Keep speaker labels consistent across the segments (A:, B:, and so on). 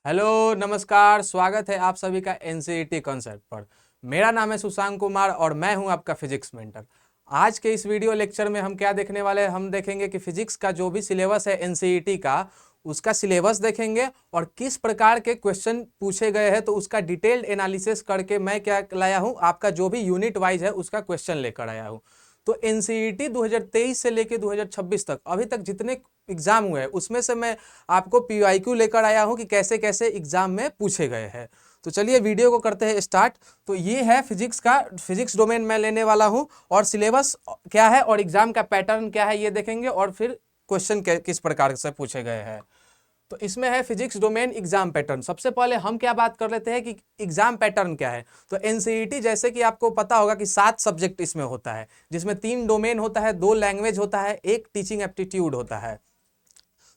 A: Hello नमस्कार, स्वागत है आप सभी का एनसीईटी कॉन्सेप्ट पर। मेरा नाम है सुशांत कुमार और मैं हूं आपका फिजिक्स मेंटर। आज के इस वीडियो लेक्चर में हम क्या देखने वाले हैं, हम देखेंगे कि फिजिक्स का जो भी सिलेबस है एनसीईटी का, उसका सिलेबस देखेंगे और किस प्रकार के क्वेश्चन पूछे गए हैं, तो उसका डिटेल्ड एनालिसिस करके मैं क्या लाया हूं, आपका जो भी यूनिट वाइज है उसका क्वेश्चन लेकर आया हूं। तो एनसीईटी 2023 से लेके 2026 तक अभी तक जितने एग्जाम हुए हैं उसमें से मैं आपको पीवाईक्यू लेकर आया हूं कि कैसे कैसे एग्जाम में पूछे गए हैं। तो चलिए वीडियो को करते हैं स्टार्ट। तो ये है फिजिक्स का, फिजिक्स डोमेन मैं लेने वाला हूं और सिलेबस क्या है और एग्जाम का पैटर्न क्या है ये देखेंगे और फिर क्वेश्चन किस प्रकार से पूछे गए हैं। तो इसमें है फिजिक्स डोमेन एग्जाम पैटर्न। सबसे पहले हम क्या बात कर लेते हैं कि एग्जाम पैटर्न क्या है। तो एनसीईटी जैसे कि आपको पता होगा कि 7 सब्जेक्ट इसमें होता है, जिसमें 3 डोमेन होता है, 2 लैंग्वेज होता है, 1 टीचिंग एप्टीट्यूड होता है।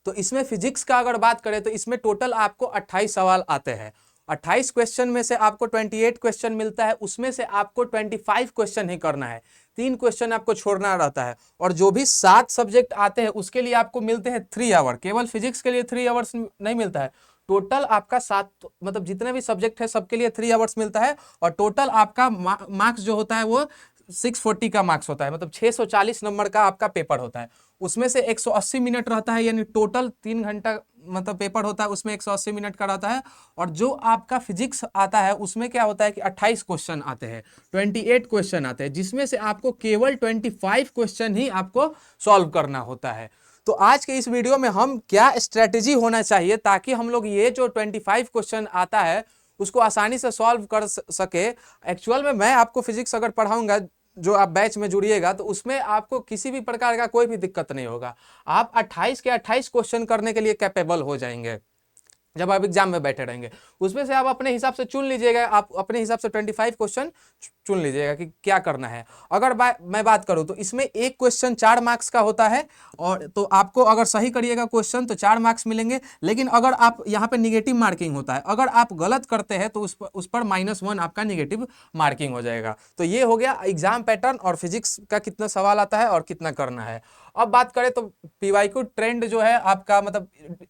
A: तो इसमें फिजिक्स का अगर बात करें तो इसमें टोटल आपको 28 सवाल आते हैं। 28 क्वेश्चन में से आपको 28 क्वेश्चन मिलता है, उसमें से आपको 25 क्वेश्चन ही करना है, 3 क्वेश्चन आपको छोड़ना रहता है। और जो भी 7 सब्जेक्ट आते हैं उसके लिए आपको मिलते हैं 3 आवर। केवल फिजिक्स के लिए 3 आवर्स नहीं मिलता है, टोटल आपका 7 मतलब जितने भी सब्जेक्ट है सबके लिए 3 आवर्स मिलता है। और टोटल आपका मार्क्स जो होता है वो 640 का मार्क्स होता है, मतलब 640 नंबर का आपका पेपर होता है। उसमें से 180 मिनट रहता है, यानी टोटल 3 घंटा मतलब पेपर होता है, उसमें 180 मिनट का रहता है। और जो आपका फिजिक्स आता है उसमें क्या होता है कि 28 क्वेश्चन आते हैं, 28 क्वेश्चन आते हैं, जिसमें से आपको केवल 25 क्वेश्चन ही आपको सॉल्व करना होता है। तो आज के इस वीडियो में हम क्या स्ट्रेटेजी होना चाहिए ताकि हम लोग ये जो 25 क्वेश्चन आता है उसको आसानी से सॉल्व कर सके। एक्चुअल में मैं आपको फिजिक्स अगर पढ़ाऊंगा, जो आप बैच में जुड़िएगा, तो उसमें आपको किसी भी प्रकार का कोई भी दिक्कत नहीं होगा। आप 28 के 28 क्वेश्चन करने के लिए कैपेबल हो जाएंगे जब आप एग्जाम में बैठे रहेंगे। उसमें से आप अपने हिसाब से चुन लीजिएगा, आप अपने हिसाब से 25 क्वेश्चन चुन लीजिएगा कि क्या करना है। अगर मैं बात करूं तो इसमें एक क्वेश्चन 4 मार्क्स का होता है, और तो आपको अगर सही करिएगा क्वेश्चन तो 4 मार्क्स मिलेंगे। लेकिन अगर आप यहाँ पे निगेटिव मार्किंग होता है, अगर आप गलत करते हैं तो उस पर -1 आपका निगेटिव मार्किंग हो जाएगा। तो ये हो गया एग्जाम पैटर्न और फिजिक्स का कितना सवाल आता है और कितना करना है। अब बात करें तो पीवाईक्यू ट्रेंड जो है आपका, मतलब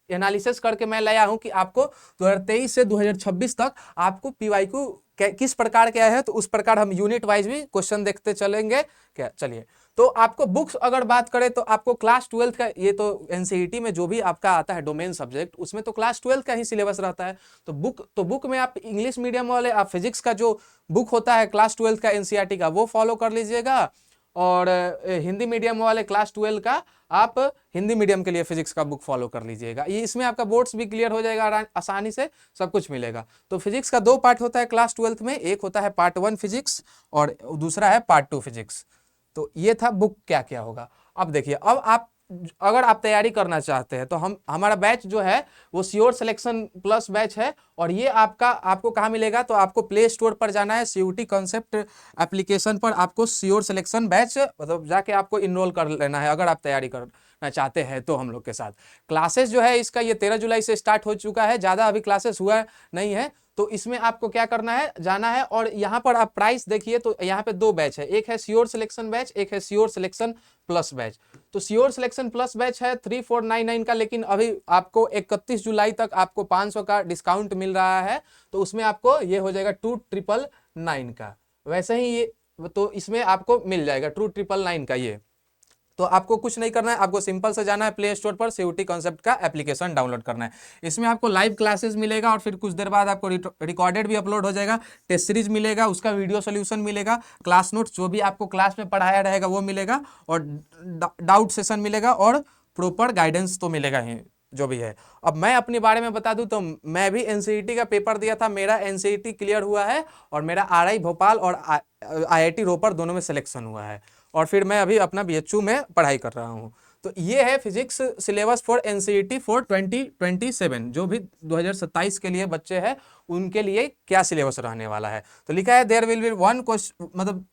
A: एनालिसिस करके मैं लाया हूं कि आपको 2023 से 2026 तक आपको पीवाईक्यू किस प्रकार क्या है, तो उस प्रकार हम यूनिट वाइज भी क्वेश्चन देखते चलेंगे क्या। चलिए, तो आपको बुक्स अगर बात करें तो आपको क्लास 12 का, ये तो एनसीईटी में जो भी आपका आता है डोमेन सब्जेक्ट, उसमें तो क्लास 12 का ही सिलेबस रहता है। तो बुक में आप इंग्लिश मीडियम वाले आप फिजिक्स का जो बुक होता है क्लास 12 का एनसीईआरटी का, वो फॉलो कर लीजिएगा। और हिंदी मीडियम वाले क्लास 12 का आप हिंदी मीडियम के लिए फिजिक्स का बुक फॉलो कर लीजिएगा। ये इसमें आपका बोर्ड्स भी क्लियर हो जाएगा, आसानी से सब कुछ मिलेगा। तो फिजिक्स का 2 पार्ट होता है क्लास 12 में, एक होता है पार्ट 1 फिजिक्स और दूसरा है पार्ट 2 फिजिक्स। तो ये था बुक क्या क्या होगा। अब देखिए, अब आप अगर आप तैयारी करना चाहते हैं तो हमारा बैच जो है वो श्योर सिलेक्शन प्लस बैच है। और ये आपको कहाँ मिलेगा, तो आपको प्ले स्टोर पर जाना है, सीयूटी कॉन्सेप्ट एप्लीकेशन पर आपको श्योर सिलेक्शन बैच मतलब जाके आपको इनरोल कर लेना है अगर आप तैयारी करना चाहते हैं तो हम लोग के साथ। क्लासेस जो है इसका ये 13 जुलाई से स्टार्ट हो चुका है, ज़्यादा अभी क्लासेस हुआ नहीं है। तो इसमें आपको क्या करना है, जाना है और यहाँ पर आप प्राइस देखिए, तो यहाँ पे 2 बैच है, एक है श्योर सिलेक्शन बैच, एक है श्योर सिलेक्शन प्लस बैच। तो श्योर सिलेक्शन प्लस बैच है 3499 का, लेकिन अभी आपको 31 जुलाई तक आपको 500 का डिस्काउंट मिल रहा है, तो उसमें आपको ये हो जाएगा 2999 का। वैसे ही ये तो इसमें आपको मिल जाएगा 2999 का ये। तो आपको कुछ नहीं करना है, आपको सिंपल से जाना है प्ले स्टोर पर, सीयूटी कॉन्सेप्ट का एप्लीकेशन डाउनलोड करना है। इसमें आपको लाइव क्लासेस मिलेगा और फिर कुछ देर बाद आपको रिकॉर्डेड भी अपलोड हो जाएगा, टेस्ट सीरीज मिलेगा, उसका वीडियो सोल्यूशन मिलेगा, क्लास नोट्स जो भी आपको क्लास में पढ़ाया रहेगा वो मिलेगा, और डाउट सेशन मिलेगा, और प्रॉपर गाइडेंस तो मिलेगा ही जो भी है। अब मैं अपने बारे में बता दूं तो मैं भी एनसीईटी का पेपर दिया था, मेरा एनसीईटी क्लियर हुआ है और मेरा आरआई भोपाल और आईआईटी रोपर दोनों में सिलेक्शन हुआ है। और फिर मैं अभी अपना बीएचयू में पढ़ाई कर रहा हूँ। तो ये है physics syllabus for NCET for 2027, जो भी 2027 के लिए बच्चे हैं उनके लिए क्या सिलेबस रहने वाला है। तो लिखा है देयर विल बी 1 क्वेश्चन, मतलब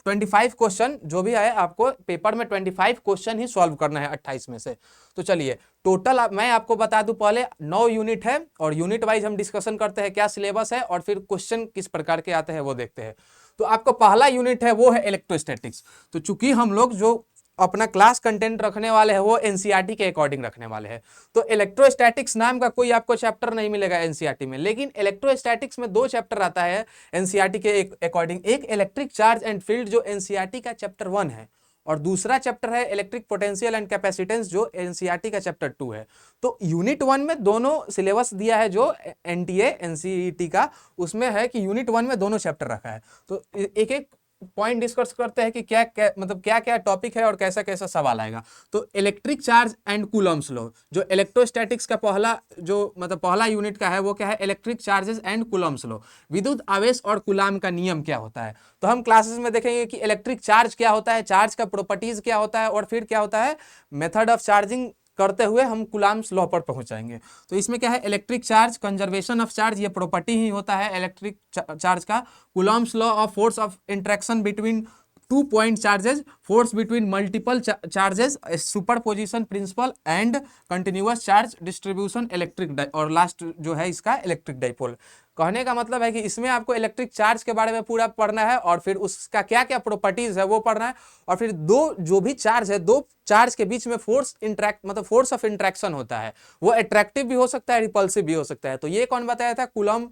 A: 25 क्वेश्चन जो भी है आपको पेपर में 25 क्वेश्चन ही सॉल्व करना है 28 में से। तो चलिए टोटल मैं आपको बता दूं, पहले 9 यूनिट है और यूनिट वाइज हम डिस्कशन करते हैं क्या सिलेबस है और फिर क्वेश्चन किस प्रकार के आते हैं वो देखते हैं। तो आपका पहला यूनिट है वो है इलेक्ट्रोस्टैटिक्स। तो चूंकि हम लोग जो अपना क्लास कंटेंट रखने वाले हैं वो एनसीईआरटी के अकॉर्डिंग रखने वाले हैं। तो इलेक्ट्रोस्टैटिक्स नाम का कोई आपको चैप्टर नहीं मिलेगा एनसीईआरटी में, लेकिन इलेक्ट्रोस्टैटिक्स में 2 चैप्टर आता है एनसीईआरटी के अकॉर्डिंग। एक इलेक्ट्रिक चार्ज एंड फील्ड जो एनसीईआरटी का चैप्टर 1 है, और दूसरा चैप्टर है इलेक्ट्रिक पोटेंशियल एंड कैपेसिटेंस जो एनसीईआरटी का चैप्टर 2 है। तो यूनिट 1 में दोनों सिलेबस दिया है जो एनटीए एनसीईटी का, उसमें है कि यूनिट 1 में दोनों चैप्टर रखा है। तो एक एक पॉइंट डिस्कस करते हैं कि क्या क्या मतलब क्या क्या टॉपिक है और कैसा कैसा सवाल आएगा। तो electric charge and Coulomb's law, जो इलेक्ट्रोस्टैटिक्स का पहला जो मतलब पहला यूनिट का है वो क्या है, electric charges and Coulomb's law, विद्युत आवेश और कूलाम का नियम क्या होता है। तो हम क्लासेस में देखेंगे कि इलेक्ट्रिक चार्ज क्या होता है, चार्ज का प्रॉपर्टीज क्या होता है, और फिर क्या होता है मेथड ऑफ चार्जिंग करते हुए हम कूलाम्स लॉ पर पहुंचाएंगे। तो इसमें क्या है, electric charge, conservation of charge, ये प्रॉपर्टी ही होता है इलेक्ट्रिक चार्ज का। Coulombs law of force of interaction between 2 point charges, force between multiple charges, superposition principle and continuous charge distribution electric, और लास्ट जो है इसका इलेक्ट्रिक डाइपोल। कहने का मतलब है कि इसमें आपको इलेक्ट्रिक चार्ज के बारे में पूरा पढ़ना है, और फिर उसका क्या क्या प्रॉपर्टीज है वो पढ़ना है, और फिर दो जो भी चार्ज है, दो चार्ज के बीच में फोर्स इंटरेक्ट मतलब फोर्स ऑफ इंटरेक्शन होता है, वो अट्रैक्टिव भी हो सकता है, रिपल्सिव भी हो सकता है। तो ये कौन बताया था, कूलम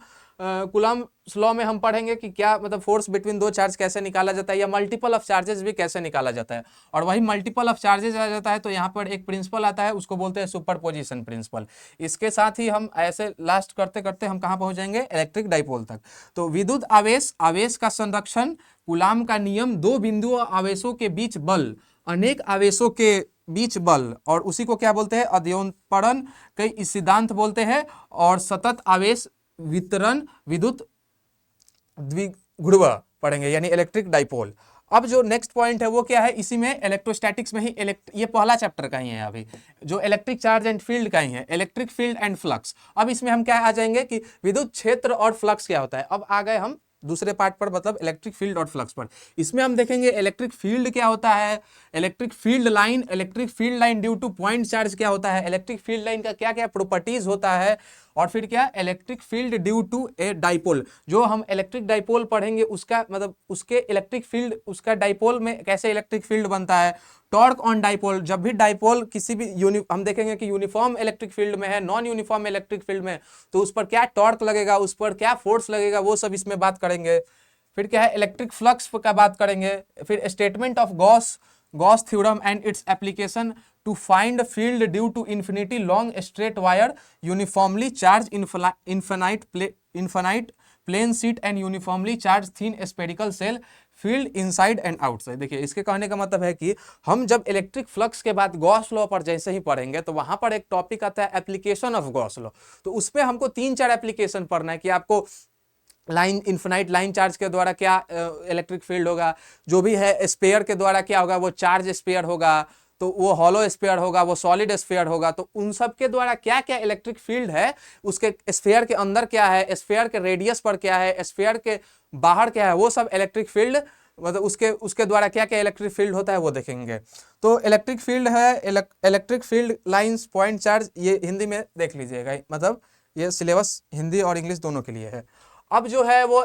A: लॉ में हम पढ़ेंगे कि क्या मतलब फोर्स बिटवीन दो चार्ज कैसे निकाला जाता है, या मल्टीपल ऑफ चार्जेस भी कैसे निकाला जाता है। और वही मल्टीपल ऑफ चार्जेस आ जाता है तो यहाँ पर एक प्रिंसिपल आता है, उसको बोलते हैं सुपरपोजिशन प्रिंसिपल। इसके साथ ही हम ऐसे लास्ट करते करते हम कहाँ पहुंच जाएंगे, इलेक्ट्रिक डाइपोल तक। तो विद्युत आवेश, आवेश का संरक्षण, कूलाम का नियम, दो बिंदुओं आवेशों के बीच बल, अनेक आवेशों के बीच बल, और उसी को क्या बोलते हैं, अद्यौपरण कई सिद्धांत बोलते हैं, और सतत आवेश वितरण, विद्युत द्विध्रुव पढ़ेंगे यानी इलेक्ट्रिक डाइपोल। अब जो नेक्स्ट पॉइंट है वो क्या है, इसी में इलेक्ट्रोस्टैटिक्स में ही ये पहला चैप्टर का ही है अभी, जो इलेक्ट्रिक चार्ज एंड फील्ड का ही है, इलेक्ट्रिक फील्ड एंड फ्लक्स। अब इसमें हम क्या आ जाएंगे कि विद्युत क्षेत्र और फ्लक्स क्या होता है। अब आ गए हम दूसरे पार्ट पर, मतलब इलेक्ट्रिक फील्ड और फ्लक्स पर। इसमें हम देखेंगे इलेक्ट्रिक फील्ड क्या होता है, electric field line, electric field line due two point charge क्या होता है, इलेक्ट्रिक फील्ड लाइन का क्या क्या प्रॉपर्टीज होता है, और फिर क्या electric field due to a dipole. जो हम इलेक्ट्रिक डाइपोल पढ़ेंगे उसका मतलब उसके इलेक्ट्रिक फील्ड, उसका डाइपोल में कैसे इलेक्ट्रिक फील्ड बनता है। टॉर्क ऑन डाइपोल, जब भी डाइपोल किसी भी हम देखेंगे कि यूनिफॉर्म इलेक्ट्रिक फील्ड में है, नॉन यूनिफॉर्म इलेक्ट्रिक फील्ड में, तो उस पर क्या टॉर्क लगेगा, उस पर क्या फोर्स लगेगा, वो सब इसमें बात करेंगे। फिर क्या है, इलेक्ट्रिक फ्लक्स का बात करेंगे। फिर statement of Gauss theorem and its application to find field due to infinity long straight wire uniformly charge infinite plane sheet and uniformly charge thin spherical shell field inside and outside. देखिए इसके कहने का मतलब है कि हम जब electric flux के बाद गॉस लॉ पर जैसे ही पढ़ेंगे तो वहां पर एक टॉपिक आता है एप्लीकेशन ऑफ गॉस लॉ। तो उसमें हमको 3-4 एप्लीकेशन पढ़ना है कि आपको लाइन इन्फिनाइट लाइन चार्ज के द्वारा क्या इलेक्ट्रिक फील्ड होगा, जो भी है स्पेयर के द्वारा क्या होगा, वो चार्ज स्पेयर होगा, तो वो हॉलो स्पेयर होगा, वो सॉलिड स्पेयर होगा। तो उन सब के द्वारा क्या क्या इलेक्ट्रिक फील्ड है, उसके स्पेयर के अंदर क्या है, स्पेयर के रेडियस पर क्या है, स्पेयर के बाहर क्या है, वो सब इलेक्ट्रिक फील्ड मतलब उसके द्वारा क्या क्या इलेक्ट्रिक फील्ड होता है वो देखेंगे। तो इलेक्ट्रिक फील्ड है electric field lines point charge, ये हिंदी में देख लीजिएगा, मतलब ये सिलेबस हिंदी और इंग्लिश दोनों के लिए है। अब जो है वो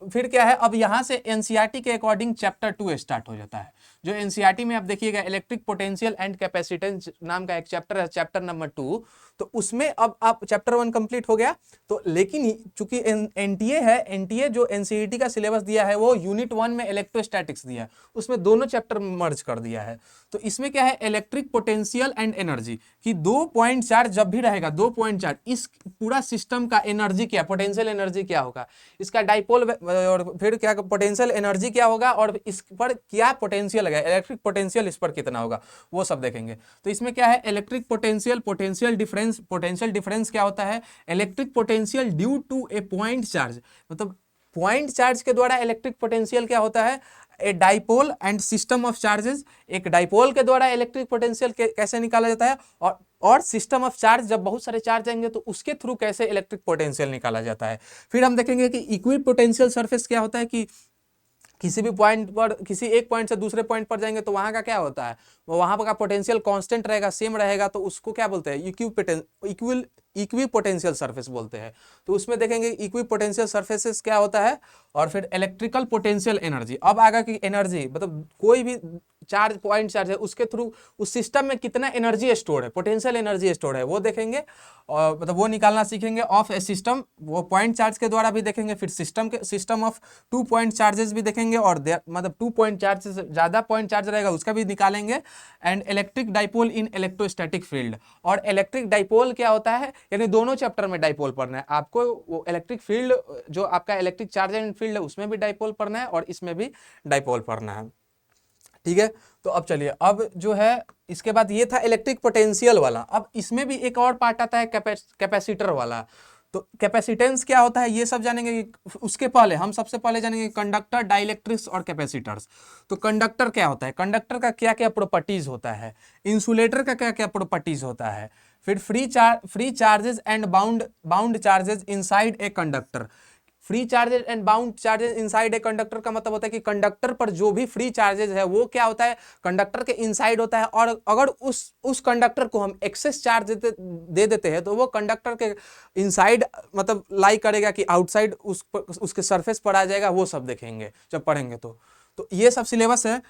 A: फिर क्या है, अब यहाँ से एनसीईआरटी के अकॉर्डिंग चैप्टर 2 स्टार्ट हो जाता है। जो एनसीईआरटी में आप देखिएगा इलेक्ट्रिक पोटेंशियल एंड कैपेसिटेंस नाम का एक चैप्टर है, चैप्टर नंबर 2। तो उसमें अब आप चैप्टर 1 कंप्लीट हो गया। तो लेकिन चूंकि एनटीए है, एनटीए जो एनसीईआरटी का सिलेबस दिया है वो यूनिट 1 में इलेक्ट्रोस्टैटिक्स दिया है, उसमें दोनों चैप्टर मर्ज कर दिया है। तो इसमें क्या है, इलेक्ट्रिक पोटेंशियल एंड एनर्जी की 2 पॉइंट चार्ज जब भी रहेगा, 2 पॉइंट चार्ज, इस पूरा सिस्टम का एनर्जी क्या, पोटेंशियल एनर्जी क्या होगा, इसका डाइपोल, और फिर क्या पोटेंशियल एनर्जी क्या होगा, और इस पर क्या पोटेंशियल है, इलेक्ट्रिक पोटेंशियल इस पर कितना होगा, वो सब देखेंगे। तो इसमें क्या है, इलेक्ट्रिक पोटेंशियल, पोटेंशियल डिफरेंस क्या होता है, electric potential due to a point charge, मतलब पॉइंट चार्ज के द्वारा इलेक्ट्रिक पोटेंशियल क्या होता है, a dipole and system of charges. एक डाइपोल के द्वारा इलेक्ट्रिक पोटेंशियल कैसे निकाला जाता है, और सिस्टम ऑफ चार्ज, जब बहुत सारे चार्ज आएंगे तो उसके थ्रू कैसे इलेक्ट्रिक पोटेंशियल निकाला जाता है। फिर हम देखेंगे कि इक्वी पोटेंशियल सरफेस क्या होता है, कि किसी भी पॉइंट पर, किसी एक पॉइंट से दूसरे पॉइंट पर जाएंगे तो वहां का क्या होता है, वो वहां का पोटेंशियल कांस्टेंट रहेगा, सेम रहेगा, तो उसको क्या बोलते हैं, इक्वी पोटेंशियल सरफेस बोलते हैं। तो उसमें देखेंगे इक्वी पोटेंशियल सरफेसेस क्या होता है, और फिर इलेक्ट्रिकल पोटेंशियल एनर्जी। अब आगे की एनर्जी मतलब कोई भी चार्ज पॉइंट चार्ज है उसके थ्रू उस सिस्टम में कितना एनर्जी स्टोर है, पोटेंशियल एनर्जी स्टोर है वो देखेंगे, और मतलब वो निकालना सीखेंगे ऑफ ए सिस्टम, वो पॉइंट चार्ज के द्वारा भी देखेंगे, फिर सिस्टम ऑफ 2 पॉइंट चार्जेस भी देखेंगे, और मतलब 2 पॉइंट चार्ज से ज़्यादा पॉइंट चार्ज रहेगा उसका भी निकालेंगे, and electric dipole in electrostatic field. और इलेक्ट्रिक डाइपोल क्या होता है, यानी दोनों चैप्टर में डाइपोल पढ़ना है आपको, वो इलेक्ट्रिक फील्ड जो आपका इलेक्ट्रिक चार्ज एंड फील्ड है उसमें भी डाइपोल पढ़ना है और इसमें भी डाइपोल पढ़ना है, ठीक है। तो अब चलिए, अब जो है इसके बाद ये था इलेक्ट्रिक पोटेंशियल वाला, अब इसमें भी एक और पार्ट आता है कैपेसिटर वाला। तो कैपेसिटेंस क्या होता है ये सब जानेंगे, उसके पहले हम सबसे पहले जानेंगे कंडक्टर, डाइलेक्ट्रिक्स और कैपेसिटर्स। तो कंडक्टर क्या होता है, कंडक्टर का क्या क्या प्रॉपर्टीज होता है, इंसुलेटर का क्या क्या प्रॉपर्टीज होता है, फिर free charges and bound charges inside a conductor. Free charges and bound charges inside a conductor का मतलब होता है कि कंडक्टर पर जो भी फ्री चार्जेस है वो क्या होता है, कंडक्टर के इनसाइड होता है, और अगर उस कंडक्टर को हम एक्सेस चार्ज दे देते हैं तो वो कंडक्टर के इनसाइड मतलब लाई करेगा कि आउटसाइड उसके सरफेस पर आ जाएगा, वो सब देखेंगे जब पढ़ेंगे। तो ये सब सिलेबस है।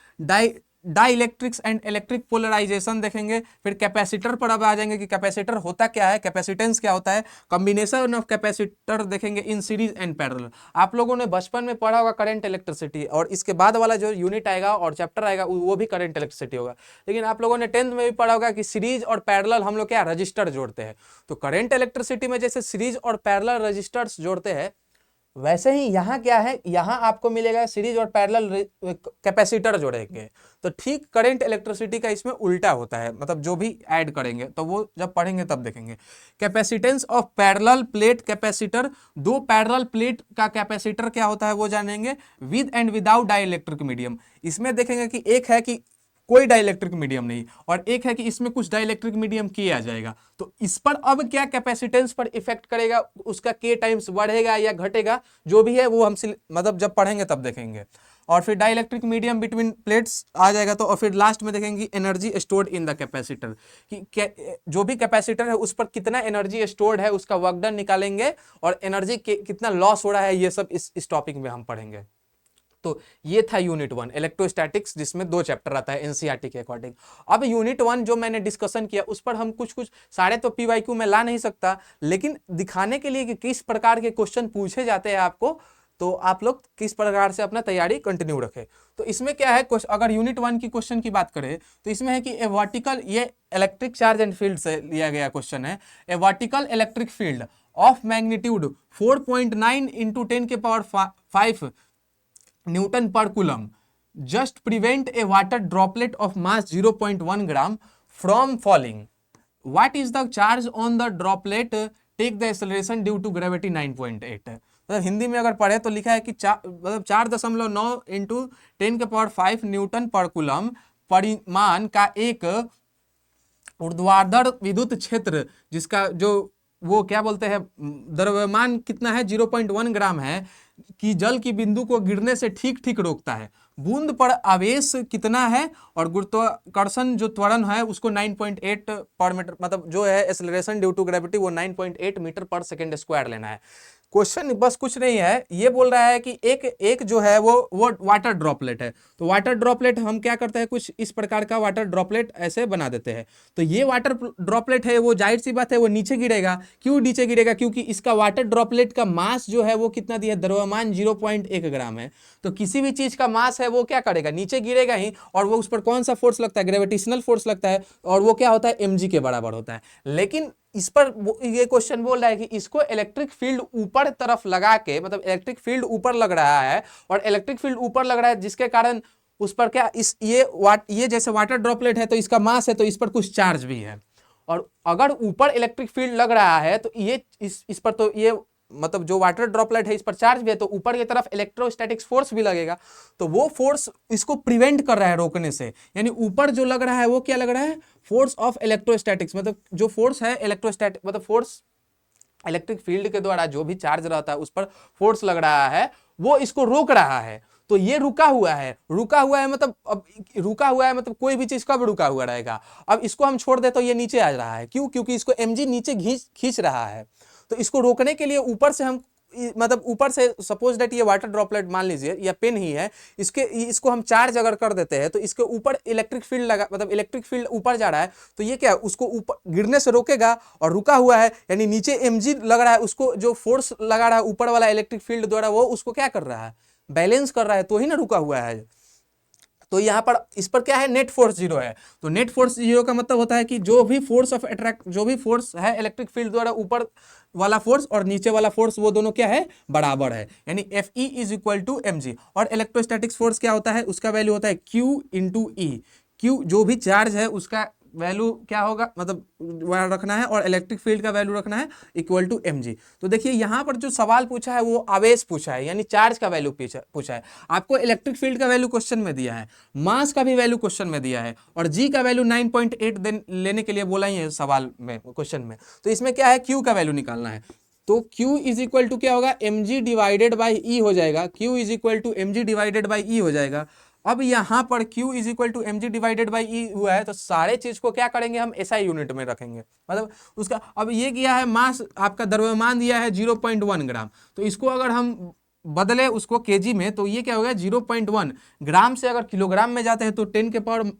A: डाइलेक्ट्रिक्स एंड इलेक्ट्रिक पोलराइजेशन देखेंगे, फिर कैपेसिटर पर अब आ जाएंगे कि कैपेसिटर होता क्या है, कैपेसिटेंस क्या होता है, कॉम्बिनेशन ऑफ कैपेसिटर देखेंगे इन सीरीज एंड पैरेलल। आप लोगों ने बचपन में पढ़ा होगा करंट इलेक्ट्रिसिटी, और इसके बाद वाला जो यूनिट आएगा और चैप्टर आएगा वो भी करंट इलेक्ट्रिसिटी होगा, लेकिन आप लोगों ने 10th में भी पढ़ा होगा कि सीरीज और पैरेलल हम लोग क्या रजिस्टर जोड़ते हैं। तो करंट इलेक्ट्रिसिटी में जैसे सीरीज और पैरेलल रजिस्टर्स जोड़ते हैं, वैसे ही यहाँ क्या है, यहाँ आपको मिलेगा सीरीज और पैरेलल कैपेसिटर जोड़ेंगे। तो ठीक करंट इलेक्ट्रिसिटी का इसमें उल्टा होता है, मतलब जो भी ऐड करेंगे तो वो जब पढ़ेंगे तब देखेंगे। Capacitance of parallel plate capacitor, दो पैरेलल प्लेट का कैपेसिटर क्या होता है वो जानेंगे, with and without dielectric medium. इसमें देखेंगे कि एक है कि कोई डाइलेक्ट्रिक मीडियम नहीं, और एक है कि इसमें कुछ डाइलेक्ट्रिक मीडियम किया जाएगा। तो इस पर अब क्या कैपेसिटेंस पर इफेक्ट करेगा, उसका के टाइम्स बढ़ेगा या घटेगा, जो भी है वो हम मतलब जब पढ़ेंगे तब देखेंगे। और फिर डाइलेक्ट्रिक मीडियम बिटवीन प्लेट्स आ जाएगा। तो और फिर लास्ट में देखेंगे energy stored in the capacitor, कि जो भी कैपेसिटर है उस पर कितना एनर्जी स्टोर्ड है उसका वर्क डन निकालेंगे, और एनर्जी कितना लॉस हो रहा है, ये सब इस टॉपिक में हम पढ़ेंगे। तो ये था यूनिट 1 इलेक्ट्रोस्टैटिक्स, जिसमें 2 चैप्टर आता है एनसीईआरटी के अकॉर्डिंग। अब यूनिट 1 जो मैंने डिस्कशन किया उस पर हम कुछ सारे तो पीवाईक्यू में ला नहीं सकता, लेकिन दिखाने के लिए कि किस प्रकार के क्वेश्चन पूछे जाते हैं आपको, तो आप लोग किस प्रकार से अपना तैयारी कंटिन्यू रखें। तो इसमें क्या है, अगर यूनिट 1 की क्वेश्चन की बात करें तो इसमें है कि ए वर्टिकल, ये इलेक्ट्रिक चार्ज एंड फील्ड से लिया गया क्वेश्चन है, a vertical electric field of magnitude 4.9 into 10 के power 5 newton per coulomb just prevent a water droplet of mass 0.1 gram from falling. What is the charge on the droplet? Take the acceleration due to gravity 9.8. मतलब हिंदी में अगर पढ़े तो लिखा है कि 4.9 into 10 के पावर 5 न्यूटन पर कूलम परिमाण का एक ऊर्ध्वाधर विद्युत क्षेत्र, जिसका जो वो क्या बोलते हैं द्रव्यमान कितना है 0.1 ग्राम है, कि जल की बिंदु को गिरने से ठीक ठीक रोकता है। बूंद पर आवेश कितना है, और गुरुत्वाकर्षण जो त्वरण है उसको 9.8 पर मीटर, मतलब जो है एक्सेलरेशन ड्यू टू ग्रेविटी वो 9.8 मीटर पर सेकेंड स्क्वायर लेना है। क्वेश्चन बस कुछ नहीं है, ये बोल रहा है कि एक जो है वो वाटर ड्रॉपलेट है। तो वाटर ड्रॉपलेट हम क्या करते हैं, कुछ इस प्रकार का वाटर ड्रॉपलेट ऐसे बना देते हैं। तो ये वाटर ड्रॉपलेट है, वो जाहिर सी बात है वो नीचे गिरेगा। क्यों नीचे गिरेगा, क्योंकि इसका वाटर ड्रॉपलेट का मास जो है वो कितना दिया, द्रव्यमान 0.1 ग्राम है। तो किसी भी चीज का मास है वो क्या करेगा, नीचे गिरेगा ही, और वो उस पर कौन सा फोर्स लगता है, ग्रेविटेशनल फोर्स लगता है, और वो क्या होता है mg के बराबर होता है। लेकिन इस पर ये क्वेश्चन बोल रहा है कि इसको इलेक्ट्रिक फील्ड ऊपर तरफ लगा के, मतलब इलेक्ट्रिक फील्ड ऊपर लग रहा है, और इलेक्ट्रिक फील्ड ऊपर लग रहा है जिसके कारण उस पर क्या ये जैसे वाटर ड्रॉपलेट है तो इसका मास है, तो इस पर कुछ चार्ज भी है। और अगर ऊपर इलेक्ट्रिक फील्ड लग रहा है तो ये इस पर तो ये मतलब जो वाटर ड्रॉपलेट है इस पर चार्ज भी है, तो ऊपर की तरफ इलेक्ट्रोस्टैटिक्स फोर्स भी लगेगा। तो वो फोर्स इसको प्रिवेंट कर रहा है रोकने से, यानी ऊपर जो लग रहा है वो क्या लग रहा है, फोर्स ऑफ इलेक्ट्रोस्टैटिक्स, मतलब जो फोर्स है इलेक्ट्रोस्टैटिक, मतलब फोर्स इलेक्ट्रिक फील्ड के द्वारा जो भी चार्ज रहता है उस पर फोर्स लग रहा है, वो इसको रोक रहा है। तो ये रुका हुआ है मतलब अब रुका हुआ है मतलब कोई भी चीज कब रुका हुआ रहेगा, अब इसको हम छोड़ दे तो ये नीचे आ रहा है। क्यों, क्योंकि इसको mg नीचे खींच रहा है। तो इसको रोकने के लिए ऊपर से हम मतलब ऊपर से सपोज दैट ये वाटर ड्रॉपलेट मान लीजिए या पेन ही है, इसको हम चार्ज अगर कर देते हैं तो इसके ऊपर इलेक्ट्रिक फील्ड लगा, मतलब इलेक्ट्रिक फील्ड ऊपर जा रहा है, तो ये क्या है, उसको ऊपर गिरने से रोकेगा और रुका हुआ है, यानी नीचे mg लग रहा है, उसको जो फोर्स लगा रहा है ऊपर वाला इलेक्ट्रिक फील्ड द्वारा वो उसको क्या कर रहा है, बैलेंस कर रहा है, तो ही ना रुका हुआ है। तो यहाँ पर इस पर क्या है, नेट फोर्स जीरो है। तो नेट फोर्स जीरो का मतलब होता है कि जो भी फोर्स ऑफ अट्रैक्ट, जो भी फोर्स है इलेक्ट्रिक फील्ड द्वारा, ऊपर वाला फोर्स और नीचे वाला फोर्स, वो दोनों क्या है, बराबर है, यानी Fe is equal to mg। और इलेक्ट्रोस्टैटिक्स फोर्स क्या होता है, उसका वैल्यू होता है Q इंटू ई। Q जो भी चार्ज है उसका वैल्यू क्या होगा, मतलब वह रखना है, और इलेक्ट्रिक फील्ड का वैल्यू रखना है इक्वल टू mg। तो देखिए यहाँ पर जो सवाल पूछा है वो आवेश पूछा है, यानी चार्ज का वैल्यू पूछा है। आपको इलेक्ट्रिक फील्ड का वैल्यू क्वेश्चन में दिया है, मास का भी वैल्यू क्वेश्चन में दिया है, और g का वैल्यू 9.8 लेने के लिए बोला ही है सवाल में, क्वेश्चन में। तो इसमें क्या है, q का वैल्यू निकालना है। तो Q इज इक्वल टू क्या होगा, mg डिवाइडेड बाई ई हो जाएगा। Q is equal to mg divided by E हो जाएगा। अब यहाँ पर Q is equal to mg divided by E हुआ है, तो सारे चीज को क्या करेंगे, हम SI यूनिट में रखेंगे, मतलब उसका। अब ये किया है, मास आपका द्रव्यमान दिया है 0.1 ग्राम, तो इसको अगर हम बदले उसको केजी में, तो ये क्या होगा, 0.1 ग्राम से अगर किलोग्राम में जाते हैं तो 10 के पावर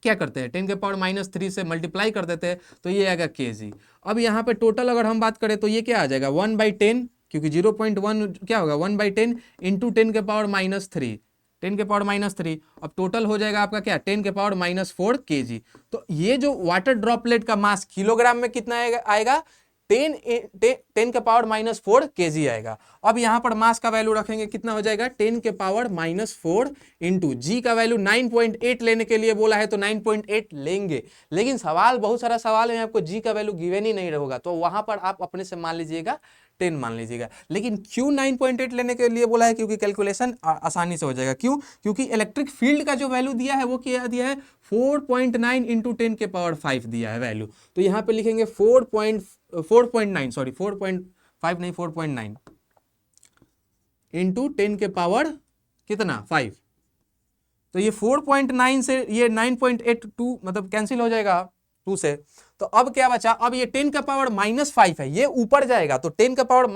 A: क्या करते हैं, 10 के पावर -3 से मल्टीप्लाई कर देते हैं, तो ये आएगा केजी। अब यहाँ पे टोटल अगर हम बात करें तो ये क्या आ जाएगा, 1/10, क्योंकि 0.1 क्या होगा, 1/10 इंटू 10 के पावर -3, 10 के पावर -3। अब टोटल हो जाएगा आपका क्या, 10 के पावर -4 केजी। तो ये जो वाटर ड्रॉपलेट का मास किलोग्राम में कितना आएगा 10 के पावर -4 केजी आएगा। अब यहाँ पर मास का वैल्यू रखेंगे, कितना हो जाएगा, 10 के पावर -4 इंटू जी का वैल्यू 9.8 लेने के लिए बोला है, तो 9.8 लेंगे। लेकिन सवाल, बहुत सारा सवाल है, आपको जी का वैल्यू गिवन ही नहीं होगा, तो वहां पर आप अपने से मान लीजिएगा 10 मान लीजिएगा। लेकिन क्यों 9.8 लेने के लिए बोला है, क्योंकि कैलकुलेशन आसानी से हो जाएगा। क्यों, क्योंकि इलेक्ट्रिक फील्ड का जो वैल्यू दिया है वो क्या दिया है, 4.9 इंटू 10 के पावर 5 दिया है वैल्यू। तो यहाँ पे लिखेंगे 4.9 सॉरी 4.5 नहीं 4.9 इंटू 10 के पावर कितना 5। तो ये 4.9 से ये 9.82 मतलब कैंसिल हो जाएगा 2 से। तो अब क्या बचा, अब ये 10 का पावर -5 है, ये ऊपर जाएगा तो 10 का पावर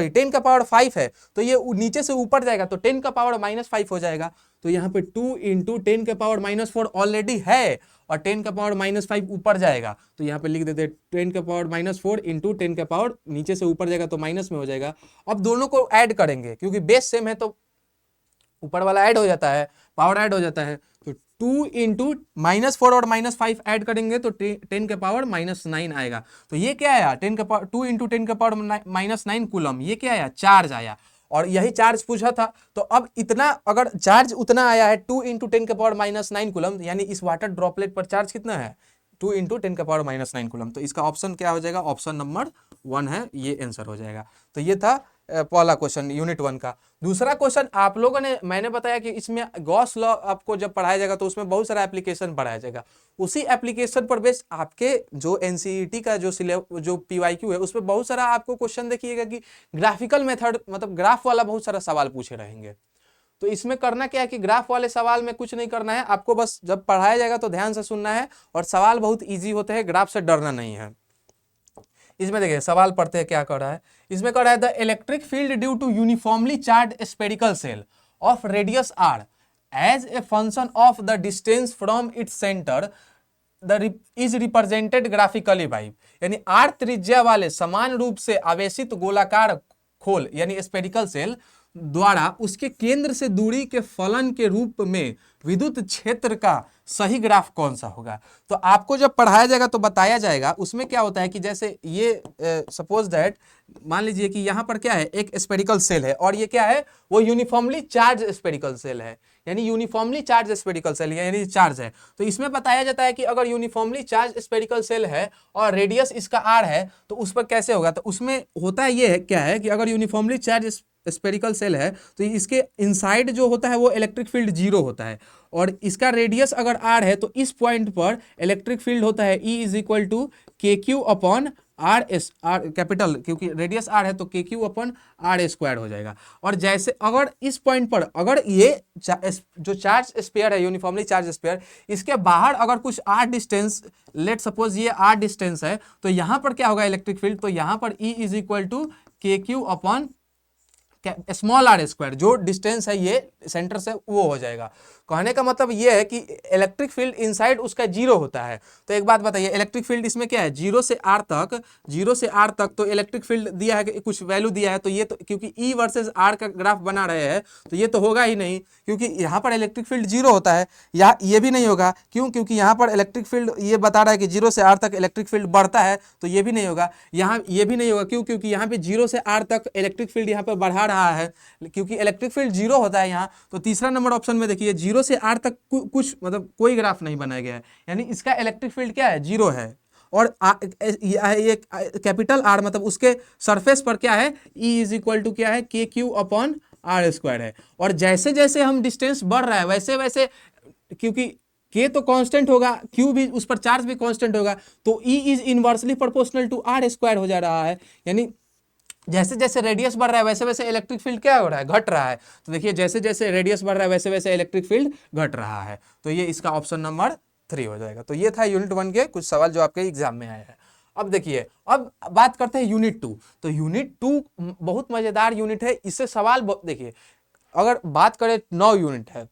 A: 10 का पावर 5 है, तो ये नीचे से ऊपर जाएगा तो 10 का पावर -5 हो जाएगा। तो यहाँ पे 2 इंटू 10 के पावर -4 ऑलरेडी है, और 10 का पावर -5 ऊपर जाएगा, तो यहाँ पे लिख देते 10 का पावर -4 इंटू 10 का पावर, नीचे से ऊपर जाएगा तो माइनस में हो जाएगा। अब दोनों को ऐड करेंगे, क्योंकि बेस सेम है तो ऊपर वाला ऐड हो जाता है, पावर ऐड हो जाता है। तो 2 इंटू -4 और -5 ऐड करेंगे तो 10 के पावर -9 आएगा। तो ये क्या आया, 10 का पावर 2 इंटू 10 का पावर -9 कूलम, ये क्या आया, चार्ज आया। और यही चार्ज पूछा था, तो अब इतना अगर चार्ज उतना आया है 2 इंटू 10 के पावर -9 कूलम, यानी इस वाटर ड्रॉपलेट पर चार्ज कितना है, 2 इंटू 10 का पावर -9 कूलम। तो इसका ऑप्शन क्या हो जाएगा, ऑप्शन नंबर 1 है, ये आंसर हो जाएगा। तो ये था पहला क्वेश्चन यूनिट 1 का। दूसरा क्वेश्चन आप लोगों ने, मैंने बताया कि इसमें गॉस लॉ आपको जब पढ़ाया जाएगा तो उसमें बहुत सारा एप्लीकेशन पढ़ाया जाएगा। उसी एप्लीकेशन पर बेस्ड आपके जो एनसीईटी का जो पीवाईक्यू है उसमें बहुत सारा आपको क्वेश्चन देखिएगा कि ग्राफिकल मेथड, मतलब ग्राफ वाला बहुत सारा सवाल पूछे रहेंगे। तो इसमें करना क्या है कि ग्राफ वाले सवाल में कुछ नहीं करना है आपको, बस जब पढ़ाया जाएगा तो ध्यान से सुनना है, और सवाल बहुत ईजी होते हैं, ग्राफ से डरना नहीं है। इसमें देखिए सवाल पढ़ते हैं क्या कर रहा है, इसमें कर रहा है the electric field due to uniformly charge spherical shell of radius R as a function of the distance from its centre is represented graphically by, यानी आर त्रिज्या वाले समान रूप से आवेशित गोलाकार खोल यानी स्पेरिकल सेल द्वारा उसके केंद्र से दूरी के फलन के रूप में विद्युत क्षेत्र का सही ग्राफ कौन सा होगा। तो आपको जब पढ़ाया जाएगा तो बताया जाएगा, उसमें क्या होता है कि जैसे ये सपोज दैट मान लीजिए कि यहाँ पर क्या है, एक स्पेरिकल सेल है, और ये क्या है, वो यूनिफॉर्मली चार्ज स्पेरिकल सेल है, यानी यूनिफॉर्मली चार्ज स्पेरिकल सेल यानी चार्ज है। तो इसमें बताया जाता है कि अगर यूनिफॉर्मली चार्ज स्पेरिकल सेल है और रेडियस इसका आर है तो उस पर कैसे होगा। तो उसमें होता है ये क्या है कि अगर यूनिफॉर्मली चार्ज स्पेरिकल सेल है तो इसके इनसाइड जो होता है वो इलेक्ट्रिक फील्ड 0 होता है, और इसका रेडियस अगर आर है तो इस पॉइंट पर इलेक्ट्रिक फील्ड होता है E is equal to KQ upon R capital, क्योंकि रेडियस आर है तो के क्यू अपन आर स्क्वायर हो जाएगा। और जैसे अगर इस पॉइंट पर अगर ये जो चार्ज स्फीयर है, यूनिफॉर्मली चार्ज स्फीयर, इसके बाहर अगर कुछ आर डिस्टेंस, लेट सपोज ये आर डिस्टेंस है, तो यहां पर क्या होगा इलेक्ट्रिक फील्ड, तो यहां पर E is equal to K Q upon small R square, जो डिस्टेंस है ये सेंटर से वो हो जाएगा। कहने का मतलब ये है कि इलेक्ट्रिक फील्ड इनसाइड उसका जीरो होता है। तो एक बात बताइए, इलेक्ट्रिक फील्ड इसमें क्या है, जीरो से आर तक तो इलेक्ट्रिक फील्ड दिया है, कुछ वैल्यू दिया है, तो ये तो क्योंकि ई वर्सेस आर का ग्राफ बना रहे हैं तो ये तो होगा ही नहीं, क्योंकि यहाँ पर इलेक्ट्रिक फील्ड जीरो होता है, यहाँ ये भी नहीं होगा। क्यों? क्योंकि यहाँ पर इलेक्ट्रिक फील्ड ये बता रहा है कि जीरो से आर तक इलेक्ट्रिक फील्ड बढ़ता है, तो ये भी नहीं होगा। यहाँ ये भी नहीं होगा, क्यों? क्योंकि यहाँ पे जीरो से आर तक इलेक्ट्रिक फील्ड यहाँ पर बढ़ा रहा है, क्योंकि इलेक्ट्रिक फील्ड जीरो होता है यहाँ। तो तीसरा नंबर ऑप्शन में देखिए, जीरो से आर तक कुछ मतलब कोई ग्राफ नहीं बनाया गया है, यानी इसका इलेक्ट्रिक फील्ड क्या है, जीरो है। और ये कैपिटल आर मतलब उसके सरफेस पर क्या है, ई इज इक्वल टू क्या है, के क्यू अपॉन आर स्क्वायर है। और जैसे जैसे हम डिस्टेंस बढ़ रहा है वैसे वैसे, क्योंकि के तो कांस्टेंट होगा, क्यू भी, उस पर चार्ज भी कांस्टेंट होगा, तो E is inversely proportional to R square हो जा रहा है। यानी जैसे जैसे रेडियस बढ़ रहा है वैसे वैसे इलेक्ट्रिक फील्ड क्या हो रहा है, घट रहा है। तो देखिए जैसे जैसे रेडियस बढ़ रहा है वैसे वैसे इलेक्ट्रिक फील्ड घट रहा है। तो ये इसका ऑप्शन नंबर 3 हो जाएगा। तो ये था यूनिट 1 के कुछ सवाल जो आपके एग्जाम में आए हैं। अब देखिए, अब बात करते हैं यूनिट 2। तो यूनिट 2 बहुत मजेदार यूनिट है, इससे सवाल देखिए, अगर बात करें 9 यूनिट है,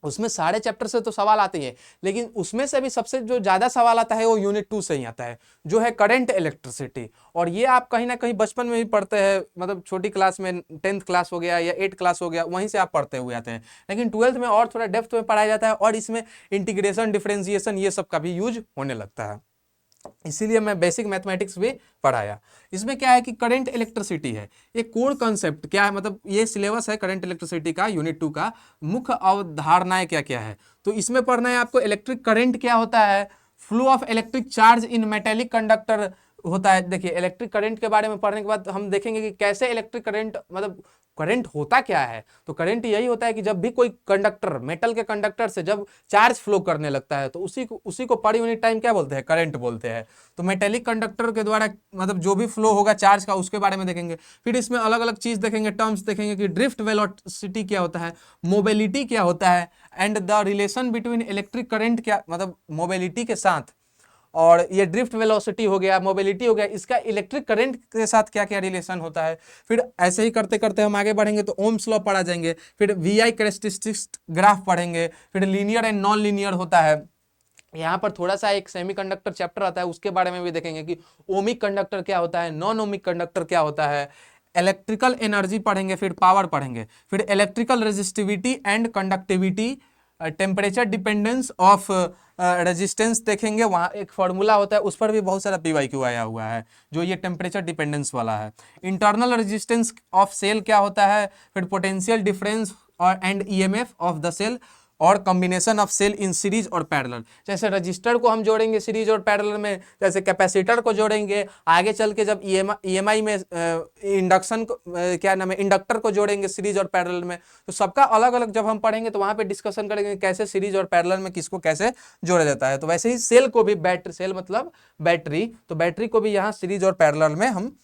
A: उसमें सारे चैप्टर से तो सवाल आते ही है, लेकिन उसमें से भी सबसे जो ज्यादा सवाल आता है वो यूनिट 2 से ही आता है, जो है करंट इलेक्ट्रिसिटी। और ये आप कहीं ना कहीं बचपन में भी पढ़ते हैं, मतलब छोटी क्लास में 10th क्लास हो गया या 8th क्लास हो गया, वहीं से आप पढ़ते हुए आते हैं। लेकिन 12th में और थोड़ा डेप्थ में पढ़ाया जाता है, और इसमें इंटीग्रेशन, डिफरेंशिएशन, ये सब का भी यूज होने लगता है, इसीलिए मैं बेसिक मैथमेटिक्स भी पढ़ाया। इसमें क्या है कि करंट इलेक्ट्रिसिटी है, ये कोर कॉन्सेप्ट क्या है, मतलब ये सिलेबस है करंट इलेक्ट्रिसिटी का, यूनिट 2 का। मुख्य अवधारणाएं क्या क्या है, तो इसमें पढ़ना है आपको इलेक्ट्रिक करंट क्या होता है, flow of electric charge in metallic conductor होता है। देखिए इलेक्ट्रिक करंट के बारे में पढ़ने के बाद हम देखेंगे कि कैसे इलेक्ट्रिक करंट, मतलब करंट होता क्या है। तो करंट यही होता है कि जब भी कोई कंडक्टर, मेटल के कंडक्टर से जब चार्ज फ्लो करने लगता है तो उसी को पर यूनिट टाइम क्या बोलते हैं, करंट बोलते हैं। तो मेटेलिक कंडक्टर के द्वारा मतलब जो भी फ्लो होगा चार्ज का, उसके बारे में देखेंगे। फिर इसमें अलग अलग चीज देखेंगे, टर्म्स देखेंगे कि ड्रिफ्ट वेलोसिटी क्या होता है, मोबिलिटी क्या होता है, and the relation between electric current क्या, मतलब मोबिलिटी के साथ, और ये ड्रिफ्ट वेलोसिटी हो गया, मोबिलिटी हो गया, इसका इलेक्ट्रिक करंट के साथ क्या क्या रिलेशन होता है। फिर ऐसे ही करते करते हम आगे बढ़ेंगे तो ओम्स लॉ पढ़ा जाएंगे, फिर वीआई कैरेक्टरिस्टिक्स ग्राफ पढ़ेंगे, फिर लीनियर एंड नॉन लीनियर होता है। यहाँ पर थोड़ा सा एक सेमीकंडक्टर चैप्टर आता है, उसके बारे में भी देखेंगे कि ओमिक कंडक्टर क्या होता है, नॉन ओमिक कंडक्टर क्या होता है। इलेक्ट्रिकल एनर्जी पढ़ेंगे, फिर पावर पढ़ेंगे, फिर electrical resistivity and conductivity, temperature dependence of resistance देखेंगे, वहाँ एक फॉर्मूला होता है, उस पर भी बहुत सारा पीवाईक्यू आया हुआ है, जो ये टेम्परेचर डिपेंडेंस वाला है। इंटरनल रेजिस्टेंस ऑफ सेल क्या होता है, फिर पोटेंशियल डिफरेंस और and EMF of the cell, और combination of cell in series और पैरेलल। जैसे रजिस्टर को हम जोड़ेंगे सीरीज और पैरेलल में, जैसे कैपेसिटर को जोड़ेंगे, आगे चल के जब ईएमआई में इंडक्शन को क्या नाम है, इंडक्टर को जोड़ेंगे सीरीज और पैरेलल में। तो सबका अलग अलग जब हम पढ़ेंगे तो वहां पे डिस्कशन करेंगे कैसे सीरीज और पैरेलल में किसको कैसे जोड़ा जाता है। तो वैसे ही सेल को भी, बैटरी, सेल मतलब बैटरी, तो बैटरी को भी यहाँ सीरीज और पैरेलल में हम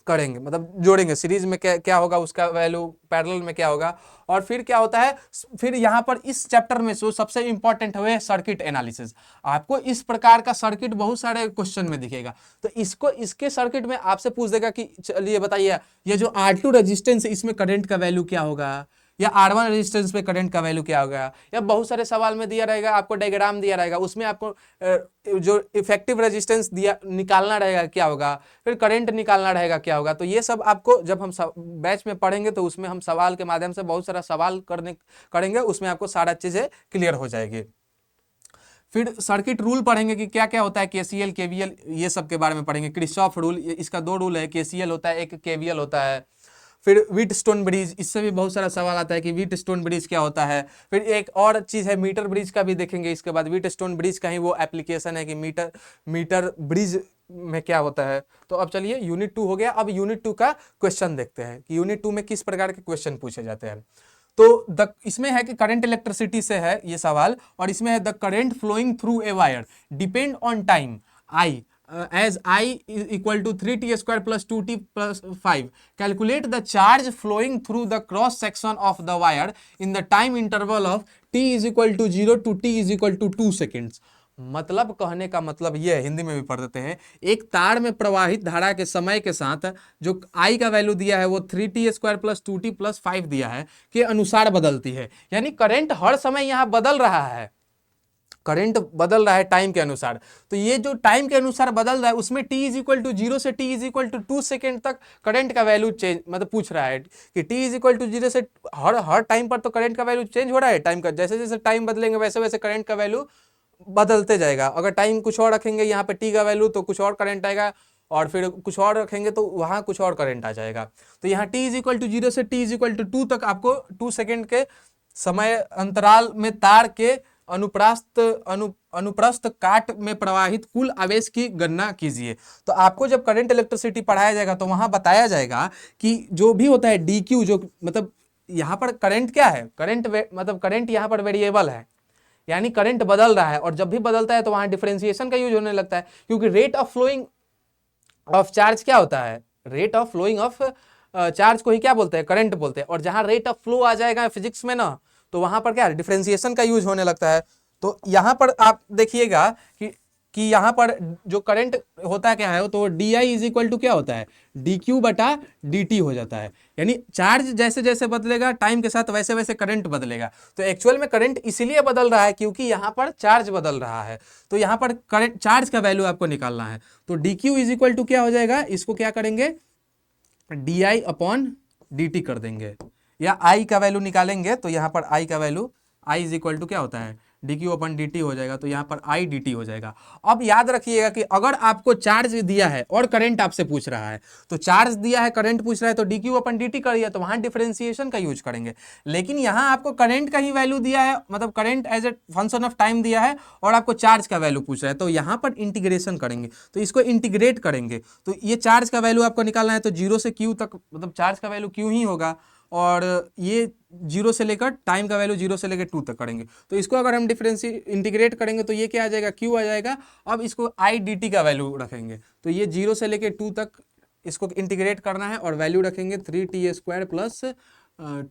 A: करेंगे, मतलब जोड़ेंगे। सीरीज में क्या क्या होगा उसका वैल्यू, पैरेलल में क्या होगा। और फिर क्या होता है, फिर यहाँ पर इस चैप्टर में जो सबसे इंपॉर्टेंट है सर्किट एनालिसिस। आपको इस प्रकार का सर्किट बहुत सारे क्वेश्चन में दिखेगा, तो इसके सर्किट में आपसे पूछ देगा कि चलिए बताइए, ये जो R2 रेजिस्टेंस है इसमें करंट का वैल्यू क्या होगा, या R1 रेजिस्टेंस पे करंट का वैल्यू क्या होगा। या बहुत सारे सवाल में दिया रहेगा, आपको डायग्राम दिया रहेगा, उसमें आपको जो इफेक्टिव रेजिस्टेंस दिया निकालना रहेगा क्या होगा, फिर करंट निकालना रहेगा क्या होगा। तो ये सब आपको जब हम बैच में पढ़ेंगे तो उसमें हम सवाल के माध्यम से बहुत सारा सवाल करेंगे, उसमें आपको सारा चीजें क्लियर हो जाएगी। फिर सर्किट रूल पढ़ेंगे कि क्या क्या होता है, केसीएल, केवीएल, ये सब के बारे में पढ़ेंगे। किरचॉफ रूल, इसका 2 रूल है, केसीएल होता है, एक केवीएल होता है। फिर व्हीटस्टोन ब्रिज, इससे भी बहुत सारा सवाल आता है कि व्हीटस्टोन ब्रिज क्या होता है। फिर एक और चीज़ है मीटर ब्रिज का भी देखेंगे इसके बाद। व्हीटस्टोन ब्रिज का ही वो एप्लीकेशन है कि मीटर ब्रिज में क्या होता है। तो अब चलिए यूनिट 2 हो गया, अब यूनिट 2 का क्वेश्चन देखते हैं कि यूनिट 2 में किस प्रकार के क्वेश्चन पूछे जाते हैं। तो इसमें है कि करंट इलेक्ट्रिसिटी से है ये सवाल, और इसमें है the current flowing through a wire depend on time I as I equal to 3t² plus 2t plus 5. Calculate the charge flowing through the cross section of the wire in the time interval of t is equal to 0 to t is equal to 2 seconds. मतलब कहने का मतलब यह है, हिंदी में भी पढ़ देते हैं, एक तार में प्रवाहित धारा के समय के साथ जो I का वैल्यू दिया है वो 3t² प्लस 2t प्लस 5 दिया है के अनुसार बदलती है। यानी करंट हर समय यहाँ बदल रहा है, करंट बदल रहा है टाइम के अनुसार। तो ये जो टाइम के अनुसार बदल रहा है उसमें t इज इक्वल टू 0 से t is equal to 2 second तक करंट का वैल्यू चेंज, मतलब पूछ रहा है कि t इज इक्वल टू 0 से हर टाइम पर तो करंट का वैल्यू चेंज हो रहा है, टाइम का जैसे जैसे टाइम बदलेंगे वैसे वैसे करंट का वैल्यू बदलते जाएगा। अगर टाइम कुछ और रखेंगे यहाँ पे t का वैल्यू तो कुछ और करंट आएगा, और फिर कुछ और रखेंगे तो वहाँ कुछ और करंट आ जाएगा। तो यहाँ t इज इक्वल टू 0 से t इज इक्वल टू 2 तक आपको 2 सेकेंड के समय अंतराल में तार के अनुप्रस्थ काट में प्रवाहित कुल आवेश की गणना कीजिए। तो आपको जब करंट इलेक्ट्रिसिटी पढ़ाया जाएगा तो वहां बताया जाएगा कि जो भी होता है dq, जो मतलब यहाँ पर करंट क्या है, करंट मतलब करंट यहाँ पर वेरिएबल है, यानी करंट बदल रहा है, और जब भी बदलता है तो वहां डिफरेंशिएशन का यूज होने लगता है, क्योंकि rate of flowing of charge क्या होता है, rate of flowing of charge को ही क्या बोलते हैं, करंट बोलते हैं। और जहां रेट ऑफ फ्लो आ जाएगा फिजिक्स में ना, तो वहां पर क्या डिफरेंशिएशन का यूज होने लगता है। तो यहां पर आप देखिएगा कि यहां पर जो करंट होता क्या है, तो D I is equal to क्या होता है, डी क्यू बटा डी टी हो जाता है। यानी चार्ज जैसे जैसे बदलेगा टाइम के साथ वैसे वैसे करंट बदलेगा। तो एक्चुअल में करंट इसीलिए बदल रहा है क्योंकि यहाँ पर चार्ज बदल रहा है। तो यहाँ पर करंट चार्ज का वैल्यू आपको निकालना है। तो D Q is equal to क्या हो जाएगा, इसको क्या करेंगे, D I upon D T कर देंगे, या आई का वैल्यू निकालेंगे तो यहाँ पर आई का value I is equal to क्या होता है, D Q upon D T हो जाएगा, तो यहाँ पर आई डी टी हो जाएगा। अब याद रखिएगा कि अगर आपको चार्ज दिया है और करंट आपसे पूछ रहा है, तो चार्ज दिया है करंट पूछ रहा है तो D Q upon D T करिए, तो वहां डिफरेंशिएशन का यूज करेंगे। लेकिन यहाँ आपको करंट का ही वैल्यू दिया है, मतलब current as a function of time दिया है, और आपको चार्ज का वैल्यू पूछ रहा है, तो यहाँ पर इंटीग्रेशन करेंगे, तो इसको इंटीग्रेट करेंगे। तो ये चार्ज का वैल्यू आपको निकालना है, तो 0 से क्यू तक, मतलब चार्ज का वैल्यू क्यू ही होगा, और ये 0 से लेकर टाइम का वैल्यू 0 से लेकर 2 तक करेंगे। तो इसको अगर हम इंटीग्रेट करेंगे तो ये क्या आ जाएगा, क्यू आ जाएगा। अब इसको आई डी टी का वैल्यू रखेंगे, तो ये 0 से लेकर 2 तक इसको इंटीग्रेट करना है, और वैल्यू रखेंगे 3t² प्लस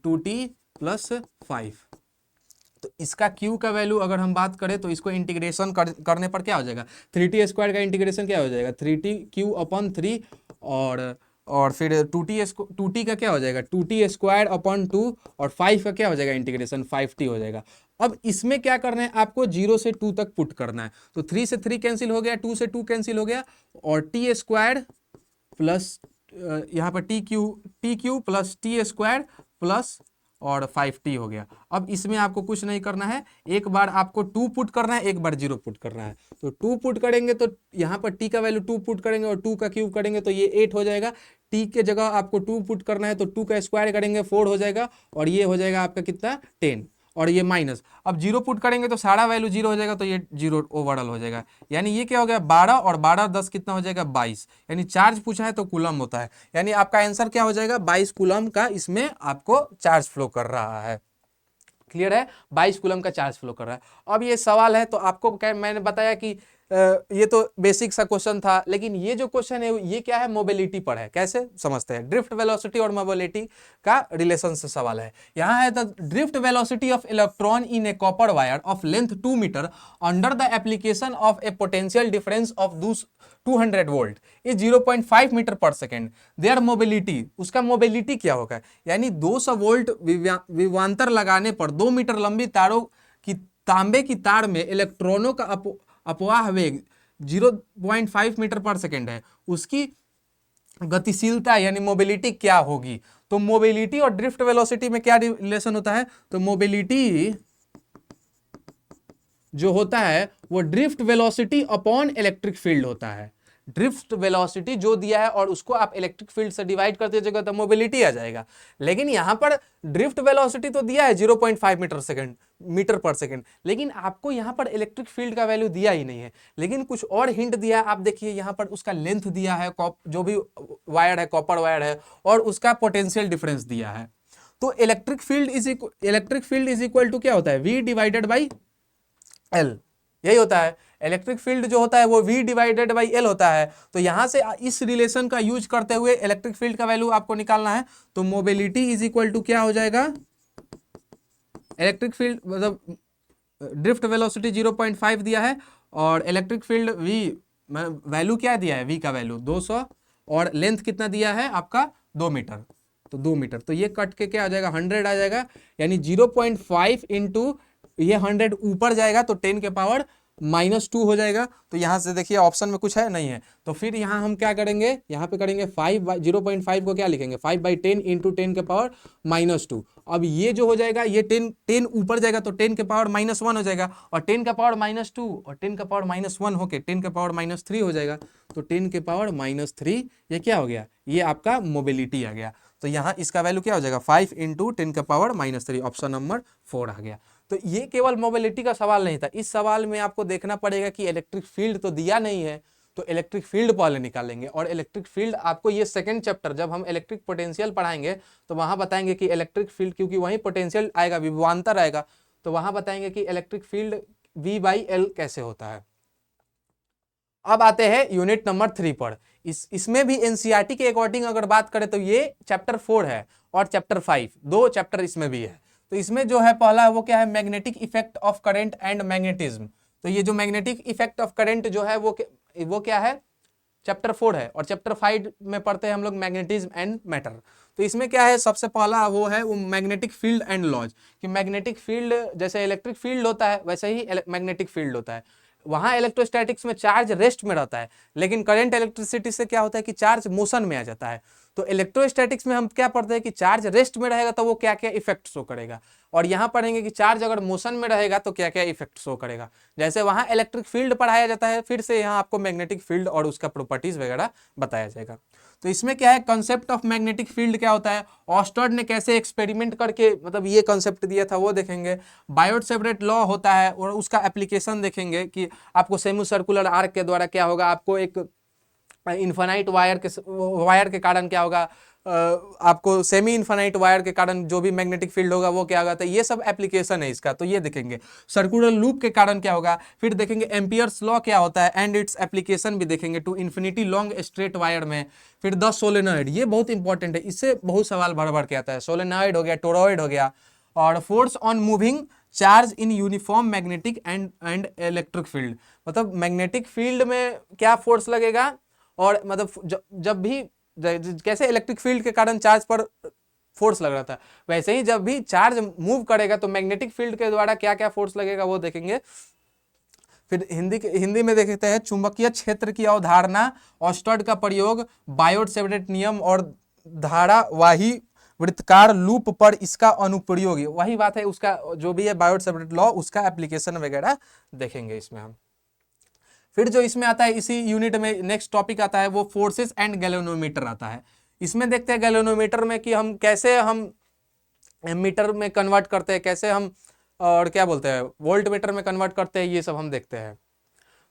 A: 2t प्लस 5। तो इसका q का वैल्यू अगर हम बात करें तो इसको इंटीग्रेशन करने पर क्या हो जाएगा, 3t² का इंटीग्रेशन क्या हो जाएगा, 3t³ अपॉन 3, और फिर 2t का क्या हो जाएगा, 2t² अपॉन 2, और 5 का क्या हो जाएगा इंटीग्रेशन, 5t हो जाएगा। अब इसमें क्या करना है, आपको 0 से 2 तक पुट करना है। तो 3 से 3 कैंसिल हो गया, 2 से 2 कैंसिल हो गया, और t² प्लस यहाँ पर T Q plus t² plus और 5t हो गया। अब इसमें आपको कुछ नहीं करना है, एक बार आपको 2 पुट करना है, एक बार 0 पुट करना है। तो 2 पुट करेंगे तो यहाँ पर t का वैल्यू 2 पुट करेंगे और 2 का क्यूब करेंगे तो ये 8 हो जाएगा। t के जगह आपको 2 पुट करना है तो 2 का स्क्वायर करेंगे 4 हो जाएगा, और ये हो जाएगा आपका कितना 10, और ये माइनस। अब 0 पुट करेंगे तो सारा वैल्यू 0 हो जाएगा, तो ये 0 ओवरऑल हो जाएगा। यानी ये क्या हो गया 12, और 12 10 कितना हो जाएगा 22। यानी चार्ज पूछा है तो कूलम होता है, यानी आपका आंसर क्या हो जाएगा 22 कूलम का इसमें आपको चार्ज फ्लो कर रहा है। क्लियर है, 22 कूलम का चार्ज फ्लो कर रहा है। अब ये सवाल है, तो आपको क्या मैंने बताया कि ये तो बेसिक सा क्वेश्चन था, लेकिन ये जो क्वेश्चन है ये क्या है, मोबिलिटी पर है। कैसे समझते हैं, ड्रिफ्ट वेलोसिटी और मोबिलिटी का रिलेशन से सवाल है। यहाँ है the drift velocity of electron in a copper wire of length 2 metre under the application of a potential difference of 200 volt is 0.5 metre per second. Their mobility, उसका mobility क्या होगा, यानी 200 वोल्ट विभवांतर लगाने पर 2 मीटर लंबी तारों की तांबे की तार में इलेक्ट्रॉनों का अपवाह वेग 0.5 मीटर पर सेकेंड है, उसकी गतिशीलता यानी मोबिलिटी क्या होगी। तो मोबिलिटी और ड्रिफ्ट वेलोसिटी में क्या रिलेशन होता है, तो मोबिलिटी जो होता है वो drift velocity upon electric field होता है। ड्रिफ्ट वेलोसिटी जो दिया है और उसको आप इलेक्ट्रिक फील्ड से डिवाइड कर दीजिएगा तो मोबिलिटी आ जाएगा। लेकिन यहां पर ड्रिफ्ट वेलोसिटी तो दिया है 0.5 मीटर पर सेकेंड, लेकिन आपको यहां पर इलेक्ट्रिक फील्ड का वैल्यू दिया ही नहीं है। लेकिन कुछ और हिंट दिया है, आप देखिए यहां पर उसका लेंथ दिया है, जो भी वायर है कॉपर वायर है, और उसका पोटेंशियल डिफरेंस दिया है। तो electric field is equal to क्या होता है, V डिवाइडेड बाई L, यही होता है। इलेक्ट्रिक फील्ड जो होता है वो V डिवाइडेड बाई L होता है। तो यहाँ से इस रिलेशन का यूज करते हुए इलेक्ट्रिक फील्ड का वैल्यू आपको निकालना है। तो मोबिलिटी इज इक्वल टू क्या हो जाएगा, इलेक्ट्रिक फील्ड मतलब ड्रिफ्ट वेलोसिटी 0.5 दिया है और इलेक्ट्रिक फील्ड V वैल्यू क्या दिया है, V का वैल्यू 200 और लेंथ कितना दिया है आपका 2 मीटर। तो 2 मीटर, तो ये कट के क्या आ जाएगा 100 आ जाएगा, यानी 0.5 इंटू ये 100 ऊपर जाएगा तो 10 के पावर -2 हो जाएगा। तो यहाँ से देखिए ऑप्शन में कुछ है नहीं है, तो फिर यहाँ हम क्या करेंगे, यहाँ पे करेंगे 0.5 को क्या लिखेंगे 5/10 इंटू 10 के पावर -2। अब ये जो हो जाएगा ये 10 ऊपर जाएगा तो 10 के पावर -1 हो जाएगा और 10 का पावर -2 और 10 का पावर -1 होके 10 के पावर -3 हो जाएगा। तो 10 के पावर -3 ये क्या हो गया, ये आपका मोबिलिटी आ गया। तो यहाँ इसका वैल्यू क्या हो जाएगा 5 इंटू 10 का पावर -3, ऑप्शन नंबर 4 आ गया। तो ये केवल मोबिलिटी का सवाल नहीं था, इस सवाल में आपको देखना पड़ेगा कि इलेक्ट्रिक फील्ड तो दिया नहीं है, तो इलेक्ट्रिक फील्ड पहले निकालेंगे। और इलेक्ट्रिक फील्ड आपको ये सेकंड चैप्टर जब हम इलेक्ट्रिक पोटेंशियल पढ़ाएंगे तो वहां बताएंगे कि इलेक्ट्रिक फील्ड, क्योंकि वहीं पोटेंशियल आएगा, विभवांतर आएगा, तो वहां बताएंगे कि इलेक्ट्रिक फील्ड V/L कैसे होता है। अब आते हैं यूनिट नंबर 3 पर। इसमें भी एनसीईआरटी के अकॉर्डिंग अगर बात करें तो ये चैप्टर 4 है और चैप्टर 5, 2 चैप्टर इसमें भी है। तो इसमें जो है पहला वो क्या है, magnetic effect of current and magnetism. तो ये जो मैग्नेटिक इफेक्ट ऑफ करंट जो है वो क्या है, चैप्टर 4 है। और चैप्टर 5 में पढ़ते हैं हम लोग मैग्नेटिज्म एंड मैटर। तो इसमें क्या है, सबसे पहला वो है वो मैग्नेटिक फील्ड एंड लॉज, कि मैग्नेटिक फील्ड जैसे इलेक्ट्रिक फील्ड होता है वैसे ही मैग्नेटिक फील्ड होता है। वहां इलेक्ट्रोस्टैटिक्स में चार्ज रेस्ट में रहता है, लेकिन करंट इलेक्ट्रिसिटी से क्या होता है कि चार्ज मोशन में आ जाता है। तो इलेक्ट्रोस्टैटिक्स में हम क्या पढ़ते हैं कि चार्ज रेस्ट में रहेगा तो वो क्या क्या इफेक्ट शो करेगा, और यहाँ पढ़ेंगे कि चार्ज अगर मोशन में रहेगा तो क्या क्या इफेक्ट शो करेगा। जैसे वहां इलेक्ट्रिक फील्ड पढ़ाया जाता है, फिर से यहाँ आपको मैग्नेटिक फील्ड और उसका प्रॉपर्टीज वगैरह बताया जाएगा। तो इसमें क्या है, कंसेप्ट ऑफ मैग्नेटिक फील्ड क्या होता है, ऑस्टर्ड ने कैसे एक्सपेरिमेंट करके मतलब ये कंसेप्ट दिया था वो देखेंगे। बायोट-सेवर्ट लॉ होता है और उसका एप्लीकेशन देखेंगे कि आपको सेमी सर्कुलर आर्क के द्वारा क्या होगा, आपको एक इन्फानाइट वायर के कारण क्या होगा, आपको सेमी इन्फानाइट वायर के कारण जो भी मैग्नेटिक फील्ड होगा वो क्या होगा। तो ये सब एप्लीकेशन है इसका, तो ये देखेंगे। सर्कुलर लूप के कारण क्या होगा, फिर देखेंगे एम्पियर्स लॉ क्या होता है एंड इट्स एप्लीकेशन भी देखेंगे to infinity long straight wire में। फिर द सोलेनॉइड, ये बहुत इंपॉर्टेंट है, इससे बहुत सवाल भर भर के आता है। सोलेनॉइड हो गया, टोरॉइड हो गया, और force on moving charge in uniform magnetic and electric field, मतलब मैग्नेटिक फील्ड में क्या फोर्स लगेगा, और मतलब जब भी कैसे इलेक्ट्रिक फील्ड के कारण चार्ज पर फोर्स लग रहा था, वैसे ही जब भी चार्ज मूव करेगा तो मैग्नेटिक फील्ड के द्वारा क्या क्या फोर्स लगेगा वो देखेंगे। फिर हिंदी में देखते हैं चुंबकीय क्षेत्र की अवधारणा, ऑस्टर्ड का प्रयोग, बायोट-सेवर्ट नियम और धारावाही वृत्तकार लूप पर इसका अनुप्रयोग। वही बात है, उसका जो भी है बायोट-सेवर्ट लॉ, उसका एप्लीकेशन वगैरह देखेंगे इसमें हम। फिर जो इसमें आता है इसी यूनिट में नेक्स्ट टॉपिक आता है वो फोर्सेस एंड गैल्वेनोमीटर आता है। इसमें देखते हैं गैल्वेनोमीटर में कि हम कैसे हम मीटर में कन्वर्ट करते हैं, कैसे हम और क्या बोलते हैं वोल्ट मीटर में कन्वर्ट करते हैं, ये सब हम देखते हैं।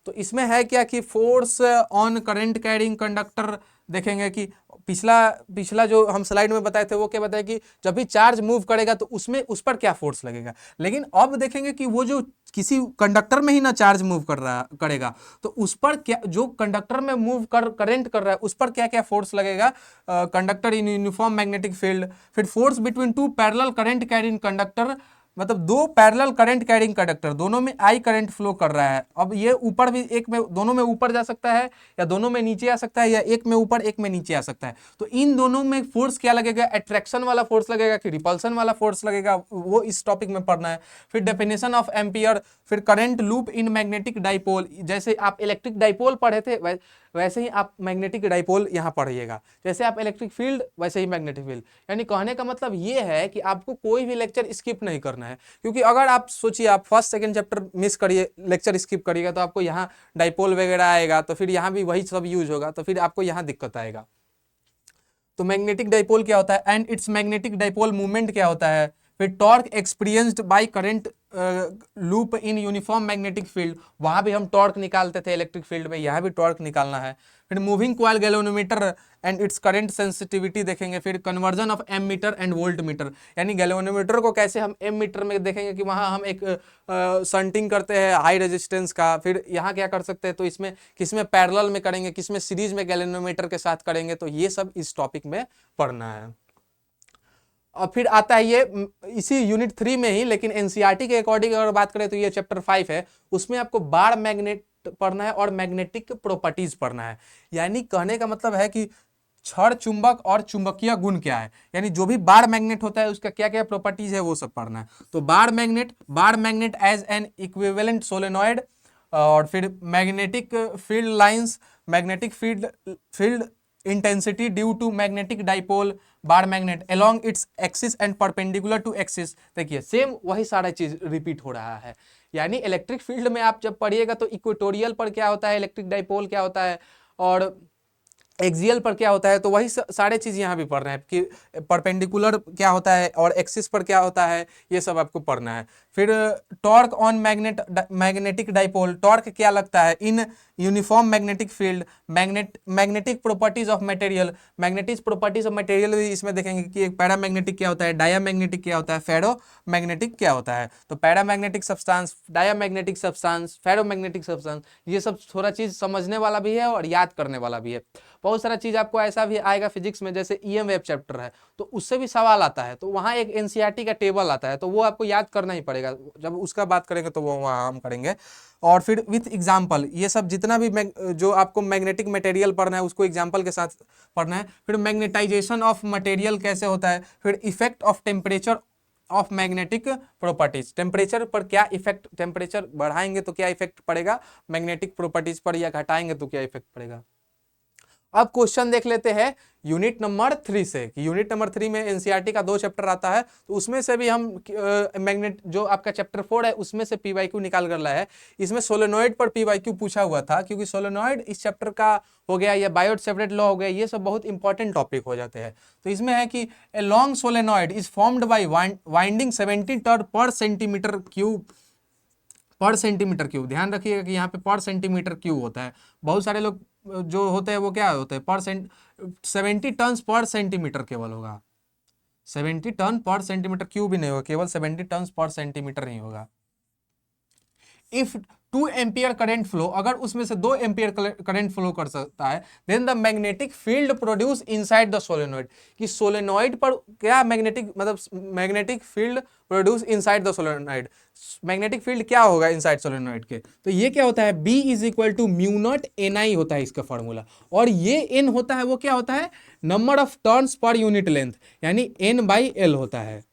A: तो इसमें है क्या कि force on current carrying conductor देखेंगे कि पिछला जो हम स्लाइड में बताए थे वो क्या बताया कि जब भी चार्ज मूव करेगा तो उसमें उस पर क्या फोर्स लगेगा। लेकिन अब देखेंगे कि वो जो किसी कंडक्टर में ही ना चार्ज मूव करेगा तो उस पर क्या, जो कंडक्टर में मूव करंट कर रहा है उस पर क्या क्या फोर्स लगेगा, conductor in uniform magnetic field. फिर force between two parallel current carrying conductor, मतलब दो पैरेलल करंट कैरिंग कंडक्टर, दोनों में आई करंट फ्लो कर रहा है। अब ये ऊपर भी एक में, दोनों में ऊपर जा सकता है या दोनों में नीचे आ सकता है या एक में ऊपर एक में नीचे आ सकता है। तो इन दोनों में फोर्स क्या लगेगा, अट्रैक्शन वाला फोर्स लगेगा कि रिपल्सन वाला फोर्स लगेगा, वो इस टॉपिक में पढ़ना है। फिर डेफिनेशन ऑफ एम्पियर, फिर current loop in magnetic dipole, जैसे आप इलेक्ट्रिक डाइपोल पढ़े थे वैसे ही आप मैग्नेटिक डाइपोल यहाँ पढ़िएगा। जैसे आप इलेक्ट्रिक फील्ड वैसे ही मैग्नेटिक फील्ड। यानी कहने का मतलब ये है कि आपको कोई भी लेक्चर स्किप नहीं करना है, क्योंकि अगर आप सोचिए आप फर्स्ट सेकंड चैप्टर मिस करिए, लेक्चर स्किप करिएगा तो आपको यहाँ डाइपोल वगैरह आएगा, तो फिर यहाँ भी वही सब यूज होगा, तो फिर आपको यहाँ दिक्कत आएगा। तो मैग्नेटिक डाइपोल क्या होता है and it's magnetic dipole movement क्या होता है, फिर torque experienced by current loop in uniform magnetic field, वहां भी हम टॉर्क निकालते थे इलेक्ट्रिक फील्ड में, यहाँ भी टॉर्क निकालना है। फिर moving coil galvanometer and its current sensitivity देखेंगे। फिर conversion of ammeter and voltmeter, यानी गैल्वेनोमीटर को कैसे हम एम मीटर में देखेंगे कि वहां हम एक शंटिंग करते हैं हाई रेजिस्टेंस का। फिर यहाँ क्या कर सकते हैं, तो इसमें किसमें पैरेलल में करेंगे, किसमें सीरीज में गैल्वेनोमीटर के साथ करेंगे, तो ये सब इस टॉपिक में पढ़ना है। और फिर आता है ये इसी यूनिट 3 में ही, लेकिन एनसीईआरटी के अकॉर्डिंग अगर बात करें तो ये चैप्टर 5 है, उसमें आपको बार मैग्नेट पढ़ना है और मैग्नेटिक प्रॉपर्टीज पढ़ना है। यानी कहने का मतलब है कि क्षण चुंबक और चुंबकीय गुण क्या है, यानी जो भी बार मैग्नेट होता है उसका क्या क्या प्रॉपर्टीज है वो सब पढ़ना है। तो bar magnet as an equivalent solenoid, और फिर magnetic field lines, magnetic field intensity due to magnetic dipole bar magnet along its axis and perpendicular to axis. देखिए सेम वही सारा चीज रिपीट हो रहा है। यानी इलेक्ट्रिक फील्ड में आप जब पढ़िएगा तो इक्वेटोरियल पर क्या होता है, इलेक्ट्रिक डाइपोल क्या होता है, और एक्सियल पर क्या होता है, तो वही सारे चीज यहाँ भी पढ़ रहे हैं कि परपेंडिकुलर क्या होता है और एक्सिस पर क्या होता है, ये सब आपको पढ़ना है। फिर torque on magnetic dipole, torque क्या लगता है इन uniform magnetic field, magnetic properties of material, magnetic properties of material भी इसमें देखेंगे कि एक पैरामैग्नेटिक क्या होता है, डायामैग्नेटिक क्या होता है, फेरोमैग्नेटिक क्या होता है। तो paramagnetic substance, diamagnetic substance, ferromagnetic substance, ये सब थोड़ा चीज समझने वाला भी है और याद करने वाला भी है। बहुत सारा चीज आपको ऐसा भी आएगा फिजिक्स में, जैसे ईएम वेव चैप्टर है तो उससे भी सवाल आता है, तो वहां एक एनसीईआरटी का टेबल आता है, तो वो आपको याद करना ही पड़ेगा, जब उसका बात करेंगे तो वो वहां हम करेंगे। और फिर विथ एग्जाम्पल, ये सब जितना भी जो आपको मैग्नेटिक मटेरियल पढ़ना है उसको एग्जाम्पल के साथ पढ़ना है। फिर मैग्नेटाइजेशन ऑफ मटेरियल कैसे होता है, फिर effect of temperature of magnetic properties, temperature पर क्या इफेक्ट, टेम्परेचर बढ़ाएंगे तो क्या इफेक्ट पड़ेगा मैग्नेटिक प्रॉपर्टीज पर, या घटाएंगे तो क्या इफेक्ट पड़ेगा। अब क्वेश्चन देख लेते हैं यूनिट नंबर 3 से, कि यूनिट नंबर 3 में एनसीईआरटी का 2 चैप्टर आता है, तो उसमें से भी हम मैग्नेट जो आपका चैप्टर 4 है उसमें से पीवाईक्यू निकाल कर लाया है। इसमें सोलेनॉइड पर पीवाईक्यू पूछा हुआ था, क्योंकि सोलेनॉइड इस चैप्टर का हो गया, या बायोट-सेवर्ट लॉ हो गया, ये सब बहुत इंपॉर्टेंट टॉपिक हो जाते हैं। तो इसमें है कि a long solenoid is formed by winding 70 turn पर सेंटीमीटर क्यूब, पर सेंटीमीटर क्यूब, ध्यान रखिएगा कि यहाँ पे पर सेंटीमीटर क्यूब होता है। बहुत सारे लोग जो होते हैं वो क्या होते हैं, 70 टन पर सेंटीमीटर केवल होगा, 70 टन पर सेंटीमीटर क्यूब भी नहीं होगा, केवल 70 टन पर सेंटीमीटर ही होगा। इफ 2 एम्पियर करंट फ्लो, अगर उसमें से 2 एम्पियर करंट फ्लो कर सकता है, then the magnetic field produce inside the solenoid, कि सोलेनॉइड पर क्या मैग्नेटिक, मतलब magnetic field produce inside the solenoid, magnetic field क्या होगा इनसाइड सोलेनॉइड के, तो ये क्या होता है, B is equal to mu naught NI होता है इसका फॉर्मूला। और ये N होता है वो क्या होता है, number of turns per unit length, यानी N/L होता है,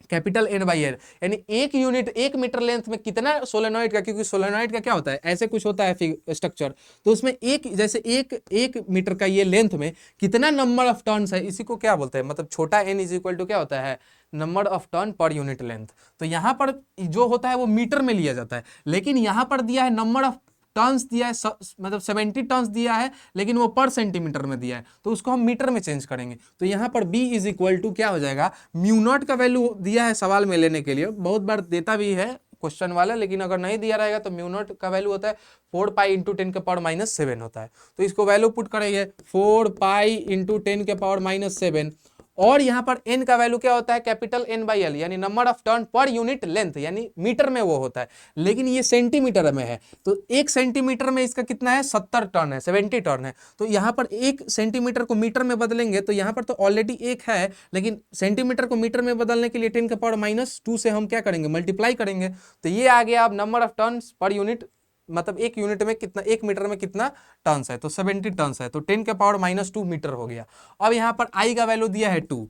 A: कैपिटल N/L, यानी एक यूनिट, 1 मीटर लेंथ में कितना सोलेनॉइड का, क्योंकि सोलेनॉइड का क्या होता है, ऐसे कुछ होता है स्ट्रक्चर, तो उसमें जैसे एक मीटर का ये लेंथ में कितना नंबर ऑफ टर्न्स है, इसी को क्या बोलते हैं, मतलब छोटा n इज इक्वल टू क्या होता है, number of turn per unit length. तो यहाँ पर जो होता है वो मीटर में लिया जाता है, लेकिन यहाँ पर दिया है नंबर ऑफ टर्न्स दिया है, मतलब 70 टर्न्स दिया है, लेकिन वो पर सेंटीमीटर में दिया है, तो उसको हम मीटर में चेंज करेंगे। तो यहाँ पर B इज इक्वल टू क्या हो जाएगा, म्यू नॉट का वैल्यू दिया है सवाल में लेने के लिए, बहुत बार देता भी है क्वेश्चन वाला, लेकिन अगर नहीं दिया रहेगा तो म्यू नॉट का वैल्यू होता है 4 पाई इंटू 10 के पावर -7 होता है। तो इसको वैल्यू पुट करेंगे 4 पाई इंटू 10 के पावर -7, और यहाँ पर n का वैल्यू क्या होता है, कैपिटल N/L, यानी number of turn per unit length, यानी मीटर में वो होता है, लेकिन ये सेंटीमीटर में है। तो 1 सेंटीमीटर में इसका कितना है, 70 टर्न है, 70 टर्न है। तो यहाँ पर 1 सेंटीमीटर को मीटर में बदलेंगे तो यहाँ पर तो ऑलरेडी 1 है, लेकिन सेंटीमीटर को मीटर में बदलने के लिए 10 के पावर -2 से हम क्या करेंगे, मल्टीप्लाई करेंगे। तो ये आ गया अब number of turn per unit, मतलब एक यूनिट में कितना, 1 मीटर में कितना टर्न्स है, तो 70 टर्न्स है, तो 10 के पावर -2 मीटर हो गया। अब यहाँ पर I का वैल्यू दिया है 2,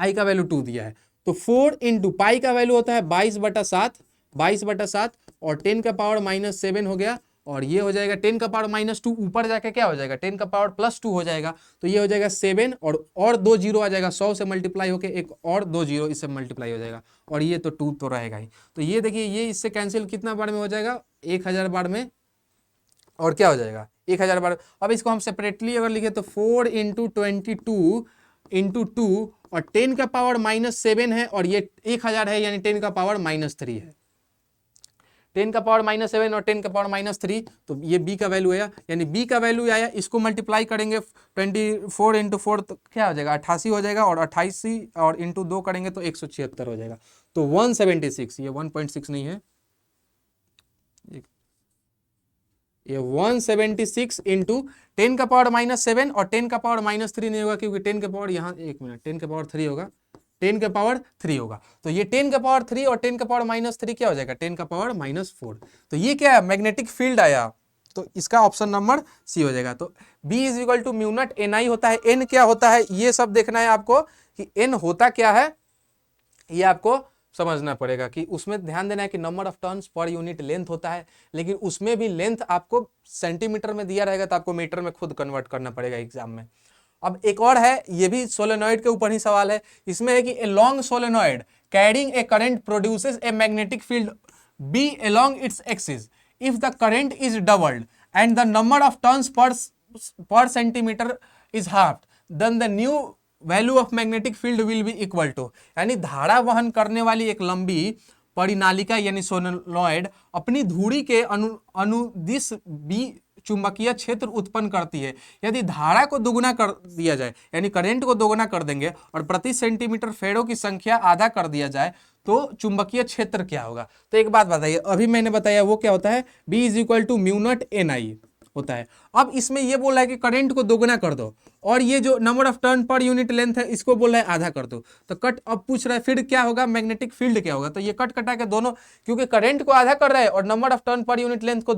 A: I का वैल्यू 2 दिया है, तो 4 इंटू पाई का वैल्यू होता है 22/7, और 10 का पावर -7 हो गया, और ये हो जाएगा 10 का पावर -2, ऊपर जाके क्या हो जाएगा, 10 का पावर +2 हो जाएगा, तो ये हो जाएगा 7, और 2 जीरो आ जाएगा, 100 से मल्टीप्लाई होके एक और 2 जीरो इससे मल्टीप्लाई हो जाएगा, और ये तो 2 तो रहेगा ही। तो ये देखिए, ये इससे कैंसिल कितना बार में हो जाएगा, 1000 बार में, और क्या हो जाएगा 1000 बार। अब इसको हम सेपरेटली अगर लिखे तो 4 इंटू 22 इंटू 2 और 10 का पावर -7 है और ये 1000 है, यानी 10 का पावर -3 है। 10 का पावर -7 और 10 का पावर -3, तो ये b का वैल्यू आया, यानी b का वैल्यू आया। इसको मल्टीप्लाई करेंगे 24 इंटू 4 तो क्या हो जाएगा, 88 हो जाएगा, और 88 और इंटू 2 करेंगे तो 176 हो जाएगा। तो 176, ये 1.6 नहीं है, ये 176 इंटू 10 का पावर -7 और 10 का पावर -3 नहीं होगा, क्योंकि 10 का पावर यहाँ, एक मिनट, 10 का पावर 3 होगा, 10 का पावर 3 होगा। तो ये 10 का पावर 3 और 10 का पावर -3 क्या हो जाएगा, 10 का पावर -4। तो ये क्या है, मैग्नेटिक फील्ड आया। तो इसका ऑप्शन नंबर सी हो जाएगा। तो B is equal to mu naught NI होता है। N क्या होता है ये सब देखना है आपको, कि N होता क्या है ये आपको समझना पड़ेगा। कि उसमें ध्यान देना है कि number of turns per unit length होता है, लेकिन उसमें भी लेंथ आपको सेंटीमीटर में दिया रहेगा, तो आपको मीटर में खुद कन्वर्ट करना पड़ेगा एग्जाम में। अब एक और है, ये भी सोलेनॉइड के ऊपर ही सवाल है। इसमें है कि a long solenoid carrying a current produces a magnetic field B along its axis if the current is doubled and the number of turns per centimetre is half, then the new value of magnetic field will be equal to. यानी धारा वहन करने वाली एक लंबी परिनालिका यानी solenoid अपनी धुरी के अनुदिश बी चुंबकीय क्षेत्र उत्पन्न करती है। यदि धारा को दोगुना कर दिया जाए, यानी करंट को दोगुना कर देंगे और प्रति सेंटीमीटर फेरों की संख्या आधा कर दिया जाए, तो चुंबकीय क्षेत्र क्या होगा। तो एक बात बताइए, अभी मैंने बताया वो क्या होता है, B is equal to mu naught NI होता है। अब इसमें ये बोला है कि करंट को दोगुना कर दो, और ये जो number of turn per unit length है इसको बोल रहा है आधा कर दो। तो कट अब पूछ रहा है फिर क्या होगा, मैग्नेटिक फील्ड क्या होगा। तो ये कट कटा के दोनों, क्योंकि करंट को आधा कर रहे हैं और number of turn per unit length को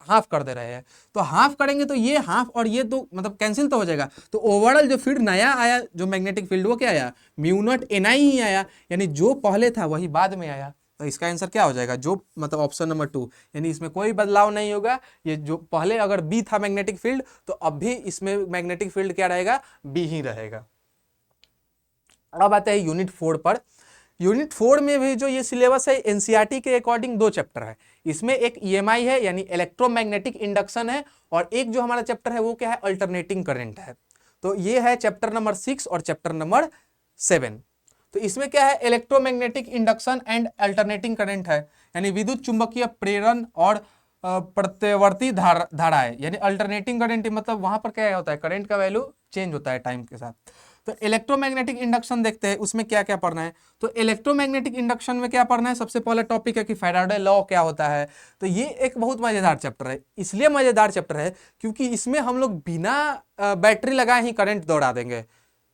A: हाफ कर दे रहे हैं, तो हाफ करेंगे तो ये हाफ और ये तो मतलब कैंसिल तो हो जाएगा। तो ओवरऑल जो फिर नया आया जो मैग्नेटिक फील्ड वो क्या आया, म्यू नॉट NI ही आया, यानी जो पहले था वही बाद में आया। तो इसका आंसर क्या हो जाएगा, जो मतलब ऑप्शन नंबर 2, यानी इसमें कोई बदलाव नहीं होगा। ये जो पहले अगर B था मैग्नेटिक फील्ड, तो अब भी इसमें मैग्नेटिक फील्ड क्या रहेगा, B ही रहेगा। अब आते हैं यूनिट 4 पर। यूनिट 4 में भी जो ये सिलेबस है NCERT के अकॉर्डिंग 2 चैप्टर है। इसमें एक EMI है यानी इलेक्ट्रोमैग्नेटिक इंडक्शन है, और एक जो हमारा चैप्टर है वो क्या है, अल्टरनेटिंग करंट है। तो ये है चैप्टर नंबर 6 और चैप्टर नंबर 7। तो इसमें क्या है, electromagnetic induction and alternating current है, यानी विद्युत चुंबकीय प्रेरण और प्रत्यवर्ती धाराएं, यानी अल्टरनेटिंग करंट मतलब वहां पर क्या होता है, करंट का वैल्यू चेंज होता है टाइम के साथ। तो इलेक्ट्रोमैग्नेटिक इंडक्शन देखते हैं, उसमें क्या क्या पढ़ना है। तो इलेक्ट्रोमैग्नेटिक इंडक्शन में क्या पढ़ना है, सबसे पहला टॉपिक है कि फैराडे लॉ क्या होता है। तो ये एक बहुत मजेदार चैप्टर है। इसलिए मजेदार चैप्टर है क्योंकि इसमें हम लोग बिना बैटरी लगाए ही करंट दौड़ा देंगे।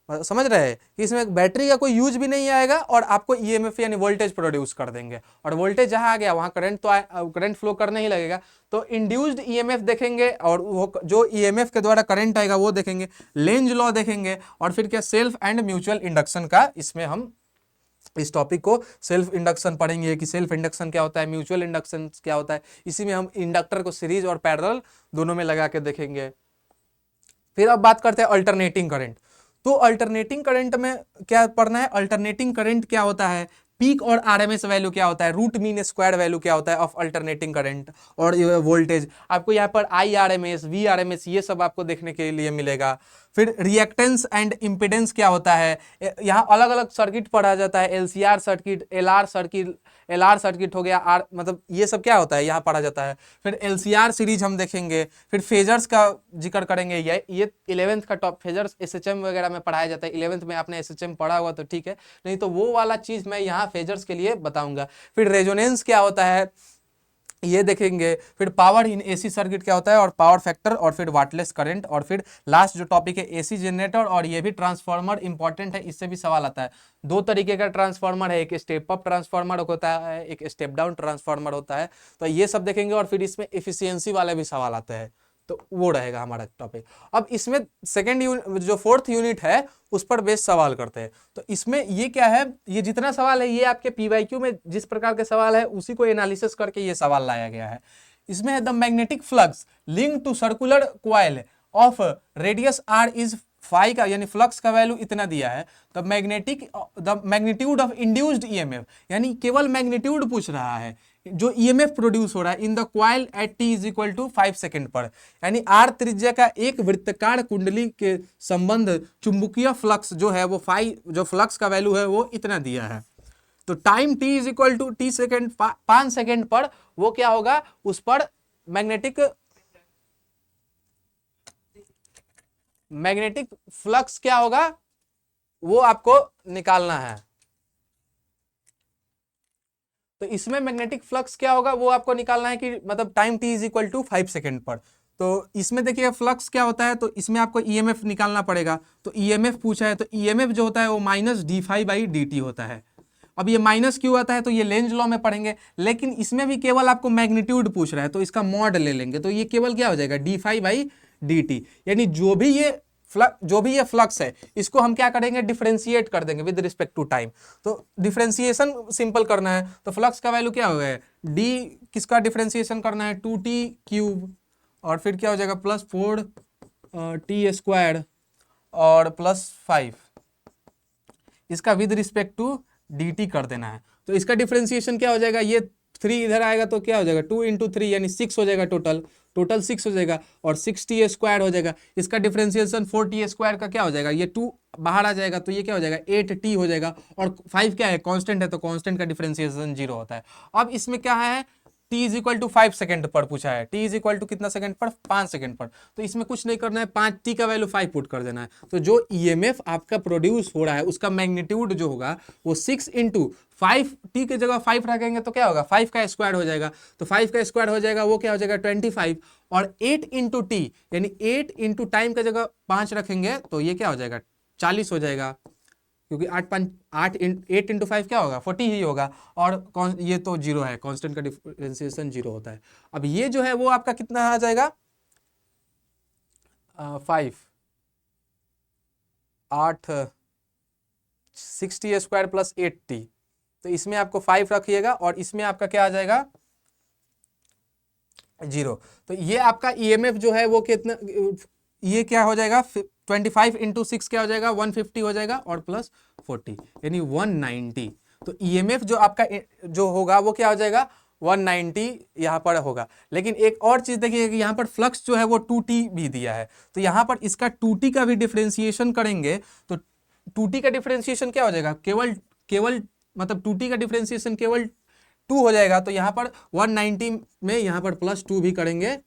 A: समझ रहे हैं कि इसमें बैटरी का कोई यूज भी नहीं आएगा, और आपको EMF यानी वोल्टेज प्रोड्यूस कर देंगे, और वोल्टेज जहां आ गया वहां करंट तो करंट फ्लो करने ही लगेगा। तो इंड्यूस्ड EMF देखेंगे, और वो जो EMF के द्वारा करंट आएगा वो देखेंगे, लेंज लॉ देखेंगे, और फिर क्या सेल्फ एंड म्यूचुअल इंडक्शन का, इसमें हम इस टॉपिक को सेल्फ इंडक्शन पढ़ेंगे कि सेल्फ इंडक्शन क्या होता है, म्यूचुअल इंडक्शन क्या होता है। इसी में हम इंडक्टर को सीरीज और पैरेलल दोनों में लगा के देखेंगे। फिर अब बात करते हैं अल्टरनेटिंग करंट। तो अल्टरनेटिंग करंट में क्या पढ़ना है, अल्टरनेटिंग करंट क्या होता है, पीक और RMS वैल्यू क्या होता है, रूट मीन स्क्वायर वैल्यू क्या होता है ऑफ अल्टरनेटिंग करंट, और वोल्टेज आपको यहाँ पर IRMS VRMS ये सब आपको देखने के लिए मिलेगा। फिर रिएक्टेंस एंड इम्पिडेंस क्या होता है, यहाँ अलग अलग सर्किट पढ़ा जाता है, LCR सर्किट, LR सर्किट हो गया, मतलब ये सब क्या होता है यहाँ पढ़ा जाता है। फिर LCR सीरीज हम देखेंगे, फिर फेजर्स का जिक्र करेंगे। ये 11th का टॉप फेजर्स SHM वगैरह में पढ़ाया जाता है। 11th में आपने SHM पढ़ा हुआ तो ठीक है, नहीं तो वो वाला चीज मैं यहाँ फेजर्स के लिए बताऊंगा। फिर रेजोनेंस क्या होता है ये देखेंगे। फिर पावर इन AC सर्किट क्या होता है, और पावर फैक्टर, और फिर वाटलेस करंट, और फिर लास्ट जो टॉपिक है AC जनरेटर। और ये भी ट्रांसफार्मर इंपॉर्टेंट है, इससे भी सवाल आता है। 2 तरीके का ट्रांसफार्मर है, एक स्टेप अप ट्रांसफार्मर होता है, एक स्टेप डाउन ट्रांसफार्मर होता है। तो ये सब देखेंगे, और फिर इसमें एफिशिएंसी वाले भी सवाल आते हैं, तो वो रहेगा हमारा टॉपिक। अब इसमें सेकंड यूनिट जो 4th यूनिट है उस पर बेस सवाल करते हैं। तो इसमें ये क्या है, ये जितना सवाल है ये आपके PYQ में जिस प्रकार के सवाल है उसी को एनालिसिस करके ये सवाल लाया गया है। इसमें है the magnetic flux link to circular coil of radius R is phi का, यानी फ्लक्स का वैल्यू इतना दिया है। The magnitude of induced EMF, यानी केवल मैग्नीट्यूड पूछ रहा है, जो ईएमएफ प्रोड्यूस हो रहा है in the coil at t is equal to 5 second पर, यानी आर त्रिज्या का एक वृत्ताकार कुंडली के संबंध चुंबकीय फ्लक्स जो है वो जो फ्लक्स का वैल्यू है वो इतना दिया है। तो time t is equal to t second 5 second पर वो क्या होगा, उस पर मैग्नेटिक फ्लक्स क्या होगा वो आपको निकालना है। तो इसमें मैग्नेटिक फ्लक्स क्या होगा वो आपको निकालना है कि मतलब time t is equal to 5 second पर। तो इसमें देखिए फ्लक्स क्या होता है, तो इसमें आपको ईएमएफ निकालना पड़ेगा। तो ईएमएफ पूछा है, तो ईएमएफ जो होता है वो minus d phi by d t होता है। अब ये माइनस क्यों आता है, तो ये लेंज लॉ में पढ़ेंगे, लेकिन इसमें भी केवल आपको मैग्नीट्यूड पूछ रहा है, तो इसका मॉड ले लेंगे, तो ये केवल क्या हो जाएगा d phi by d t, यानी जो भी ये फ्लक्स है इसको हम क्या करेंगे, डिफरेंशिएट कर देंगे विद रिस्पेक्ट टू टाइम। तो डिफरेंशिएशन सिंपल करना है, तो फ्लक्स का वैल्यू क्या हो गया, डी किसका डिफरेंशिएशन करना है 2t क्यूब, और फिर क्या हो जाएगा प्लस 4t स्क्वायर और प्लस 5, इसका विद रिस्पेक्ट टू dt कर देना है। तो इसका डिफरेंशिएशन क्या हो जाएगा, ये 3 इधर आएगा तो क्या हो जाएगा 2 इंटू 3 यानी 6 हो जाएगा, टोटल 6 हो जाएगा, और 6t स्क्वायर हो जाएगा। इसका डिफरेंशिएशन 4t स्क्वायर का क्या हो जाएगा, ये 2 बाहर आ जाएगा तो ये क्या हो जाएगा 8t हो जाएगा, और 5 क्या है कांस्टेंट है, तो कांस्टेंट का डिफरेंशिएशन 0 होता है। अब इसमें क्या है t is equal to 5 second पर पूछा है, t इज इक्वल टू कितना सेकंड पर 5 सेकंड पर, तो इसमें कुछ नहीं करना है, 5t का वैल्यू 5 पुट कर देना है। तो जो ईएमएफ आपका प्रोड्यूस हो रहा है उसका मैग्नीट्यूड जो होगा वो 6 इंटू 5t की जगह 5 रखेंगे तो क्या होगा 5 का स्क्वायर हो जाएगा, तो 5 का स्क्वायर हो जाएगा वो क्या हो जाएगा 25, और 8 इंटू टी यानी 8 इंटू टाइम का जगह 5 रखेंगे तो ये क्या हो जाएगा 40 हो जाएगा, क्योंकि 8 इंटू 5 क्या होगा 40 ही होगा, और ये तो 0 है, कांस्टेंट का डिफरेंशिएशन 0 होता है। अब ये जो है वो आपका कितना आ जाएगा 5 8 6t स्क्वायर प्लस 8t, तो इसमें आपको 5 रखिएगा और इसमें आपका क्या आ जाएगा 0। तो ये आपका ईएमएफ जो है वो कितना, ये क्या हो जाएगा 25 इंटू 6 क्या हो जाएगा 150 हो जाएगा, और प्लस 40 यानी 190। तो ईएमएफ जो आपका जो होगा वो क्या हो जाएगा 190 यहाँ पर होगा। लेकिन एक और चीज देखिए कि यहाँ पर फ्लक्स जो है वो 2t भी दिया है, तो यहाँ पर इसका 2t का भी डिफरेंशिएशन करेंगे तो 2t का डिफरेंशिएशन क्या हो जाएगा केवल मतलब 2t का डिफरेंशिएशन केवल 2 हो जाएगा, तो यहाँ पर 190 में यहाँ पर प्लस 2 भी करेंगे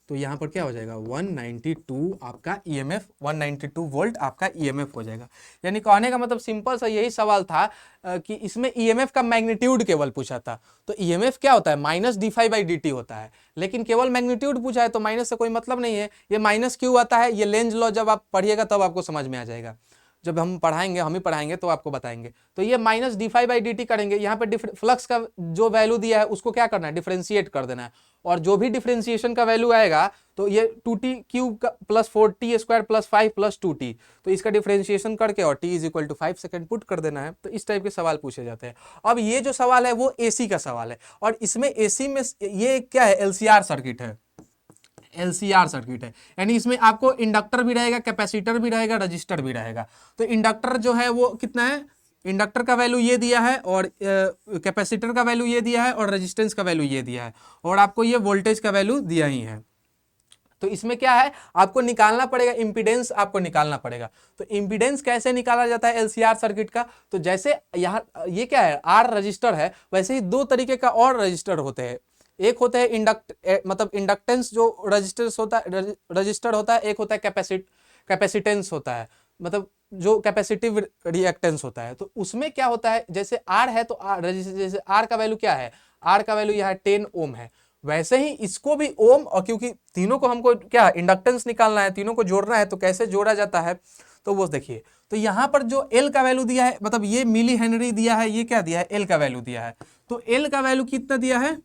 A: तो यहाँ पर क्या हो जाएगा 192 आपका ईएमएफ 192 वोल्ट आपका ईएमएफ हो जाएगा। यानी कहने का मतलब सिंपल सा यही सवाल था कि इसमें ईएमएफ का मैग्नीट्यूड केवल पूछा था, तो ईएमएफ क्या होता है minus d phi by d t होता है, लेकिन केवल मैग्नीट्यूड पूछा है तो माइनस से कोई मतलब नहीं है। ये माइनस क्यों आता है, ये लेंज लॉ जब आप पढ़िएगा तब आपको समझ में आ जाएगा, जब हम ही पढ़ाएंगे तो आपको बताएंगे। तो ये minus d phi by d t करेंगे, यहाँ पे फ्लक्स का जो वैल्यू दिया है उसको क्या करना है डिफरेंशिएट कर देना है, और जो भी डिफरेंशिएशन का वैल्यू आएगा तो ये 2t cube plus 4t square plus 5 plus 2t, तो इसका डिफरेंशिएशन करके और t is equal to 5 second put कर देना है। तो इस टाइप के सवाल पूछे जाते हैं। अब ये जो सवाल है वो एसी का सवाल है, और इसमें एसी में ये क्या है एलसीआर सर्किट है, एलसीआर सर्किट है, यानी इसमें आपको इंडक्टर भी रहेगा, कैपेसिटर भी रहेगा, रजिस्टर भी रहेगा। तो इंडक्टर जो है वो कितना है, इंडक्टर का वैल्यू ये दिया है, और कैपेसिटर का वैल्यू ये दिया है, और रेजिस्टेंस का वैल्यू ये दिया है, और आपको ये वोल्टेज का वैल्यू दिया ही है। तो इसमें क्या है आपको निकालना पड़ेगा, इंपीडेंस आपको निकालना पड़ेगा। तो इंपीडेंस कैसे निकाला जाता है एलसीआर सर्किट का, तो जैसे यहाँ ये क्या है आर रजिस्टर है, वैसे ही 2 तरीके का और रजिस्टर होते हैं। एक होता है मतलब इंडक्टेंस जो रजिस्टर होता है, एक होता है कैपेसिटेंस होता है, मतलब जो कैपेसिटिव रिएक्टेंस होता है। तो उसमें क्या होता है जैसे आर है तो जैसे आर का वैल्यू क्या है, आर का वैल्यू यहाँ 10 ओम है, वैसे ही इसको भी ओम, और क्योंकि तीनों को हमको क्या इंडक्टेंस निकालना है, तीनों को जोड़ना है, तो कैसे जोड़ा जाता है तो वो देखिए। तो यहाँ पर जो एल का वैल्यू दिया है, मतलब ये मिली हेनरी दिया है, ये क्या दिया है एल का वैल्यू दिया है। तो एल का वैल्यू कितना दिया है,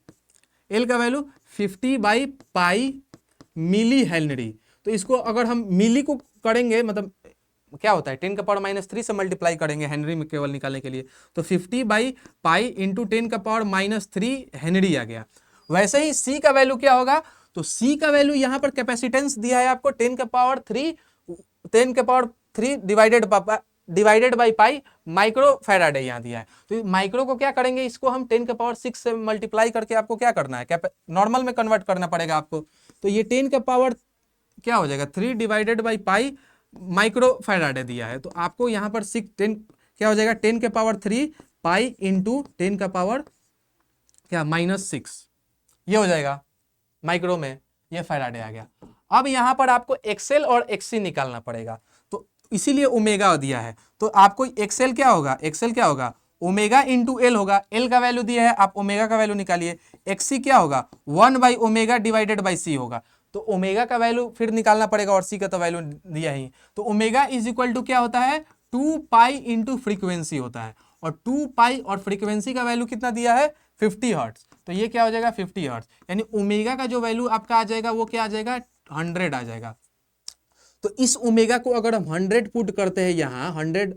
A: एल का value 50 by pi millihenry. तो इसको अगर हम मिली को करेंगे मतलब क्या होता है 10 का पावर माइनस 3 से मल्टीप्लाई करेंगे हेनरी में केवल निकालने के लिए, तो 50 बाई पाई इंटू 10 का पावर माइनस 3 हेनरी आ गया। वैसे ही सी का वैल्यू क्या होगा, तो सी का वैल्यू यहाँ पर कैपेसिटेंस दिया है आपको 10 का power 3 divided divided by pi micro farad यहाँ दिया है। तो माइक्रो को क्या करेंगे, इसको हम 10⁻6 से मल्टीप्लाई करके आपको क्या करना है, नॉर्मल में कन्वर्ट करना पड़ेगा आपको। तो ये 10 क्या हो जाएगा 3 divided by pi micro farad दिया है। तो आपको यहाँ पर 10 क्या हो जाएगा 10⁻3 पाई इंटू 10 क्या -6 ये हो जाएगा माइक्रो में, ये फैराडे आ गया। अब यहाँ पर आपको एक्सेल और एक्सी निकालना पड़ेगा, तो इसीलिए ओमेगा दिया है। तो आपको एक्सेल क्या होगा ओमेगा इंटू एल होगा, एल का वैल्यू दिया है, आप ओमेगा का वैल्यू निकालिए। एक्सी क्या होगा 1/ओमेगा डिवाइडेड बाई सी होगा, तो ओमेगा का वैल्यू फिर निकालना पड़ेगा और सी का तो वैल्यू दिया ही। तो ओमेगा इज इक्वल टू क्या होता है 2 पाई इंटू फ्रीक्वेंसी होता है, और 2 पाई और फ्रीक्वेंसी का वैल्यू कितना दिया है 50 हर्ट्ज। तो ये क्या हो जाएगा 50 हर्ट्ज, यानी ओमेगा का जो वैल्यू आपका आ जाएगा वो क्या आ जाएगा 100 आ जाएगा। तो इस ओमेगा को अगर हम 100 पुट करते हैं यहाँ 100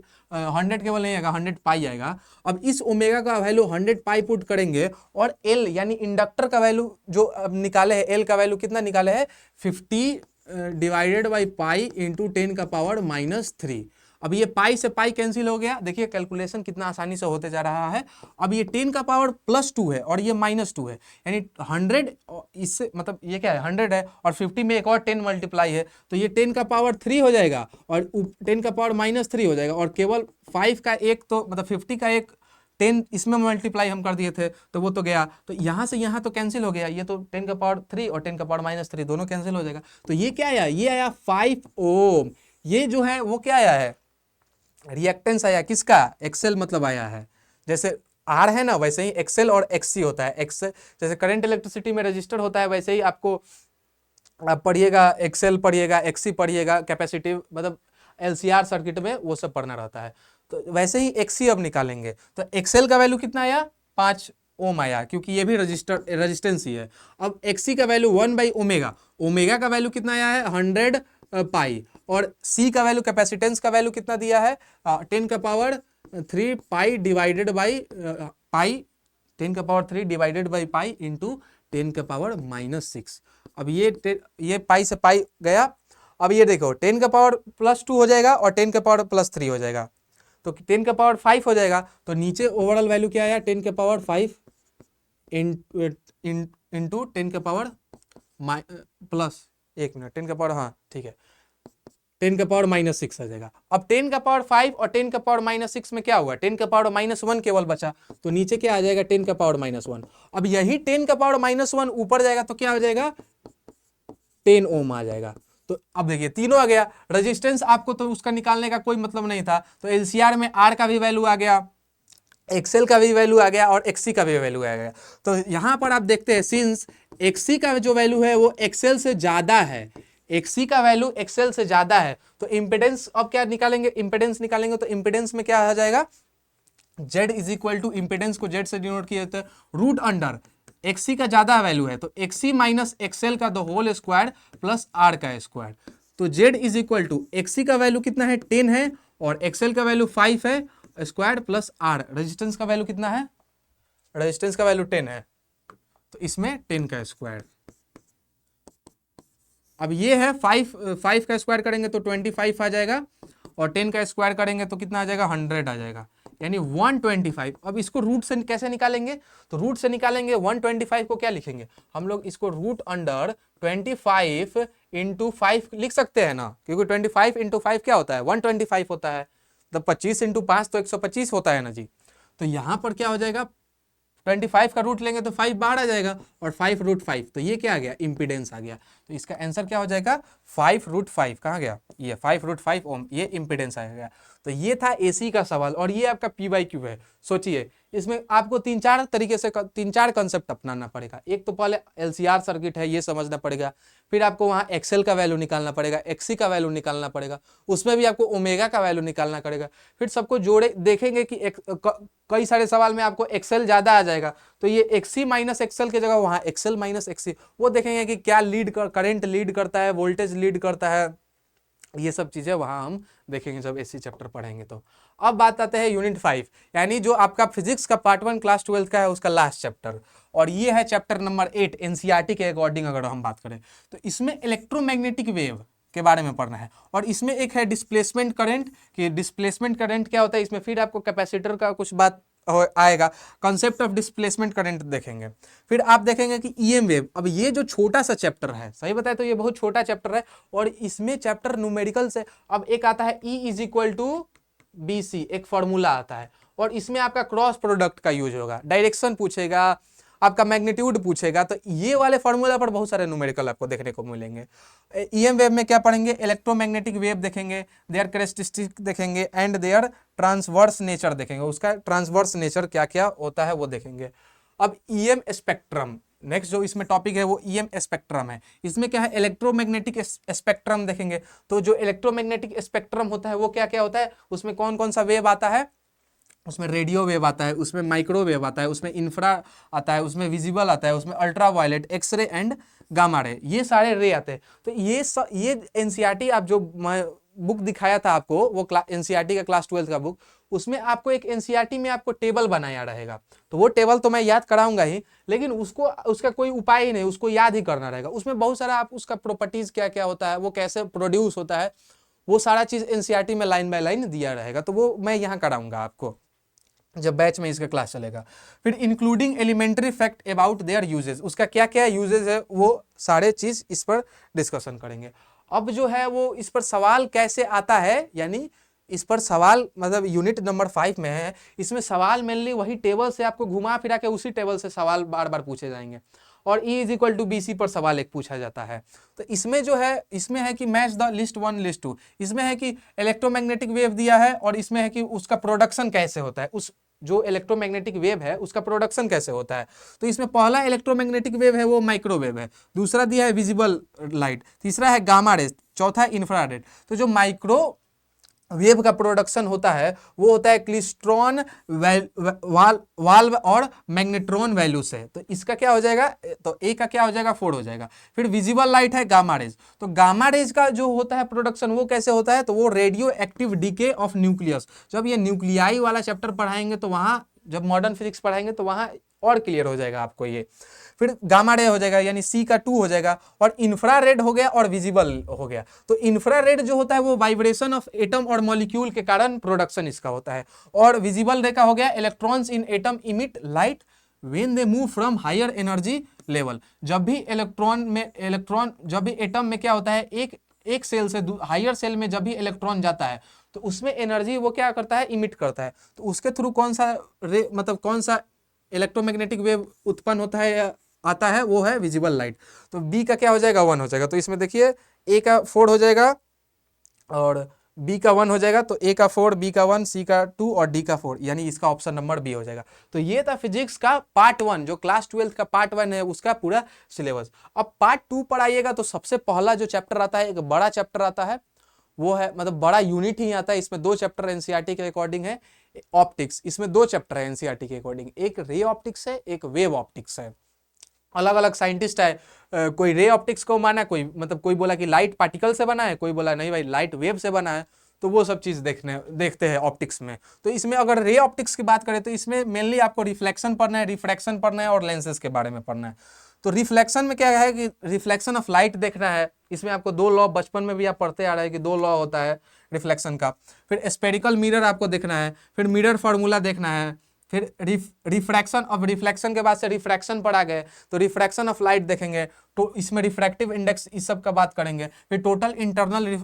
A: केवल नहीं आएगा 100 पाई आएगा। अब इस ओमेगा का वैल्यू 100 पाई पुट करेंगे और एल यानी इंडक्टर का वैल्यू जो अब निकाले है, एल का वैल्यू कितना निकाले है 50 डिवाइडेड बाई पाई इंटू 10⁻⁻3। अब ये पाई से पाई कैंसिल हो गया, देखिए कैलकुलेशन कितना आसानी से होते जा रहा है। अब ये 10⁻+2 है और ये -2 है, यानी 100 इससे मतलब ये क्या है 100 है और 50 में एक और 10 मल्टीप्लाई है, तो ये 10⁻3 हो जाएगा और 10⁻−3 हो जाएगा, और केवल 5 का एक तो मतलब 50 का एक 10 इसमें मल्टीप्लाई हम कर दिए थे तो वो तो गया, तो यहाँ से यहाँ तो कैंसिल हो गया, ये तो 10⁻3 और 10⁻−3 दोनों कैंसिल हो जाएगा। तो ये क्या आया, ये आया 5 ओम। ये जो है वो क्या आया है रिएक्टेंस आया किसका एक्सेल मतलब आया है। जैसे आर है ना वैसे ही एक्सेल और एक्सी होता है। एक्सेल जैसे करंट इलेक्ट्रिसिटी में रजिस्टर होता है, वैसे ही आपको आप पढ़िएगा एक्सेल पढ़िएगा एक्सी पढ़िएगा, कैपेसिटिव मतलब एलसीआर सर्किट में वो सब पढ़ना रहता है। तो वैसे ही एक्सी अब निकालेंगे, तो एक्सेल का वैल्यू कितना आया 5 ओम आया, क्योंकि ये भी रेजिस्टेंस ही है। अब एक्सी का वैल्यू 1/ओमेगा, ओमेगा का वैल्यू कितना आया है 100 पाई, और सी का वैल्यू कैपेसिटेंस का वैल्यू कितना दिया है 10⁻3 पाई divided by pi 10⁻3 divided by pi into 10⁻⁻6। अब ये पाई से पाई गया। अब ये देखो 10⁻+2 हो जाएगा और 10⁻+3 हो जाएगा, तो 10⁻5 हो जाएगा। तो नीचे ओवरऑल वैल्यू क्या आया 10⁻5 इंटू 10⁻+, एक मिनट 10⁻, हाँ ठीक है 10⁻−6 आ जाएगा। अब 10⁻5 और 10⁻−6 में क्या हुआ 10⁻−1 केवल बचा, तो नीचे क्या आ जाएगा 10⁻−1। अब यही 10⁻−1 ऊपर जाएगा तो क्या हो जाएगा 10 ओम आ जाएगा। तो अब देखिए तीनों आ गया। रेजिस्टेंस आपको तो उसका निकालने का कोई मतलब नहीं था, तो एलसीआर में आर का भी वैल्यू आ गया, एक्सेल का भी वैल्यू आ गया और एक्सी का भी वैल्यू आ गया। तो यहां पर आप देखते हैं सिंस एक्सी का जो वैल्यू है वो एक्सेल से ज्यादा है, एक्सी का वैल्यू एक्सेल से ज्यादा है, तो इंपेडेंस अब क्या निकालेंगे इंपेडेंस निकालेंगे, तो इंपेडेंस में क्या आ जाएगा Z is equal to impedance को Z से डिनोट किया जाता है रूट अंडर एक्सी का ज्यादा वैल्यू है तो एक्सी माइनस एक्सेल का the whole square plus R का स्क्वायर। तो Z is equal to XC का वैल्यू कितना है 10 है और एक्सेल का वैल्यू 5 है स्क्वायर प्लस आर। रेजिस्टेंस का वैल्यू कितना है, रेजिस्टेंस का वैल्यू 10 है तो इसमें 10 का स्क्वायर। अब ये है 5 का स्क्वायर करेंगे तो 25 आ जाएगा और 10 का स्क्वायर करेंगे तो कितना आ जाएगा 100 आ जाएगा, यानी 125। अब इसको रूट से कैसे निकालेंगे, तो रूट से निकालेंगे 125 को क्या लिखेंगे हम लोग, इसको रूट अंडर 25 इंटू 5 लिख सकते हैं ना, क्योंकि 25 इंटू 5 क्या होता है 125 होता है, तो 25 इंटू 5 तो 125 होता है ना जी। तो यहां पर क्या हो जाएगा 25 का रूट लेंगे तो 5 बाहर आ जाएगा और 5√5, तो ये क्या आ गया इंपीडेंस आ गया। तो इसका आंसर क्या हो जाएगा 5√5, कहाँ गया ये 5√5 ओम, ये इंपीडेंस आ गया। तो ये था एसी का सवाल और ये आपका PYQ है। सोचिए इसमें आपको 3-4 तरीके से 3-4 कंसेप्ट अपनाना पड़ेगा। एक तो पहले LCR सर्किट है ये समझना पड़ेगा, फिर आपको वहाँ एक्सेल का वैल्यू निकालना पड़ेगा, एक्सी का वैल्यू निकालना पड़ेगा, उसमें भी आपको ओमेगा का वैल्यू निकालना पड़ेगा, फिर सबको जोड़े देखेंगे कि कई सारे सवाल में आपको एक्सेल ज्यादा आ जाएगा तो ये एक्सी माइनस एक्सेल की जगह वहाँ एक्सेल माइनस एक्सी, वो देखेंगे कि क्या करंट लीड करता है, वोल्टेज लीड करता है, ये सब चीजें वहां हम देखेंगे जब एसी चैप्टर पढ़ेंगे। तो अब बात आते हैं यूनिट 5, यानी जो आपका फिजिक्स का पार्ट 1 क्लास 12 का है उसका लास्ट चैप्टर, और ये है चैप्टर नंबर 8 एनसीईआरटी के अकॉर्डिंग अगर हम बात करें तो इसमें इलेक्ट्रोमैग्नेटिक वेव के बारे में पढ़ना है। और इसमें एक है डिस्प्लेसमेंट करंट, कि डिस्प्लेसमेंट करंट क्या होता है, इसमें फिर आपको कैपेसिटर का कुछ बात आएगा, कॉन्सेप्ट ऑफ डिस्प्लेसमेंट करंट देखेंगे। फिर आप देखेंगे कि ईएम वेव। अब ये जो छोटा सा चैप्टर है, सही बताए तो ये बहुत छोटा चैप्टर है, और इसमें चैप्टर न्यूमेरिकल से, अब एक आता है E is equal to BC, एक फॉर्मूला आता है, और इसमें आपका क्रॉस प्रोडक्ट का यूज होगा, डायरेक्शन पूछेगा, आपका मैग्नीट्यूड पूछेगा, तो ये वाले फॉर्मूला पर बहुत सारे न्यूमेरिकल आपको देखने को मिलेंगे। ईएम वेव में क्या पढ़ेंगे, इलेक्ट्रोमैग्नेटिक वेव देखेंगे, देयर कैरेक्टरिस्टिक देखेंगे, एंड देयर ट्रांसवर्स नेचर देखेंगे, उसका ट्रांसवर्स नेचर क्या क्या होता है वो देखेंगे। अब ईएम स्पेक्ट्रम, नेक्स्ट जो इसमें टॉपिक है वो ईएम स्पेक्ट्रम है। इसमें क्या है, इलेक्ट्रोमैग्नेटिक स्पेक्ट्रम देखेंगे। तो जो इलेक्ट्रोमैग्नेटिक स्पेक्ट्रम होता है वो क्या क्या होता है, उसमें कौन कौन सा वेव आता है, उसमें रेडियो वेव आता है, उसमें माइक्रोवेव आता है, उसमें इंफ्रा आता है, उसमें विजिबल आता है, उसमें ultraviolet, X ray and gamma ray, ये सारे रे आते हैं। तो ये एनसीईआरटी आप जो बुक दिखाया था आपको, वो एनसीईआरटी का क्लास 12 का बुक, उसमें आपको एक एनसीईआरटी में आपको टेबल बनाया रहेगा। तो वो टेबल तो मैं याद कराऊंगा ही, लेकिन उसका कोई उपाय ही नहीं, उसको याद ही करना रहेगा। उसमें बहुत सारा आप उसका प्रॉपर्टीज क्या क्या होता है, वो कैसे प्रोड्यूस होता है, वो सारा चीज एनसीईआरटी में लाइन बाय लाइन दिया रहेगा। तो वो मैं यहाँ कराऊंगा आपको जब बैच में इसका क्लास चलेगा। फिर including elementary fact about their uses, उसका क्या क्या यूजेस है वो सारे चीज इस पर डिस्कशन करेंगे। अब जो है वो इस पर सवाल कैसे आता है, यानी इस पर सवाल मतलब यूनिट नंबर 5 में है, इसमें सवाल मेनली वही टेबल से आपको घुमा फिरा के उसी टेबल से सवाल बार बार पूछे जाएंगे। और E is equal to BC पर सवाल एक पूछा जाता है। तो इसमें जो है, इसमें है कि मैच द लिस्ट 1 लिस्ट 2, इसमें है कि इलेक्ट्रोमैग्नेटिक वेव दिया है, और इसमें है कि उसका प्रोडक्शन कैसे होता है, उस जो इलेक्ट्रोमैग्नेटिक वेव है उसका प्रोडक्शन कैसे होता है। तो इसमें पहला इलेक्ट्रोमैग्नेटिक वेव है वो माइक्रोवेव है, दूसरा दिया है विजिबल लाइट, तीसरा है गामा रेज, चौथा है इंफ्रारेड। तो जो माइक्रो वेव का प्रोडक्शन होता है वो होता है क्लिस्ट्रॉन वाल्व और मैग्नेट्रॉन वैल्यू से। तो इसका क्या हो जाएगा, तो ए का क्या हो जाएगा, 4 हो जाएगा। फिर विजिबल लाइट है गामा रेज, तो गामा रेज का जो होता है प्रोडक्शन वो कैसे होता है, तो वो radio active DK of nucleus. जब ये न्यूक्लियाई वाला चैप्टर पढ़ाएंगे तो वहां, जब मॉडर्न फिजिक्स पढ़ाएंगे तो वहां और क्लियर हो जाएगा आपको ये। फिर गामा रे हो जाएगा, यानी C का 2 हो जाएगा, और इंफ्रारेड हो गया और विजिबल हो गया। तो इंफ्रारेड जो होता है वो वाइब्रेशन ऑफ एटम और मॉलिक्यूल के कारण प्रोडक्शन इसका होता है, और विजिबल रे का हो गया electrons in atom emit light when they move from higher energy level. जब भी जब भी एटम में क्या होता है, एक सेल से हायर सेल में जब भी इलेक्ट्रॉन जाता है तो उसमें एनर्जी वो क्या करता है, इमिट करता है। तो उसके थ्रू कौन सा रे, मतलब कौन सा इलेक्ट्रोमैग्नेटिक वेव उत्पन्न होता है या आता है, वो है विजिबल लाइट। तो बी का क्या हो जाएगा, 1 हो जाएगा। तो इसमें देखिए ए का 4 हो जाएगा और बी का 1 हो जाएगा। तो ए का 4, बी का 1, सी का 2 और डी का 4, यानी इसका ऑप्शन नंबर बी हो जाएगा। तो ये था फिजिक्स का पार्ट 1, जो क्लास 12 का पार्ट 1 है उसका पूरा सिलेबस। अब पार्ट 2 पर आइएगा तो सबसे पहला जो चैप्टर आता है, एक बड़ा चैप्टर आता है, वो है मतलब बड़ा यूनिट ही आता है। इसमें 2 चैप्टर एनसीईआरटी के अकॉर्डिंग है। ऑप्टिक्स, इसमें 2 चैप्टर है एनसीईआरटी के अकॉर्डिंग, एक रे ऑप्टिक्स है, एक वेव ऑप्टिक्स है। अलग अलग साइंटिस्ट है, कोई रे ऑप्टिक्स को माना, कोई मतलब कोई बोला कि लाइट पार्टिकल से बना है, कोई बोला नहीं भाई लाइट वेव से बना है। तो वो सब चीज देखते हैं ऑप्टिक्स में। तो इसमें अगर रे ऑप्टिक्स की बात करें तो इसमें मेनली आपको रिफ्लेक्शन पढ़ना है, रिफ्रैक्शन पढ़ना है और लेंसेज के बारे में पढ़ना है। तो रिफ्लेक्शन में क्या है कि रिफ्लेक्शन ऑफ लाइट देखना है। इसमें आपको 2 लॉ बचपन में भी आप पढ़ते आ रहे हैं कि 2 लॉ होता है रिफ्लेक्शन का। फिर स्पेरिकल मिरर आपको देखना है, फिर मिरर फार्मूला देखना है, फिर रिफ्रैक्शन ऑफ, रिफ्लेक्शन के बाद से रिफ्रैक्शन पर आ गए तो रिफ्रैक्शन ऑफ लाइट देखेंगे। तो इसमें रिफ्रैक्टिव इंडेक्स इस सब का बात करेंगे। फिर टोटल इंटरनल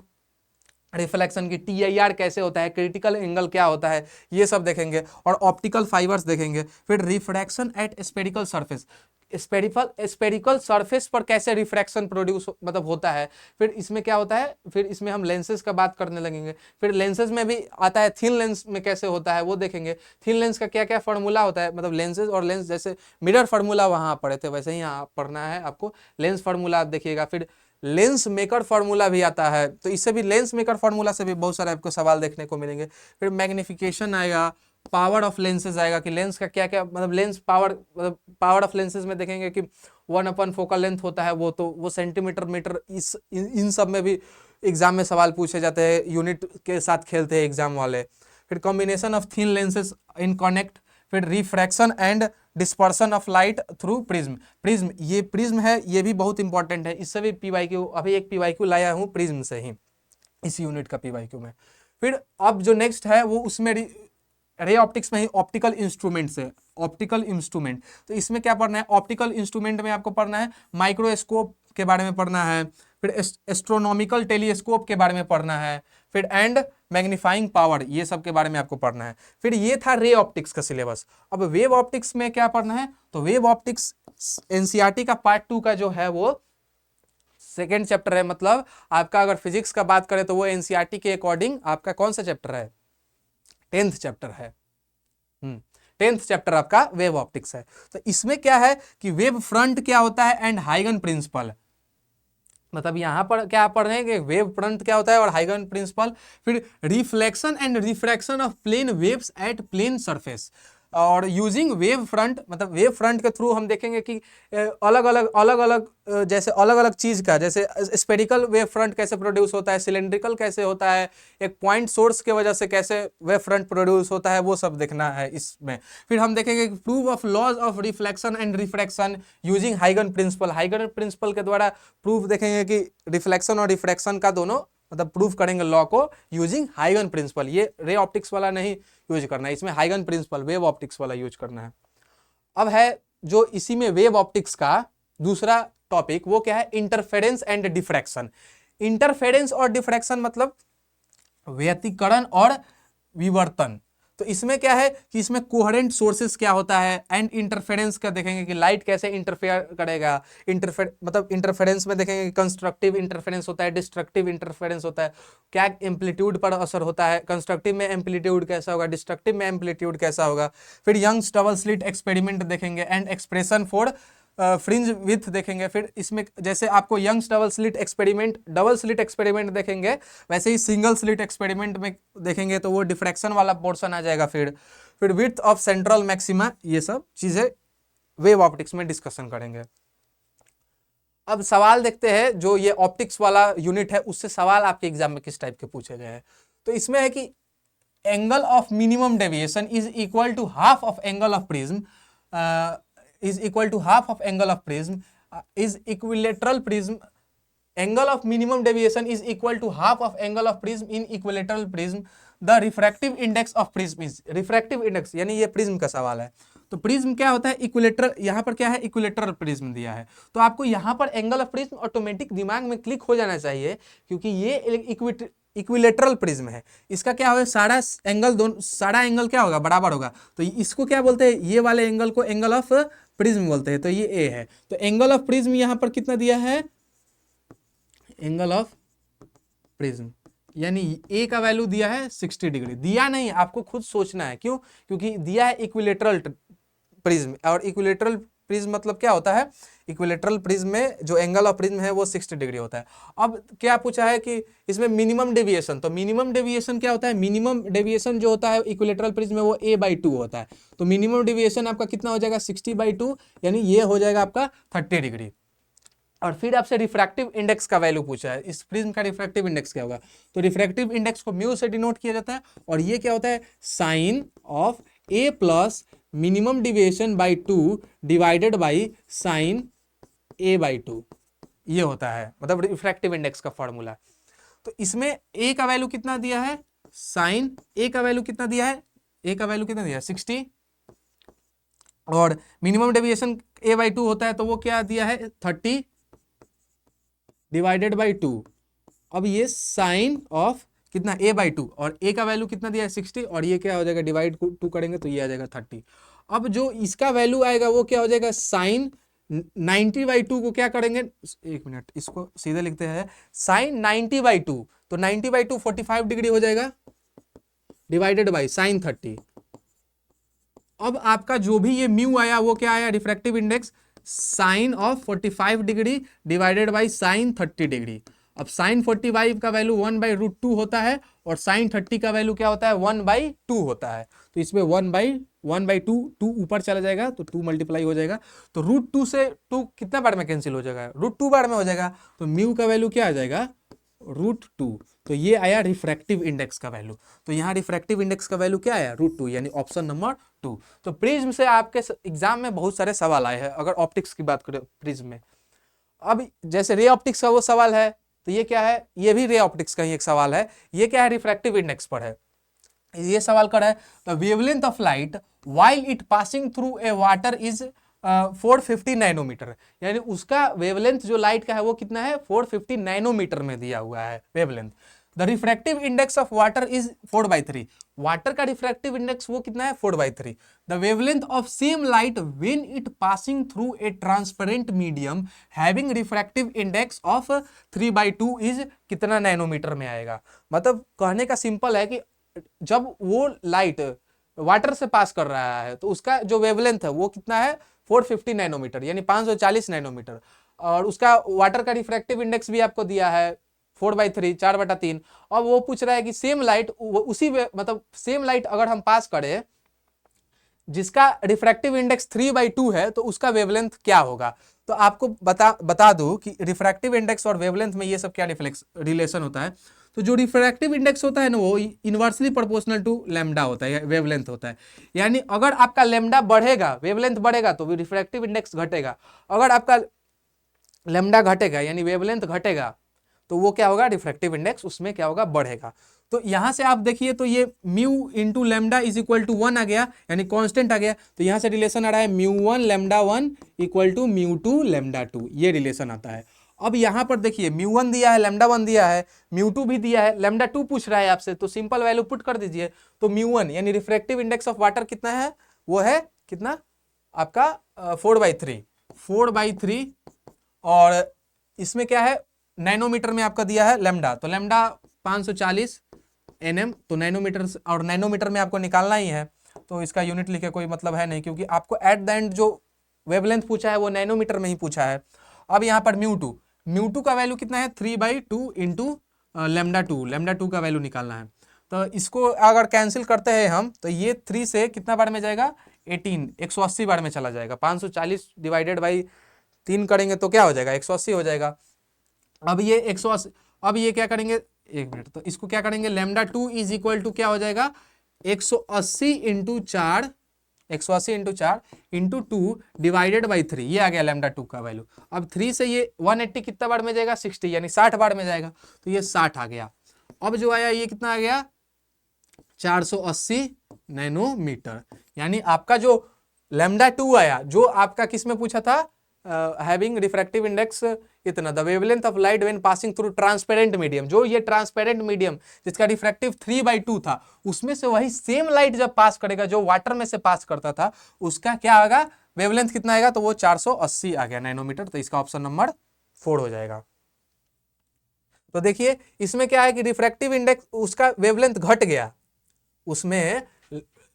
A: रिफ्लेक्शन की TIR कैसे होता है, क्रिटिकल एंगल क्या होता है, ये सब देखेंगे। और ऑप्टिकल फाइबर्स देखेंगे। फिर refraction at spherical surface, spherical surface पर कैसे रिफ्रैक्शन प्रोड्यूस मतलब होता है। फिर इसमें क्या होता है, फिर इसमें हम लेंसेज का बात करने लगेंगे। फिर लेंसेज में भी आता है, थिन लेंस में कैसे होता है वो देखेंगे। थिन लेंस का क्या क्या फार्मूला होता है, मतलब लेंसेज और लेंस, जैसे मिरर फार्मूला वहाँ पढ़े थे वैसे ही यहाँ पढ़ना है आपको, लेंस फार्मूला आप देखिएगा। फिर लेंस मेकर फार्मूला भी आता है, तो इससे भी लेंस मेकर फार्मूला से भी बहुत सारे आपको सवाल देखने को मिलेंगे। फिर मैग्निफिकेशन आएगा, पावर ऑफ लेंसेज आएगा कि लेंस का क्या क्या मतलब लेंस पावर, मतलब पावर ऑफ लेंसेज में देखेंगे कि 1/4 फोकल लेंथ होता है, वो तो वो सेंटीमीटर मीटर इन सब में भी एग्जाम में सवाल पूछे जाते हैं, यूनिट के साथ खेलते हैं एग्जाम वाले। फिर combination of thin lenses in connect, फिर refraction and dispersion of light through prism. Prism, ये प्रिज्म है, ये भी बहुत इंपॉर्टेंट है, इससे भी पीवाईक्यू, अभी एक पीवाईक्यू लाया हूँ प्रिज्म से ही, इस यूनिट का पीवाईक्यू में। फिर अब जो नेक्स्ट है वो उसमें रे ऑप्टिक्स में ही ऑप्टिकल इंस्ट्रूमेंट से, ऑप्टिकल इंस्ट्रूमेंट, तो इसमें क्या पढ़ना है, ऑप्टिकल इंस्ट्रूमेंट में आपको पढ़ना है माइक्रोस्कोप के बारे में पढ़ना है, फिर एस्ट्रोनॉमिकल टेलीस्कोप के बारे में पढ़ना है, फिर एंड मैग्नीफाइंग पावर, ये सब के बारे में आपको पढ़ना है। फिर ये था रे ऑप्टिक्स का सिलेबस। अब वेव ऑप्टिक्स में क्या पढ़ना है, तो वेव ऑप्टिक्स एनसीईआरटी का पार्ट 2 का जो है वो सेकेंड चैप्टर है, मतलब आपका अगर फिजिक्स का बात करें तो वो एनसीईआरटी के अकॉर्डिंग आपका कौन सा चैप्टर है, 10th चैप्टर है। 10th चैप्टर आपका वेव ऑप्टिक्स है। तो इसमें क्या है कि वेव फ्रंट क्या होता है एंड हाइगन प्रिंसिपल, मतलब यहां पर क्या पढ़ रहे हैं कि वेव फ्रंट क्या होता है और हाइगन प्रिंसिपल। फिर reflection and refraction of plane waves at plane surface, और यूजिंग वेव फ्रंट, मतलब वेव फ्रंट के थ्रू हम देखेंगे कि अलग अलग जैसे अलग अलग चीज का, जैसे स्पेरिकल वेव फ्रंट कैसे प्रोड्यूस होता है, सिलेंड्रिकल कैसे होता है, एक पॉइंट सोर्स के वजह से कैसे वेव फ्रंट प्रोड्यूस होता है, वो सब देखना है इसमें। फिर हम देखेंगे proof of laws of reflection and refraction using हाइगन principal, हाइगन principal के द्वारा प्रूफ देखेंगे कि रिफ्लेक्शन और रिफ्रैक्शन का दोनों, मतलब प्रूफ करेंगे लॉ को यूजिंग हाइगन प्रिंसिपल। ये रे ऑप्टिक्स वाला नहीं यूज करना है, इसमें हाइगन प्रिंसिपल वेव ऑप्टिक्स वाला यूज करना है। अब है जो इसी में वेव ऑप्टिक्स का दूसरा टॉपिक, वो क्या है, इंटरफेरेंस एंड डिफ्रैक्शन। इंटरफेरेंस और डिफ्रैक्शन मतलब व्यतिकरण और विवर्तन। तो इसमें क्या है कि इसमें कोहेरेंट सोर्सेस क्या होता है एंड इंटरफेरेंस का देखेंगे कि लाइट कैसे इंटरफेयर करेगा। मतलब इंटरफेरेंस में देखेंगे कि कंस्ट्रक्टिव इंटरफेरेंस होता है, डिस्ट्रक्टिव इंटरफेरेंस होता है, क्या एम्पलीट्यूड पर असर होता है, कंस्ट्रक्टिव में एम्पलीट्यूड कैसा होगा, डिस्ट्रक्टिव में एम्पलीट्यूड कैसा होगा। फिर यंग्स डबल स्लिट एक्सपेरिमेंट देखेंगे and expression for fringe with देखेंगे। फिर इसमें जैसे आपको यंग्स डबल स्लिट एक्सपेरिमेंट देखेंगे, वैसे ही सिंगल स्लिट एक्सपेरिमेंट में देखेंगे तो वो डिफ्रैक्शन वाला पोर्शन आ जाएगा। फिर विड्थ ऑफ सेंट्रल मैक्सिमा, ये सब चीजें वेव ऑप्टिक्स में डिस्कशन करेंगे। अब सवाल देखते हैं, जो ये ऑप्टिक्स वाला यूनिट है उससे सवाल आपके एग्जाम में किस टाइप के पूछे गए हैं। तो इसमें है कि angle of minimum deviation is equal to half of angle of prism, is equal to half of angle of prism, is equilateral prism. Angle of minimum deviation is equal to half of angle of prism in equilateral prism. The refractive index of prism is, refractive index यानी ये prism का सवाल है। तो prism क्या होता है, equilateral, यहाँ पर क्या है, इक्विलेटरल प्रिज्म दिया है। तो आपको यहाँ पर एंगल ऑफ प्रिज्म ऑटोमेटिक दिमाग में क्लिक हो जाना चाहिए, क्योंकि ये इक्विलेटरल प्रिज्म है। इसका क्या होगा, सारा एंगल क्या होगा, बराबर होगा। तो इसको क्या बोलते हैं, ये वाले एंगल को एंगल ऑफ प्रिज्म बोलते हैं। तो ये ए है, तो एंगल ऑफ प्रिज्म यहाँ पर कितना दिया है, एंगल ऑफ प्रिज्म यानी ए का वैल्यू दिया है 60 डिग्री। दिया नहीं, आपको खुद सोचना है, क्यों, क्योंकि दिया है इक्विलेटरल प्रिज्म, और इक्विलेटरल प्रिज्म मतलब क्या होता है, इक्विलेटरल प्रिज्म में जो एंगल ऑफ प्रिज्म है वो 60 डिग्री होता है। अब क्या पूछा है कि इसमें मिनिमम डेविएशन, तो मिनिमम डेविएशन क्या होता है, मिनिमम डेविएशन जो होता है इक्विलेटरल प्रिज्म में वो a/2 होता है। तो मिनिमम डेविएशन आपका कितना हो जाएगा, 60/2, यानी ये हो जाएगा आपका 30 डिग्री। और फिर आपसे रिफ्रैक्टिव इंडेक्स का वैल्यू पूछा है, इस प्रिज्म का रिफ्रैक्टिव इंडेक्स क्या होगा। तो रिफ्रैक्टिव इंडेक्स को म्यू से डिनोट किया जाता है, और ये क्या होता है, sine of a plus minimum deviation by 2 divided by sine a/2, ये होता है, मतलब रिफ्रैक्टिव इंडेक्स का फॉर्मूला। तो इसमें a का वैल्यू कितना दिया है, साइन a का वैल्यू कितना दिया है, a का वैल्यू कितना दिया है 60, और मिनिमम डेविएशन a/2 होता है, तो वो क्या दिया है 30 डिवाइडेड बाई 2। अब ये साइन ऑफ कितना a/2, और a का वैल्यू कितना दिया है 60, और ये क्या हो जाएगा, डिवाइड 2 करेंगे तो ये आ जाएगा 30। अब जो इसका वैल्यू आएगा वो क्या हो जाएगा, साइन 90/2 को क्या करेंगे, एक मिनट, इसको सीधे लिखते हैं, साइन 90/2, तो 90/2 45 डिग्री हो जाएगा, डिवाइडेड बाई साइन 30। अब आपका जो भी ये म्यू आया वो क्या आया, refractive index sine of 45 degree divided by sine 30 degree. अब साइन 45 का वैल्यू 1/√2 होता है, और साइन 30 का वैल्यू क्या होता है, 1/2 होता है। तो इसमें 1/2 2 ऊपर चला जाएगा, तो 2 मल्टीप्लाई हो जाएगा, तो √2 से 2 कितना बार में कैंसिल हो जाएगा, √2 बार में हो जाएगा। तो म्यू का वैल्यू क्या आ जाएगा, √2। तो ये आया रिफ्रैक्टिव इंडेक्स का वैल्यू। तो यहाँ रिफ्रैक्टिव इंडेक्स का वैल्यू क्या आया, √2, यानी ऑप्शन नंबर 2। तो प्रिज्म से आपके एग्जाम में बहुत सारे सवाल आए हैं। अगर ऑप्टिक्स की बात करें प्रिज्म में, अब जैसे रे ऑप्टिक्स का वो सवाल है, तो ये क्या है, ये भी रे ऑप्टिक्स का ही एक सवाल है। ये क्या है, रिफ्रैक्टिव इंडेक्स पर है। ये सवाल कर रहा है the wavelength of light while it passing through a water is 450 nanometre, यानी उसका वेवलेंथ जो लाइट का है वो कितना है, 450 नैनोमीटर में दिया हुआ है wavelength. The refractive index of water is 4/3, water का रिफ्रैक्टिव इंडेक्स वो कितना है, 4/3। The wavelength of same light when it passing through A transparent medium having refractive index of 3/2 is कितना नैनोमीटर में आएगा। मतलब कहने का सिंपल है कि जब वो लाइट वाटर से पास कर रहा है तो उसका जो वेवलेंथ है वो कितना है, 450 नैनोमीटर, यानी 540 नैनोमीटर। और उसका वाटर का रिफ्रैक्टिव इंडेक्स भी आपको दिया है 4/3, 4/3। और वो पूछ रहा है कि सेम लाइट उसी मतलब सेम लाइट अगर हम पास करें जिसका रिफ्रैक्टिव इंडेक्स 3/2 है तो उसका वेवलेंथ क्या होगा। तो आपको बता दूं कि रिफ्रैक्टिव इंडेक्स और वेवलेंथ में ये सब क्या रिलेशन होता है। तो जो रिफ्रैक्टिव इंडेक्स होता है ना वो इनवर्सली प्रोपोर्शनल टू लैम्डा होता है, वेवलेंथ होता है। यानी अगर आपका लैम्डा बढ़ेगा, वेवलेंथ बढ़ेगा तो रिफ्रैक्टिव इंडेक्स घटेगा। अगर आपका लैम्डा घटेगा यानी वेवलेंथ घटेगा तो वो क्या होगा, रिफ्रैक्टिव इंडेक्स उसमें क्या होगा, बढ़ेगा। तो यहां से आप देखिए तो ये mu into lambda is equal to 1 आ गया, यानी कांस्टेंट आ गया। तो यहां से रिलेशन आ रहा है μ1 λ1 इक्वल टू μ2 λ2, ये रिलेशन आता है। अब यहां पर देखिए μ1 दिया है, λ1 दिया है, μ2 भी दिया है, λ2 पूछ रहा है आपसे, तो सिंपल वैल्यू पुट कर दीजिए। तो μ1 यानी रिफ्रैक्टिव इंडेक्स ऑफ वाटर कितना है, वो है कितना आपका 4/3। और इसमें क्या है, नैनोमीटर में आपका दिया है लैम्डा, तो लैम्डा 540 nm, तो नैनोमीटर, और नैनोमीटर में आपको निकालना ही है। तो इसका यूनिट लिखे कोई मतलब है नहीं, क्योंकि आपको एट द एंड जो वेवलेंथ पूछा है वो नैनोमीटर में ही पूछा है। अब यहाँ पर μ2 का वैल्यू कितना है, 3/2 इंटू λ2 का वैल्यू निकालना है। तो इसको अगर कैंसिल करते हैं हम तो ये 3 से कितना बार में जाएगा, 180 बार में चला जाएगा। 540 डिवाइडेड बाई 3 करेंगे तो क्या हो जाएगा, 180 हो जाएगा। अब ये 180, अब ये क्या करेंगे, एक मिनट, तो इसको क्या करेंगे, λ2 इज इक्वल टू क्या हो जाएगा, 180 into 4, 180 into 4 into 2 divided by 3, ये आ गया λ2 का वैल्यू। अब 3 से ये 180 कितना बार में जाएगा, 60, यानी 60 बार में जाएगा, तो ये 60 आ गया। अब जो आया ये कितना आ गया, 480 नैनोमीटर, यानी आपका जो λ2 आया, जो आपका किस में पूछा था, हैविंग रिफ्रैक्टिव इंडेक्स इतना, the wavelength of light when passing through transparent medium, जो ये ट्रांसपेरेंट मीडियम जिसका रिफ्रैक्टिव 3/2 था, उसमें से वही सेम लाइट जब पास करेगा जो वाटर में से पास करता था, उसका क्या आएगा, वेवलेंथ कितना आएगा, तो वो 480 आ गया नैनोमीटर। तो इसका ऑप्शन नंबर 4 हो जाएगा। तो देखिए इसमें क्या है कि रिफ्रैक्टिव इंडेक्स उसका वेवलेंथ घट गया, उसमें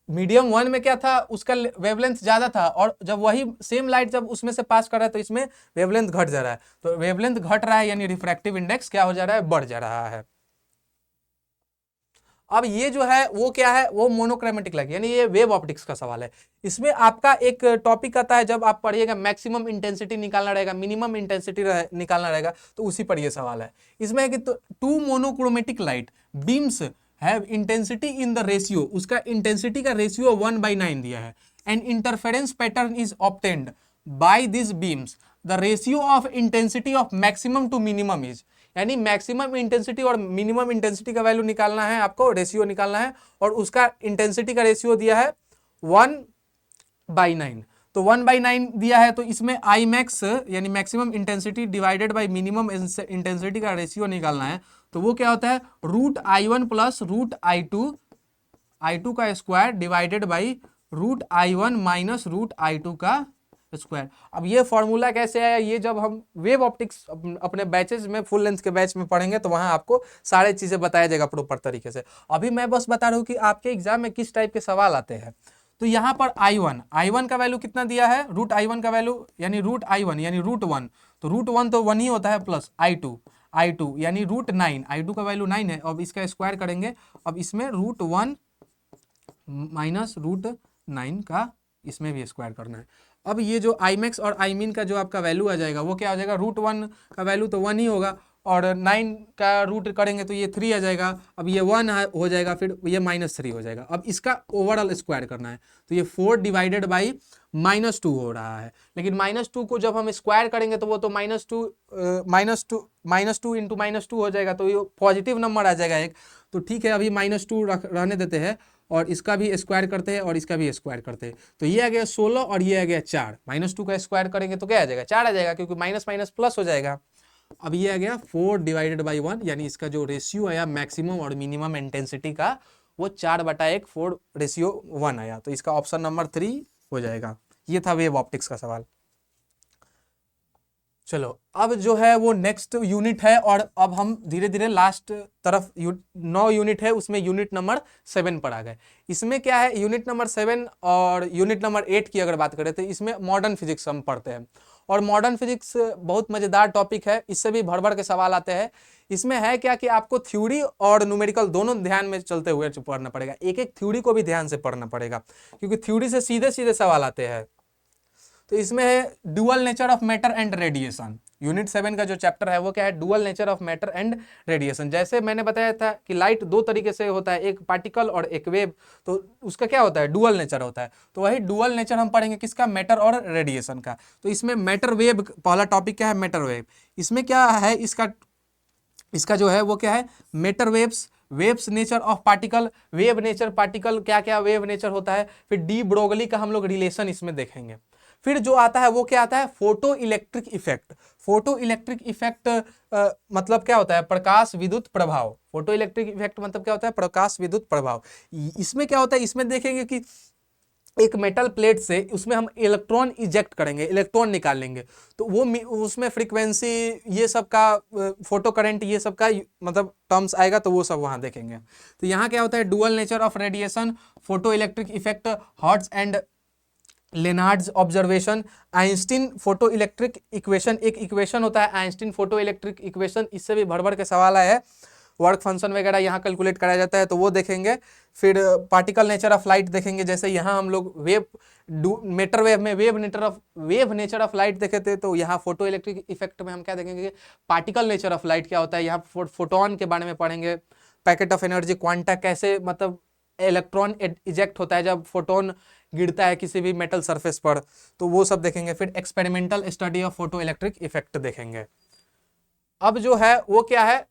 A: मीडियम 1 में क्या था, उसका वेवलेंथ ज्यादा था, और जब वही सेम लाइट जब उसमें से पास कर रहा है तो इसमें वेवलेंथ घट जा रहा है। तो वेवलेंथ घट रहा है यानी रिफ्रैक्टिव इंडेक्स क्या हो जा रहा है, बढ़ जा रहा है। अब ये जो है वो क्या है, वो मोनोक्रोमेटिक लाइट, यानी ये वेव ऑप्टिक्स का सवाल है। इसमें आपका एक टॉपिक आता है, जब आप पढ़िएगा मैक्सिमम इंटेंसिटी निकालना रहेगा, मिनिमम इंटेंसिटी निकालना रहेगा, तो उसी पर ये सवाल है। इसमें है कि two monochromatic light beams have intensity in the ratio, उसका इंटेंसिटी का रेशियो 1/9 दिया है, and interference pattern is obtained by this beams, the ratio of intensity of maximum to minimum is, यानी मैक्सिमम इंटेंसिटी और मिनिमम इंटेंसिटी का value निकालना है, आपको रेशियो निकालना है, और उसका इंटेंसिटी का रेशियो दिया है 1/9। तो 1/9 दिया है, तो इसमें आई मैक्स यानी maximum intensity divided by minimum intensity का रेशियो निकालना है। तो वो क्या होता है, √I1 प्लस √I2 का square divided by √I1 minus √I2 का स्क्वायर। अब ये फॉर्मूला कैसे आया, ये जब हम वेव ऑप्टिक्स अपने बैचेस में फुल लेंथ के बैच में पढ़ेंगे तो वहां आपको सारे चीजें बताया जाएगा प्रॉपर तरीके से। अभी मैं बस बता रहा हूँ कि आपके एग्जाम में किस टाइप के सवाल आते हैं। तो यहाँ पर I1 का वैल्यू कितना दिया है, √I1 का वैल्यू यानी √I1 यानी √1, तो √1 तो 1 ही होता है, प्लस I2 यानी √9, I2 का वैल्यू 9 है। अब इसका स्क्वायर करेंगे, अब इसमें √1 माइनस √9 का इसमें भी स्क्वायर करना है। अब ये जो I max और I min का जो आपका वैल्यू आ जाएगा वो क्या हो जाएगा, √1 का वैल्यू तो 1 ही होगा, और 9 का रूट करेंगे तो ये 3 आ जाएगा। अब ये 1 हो जाएगा, फिर ये -3 हो जाएगा। अब इसका ओवरऑल स्क्वायर करना है तो ये 4 डिवाइडेड बाई -2 हो रहा है। लेकिन -2 को जब हम स्क्वायर करेंगे तो वो तो -2 इंटू -2 हो जाएगा, तो ये पॉजिटिव नंबर आ जाएगा एक। तो ठीक है, अभी -2 रहने देते हैं और इसका भी स्क्वायर करते हैं और इसका भी स्क्वायर करते हैं। तो ये आ गया 16 और ये आ गया 4। -2 का स्क्वायर करेंगे तो क्या आ जाएगा, 4 आ जाएगा, क्योंकि माइनस माइनस प्लस हो जाएगा। अब ये आ गया 4 डिवाइडेड बाई 1, यानी इसका जो रेशियो आया मैक्सिमम और मिनिमम इंटेंसिटी का वो 4/1 4:1 आया। तो इसका ऑप्शन नंबर 3 हो जाएगा। ये था वेव ऑप्टिक्स का सवाल। चलो अब जो है वो नेक्स्ट यूनिट है, और अब हम धीरे धीरे लास्ट तरफ 9 यूनिट है, उसमें यूनिट नंबर 7 पर आ गए। इसमें क्या है, यूनिट नंबर 7 और यूनिट नंबर 8 की अगर बात करें तो इसमें मॉडर्न फिजिक्स हम पढ़ते हैं। और मॉडर्न फिजिक्स बहुत मज़ेदार टॉपिक है, इससे भी भर भर के सवाल आते हैं। इसमें है क्या कि आपको थ्योरी और न्यूमेरिकल दोनों ध्यान में चलते हुए पढ़ना पड़ेगा, एक एक थ्योरी को भी ध्यान से पढ़ना पड़ेगा, क्योंकि थ्योरी से सीधे सीधे सवाल आते हैं। तो इसमें है dual nature of matter and radiation. Unit 7 का जो चैप्टर है वो क्या है, dual nature of matter and radiation. जैसे मैंने बताया था कि लाइट 2 तरीके से होता है, एक पार्टिकल और एक वेव, तो उसका क्या होता है, डुअल नेचर होता है। तो वही डुअल नेचर हम पढ़ेंगे किसका, मैटर और रेडिएशन का। तो इसमें मैटर वेव पहला टॉपिक क्या है, मैटर वेव। इसमें क्या है, इसका जो है वो क्या है, matter waves nature of particle, wave nature particle, क्या क्या वेव नेचर होता है। फिर डी ब्रोगली का हम लोग रिलेशन इसमें देखेंगे। फिर जो आता है वो क्या आता है, photo electric effect. Photo electric effect मतलब क्या होता है, प्रकाश विद्युत प्रभाव। फोटो इलेक्ट्रिक इफेक्ट मतलब क्या होता है, प्रकाश विद्युत प्रभाव। इसमें क्या होता है, इसमें देखेंगे कि एक मेटल प्लेट से उसमें हम इलेक्ट्रॉन इजेक्ट करेंगे, इलेक्ट्रॉन निकाल लेंगे, तो वो उसमें फ्रीक्वेंसी ये सब का, फोटो करंट ये सब का मतलब टर्म्स आएगा, तो वो सब वहाँ देखेंगे। तो यहाँ क्या होता है, dual nature of radiation, photoelectric effect, Hertz and Lenard's observation, Einstein photoelectric equation. एक इक्वेशन होता है आइंस्टीन फोटो इलेक्ट्रिक इक्वेशन, इससे भी भर भर के सवाल आए हैं। वर्क फंक्शन वगैरह यहाँ कैलकुलेट कराया जाता है, तो वो देखेंगे। फिर पार्टिकल नेचर ऑफ लाइट देखेंगे, जैसे यहाँ हम लोग मैटर वेव में वेव नेचर ऑफ लाइट देखे थे, तो यहाँ फोटो इलेक्ट्रिक इफेक्ट में हम क्या देखेंगे, पार्टिकल नेचर ऑफ लाइट क्या होता है। यहाँ फोटोन के बारे में पढ़ेंगे, पैकेट ऑफ एनर्जी, क्वांटा, कैसे मतलब इलेक्ट्रॉन इजेक्ट होता है जब फोटोन गिरता है किसी भी मेटल सरफेस पर, तो वो सब देखेंगे। फिर experimental study of photo electric effect देखेंगे। अब जो है वो क्या है,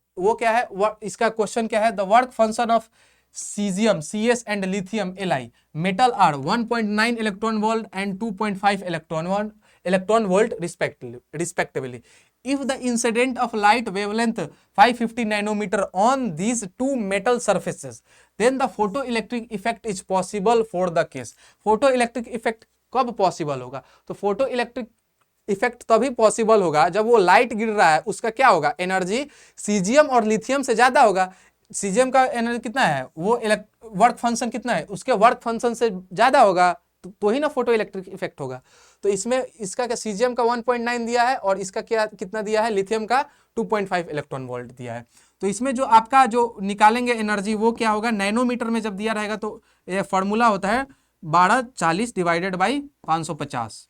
A: इसका क्वेश्चन क्या है, the work function of caesium CS and lithium Li metal are 1.9 electron volt and 2.5 electron volt respectively. If the incident of light wavelength 550 nanometer on these two metal surfaces, then the photoelectric effect is possible for the case. Photoelectric effect कब possible होगा, तो photoelectric effect तभी possible होगा जब वो light गिर रहा है, उसका क्या होगा, एनर्जी सीजियम और लिथियम से ज्यादा होगा। सीजियम का एनर्जी कितना है, वो वर्क फंक्शन कितना है, उसके वर्क फंक्शन से ज्यादा होगा, तो ही ना फोटो इलेक्ट्रिक इफेक्ट होगा। तो इसमें इसका क्या, सीजियम का 1.9 दिया है और इसका क्या कितना दिया है, लिथियम का 2.5 इलेक्ट्रॉन वोल्ट दिया है। तो इसमें जो आपका जो निकालेंगे एनर्जी वो क्या होगा, नैनोमीटर में जब दिया रहेगा तो ये फॉर्मूला होता है 1240 डिवाइडेड बाई 550।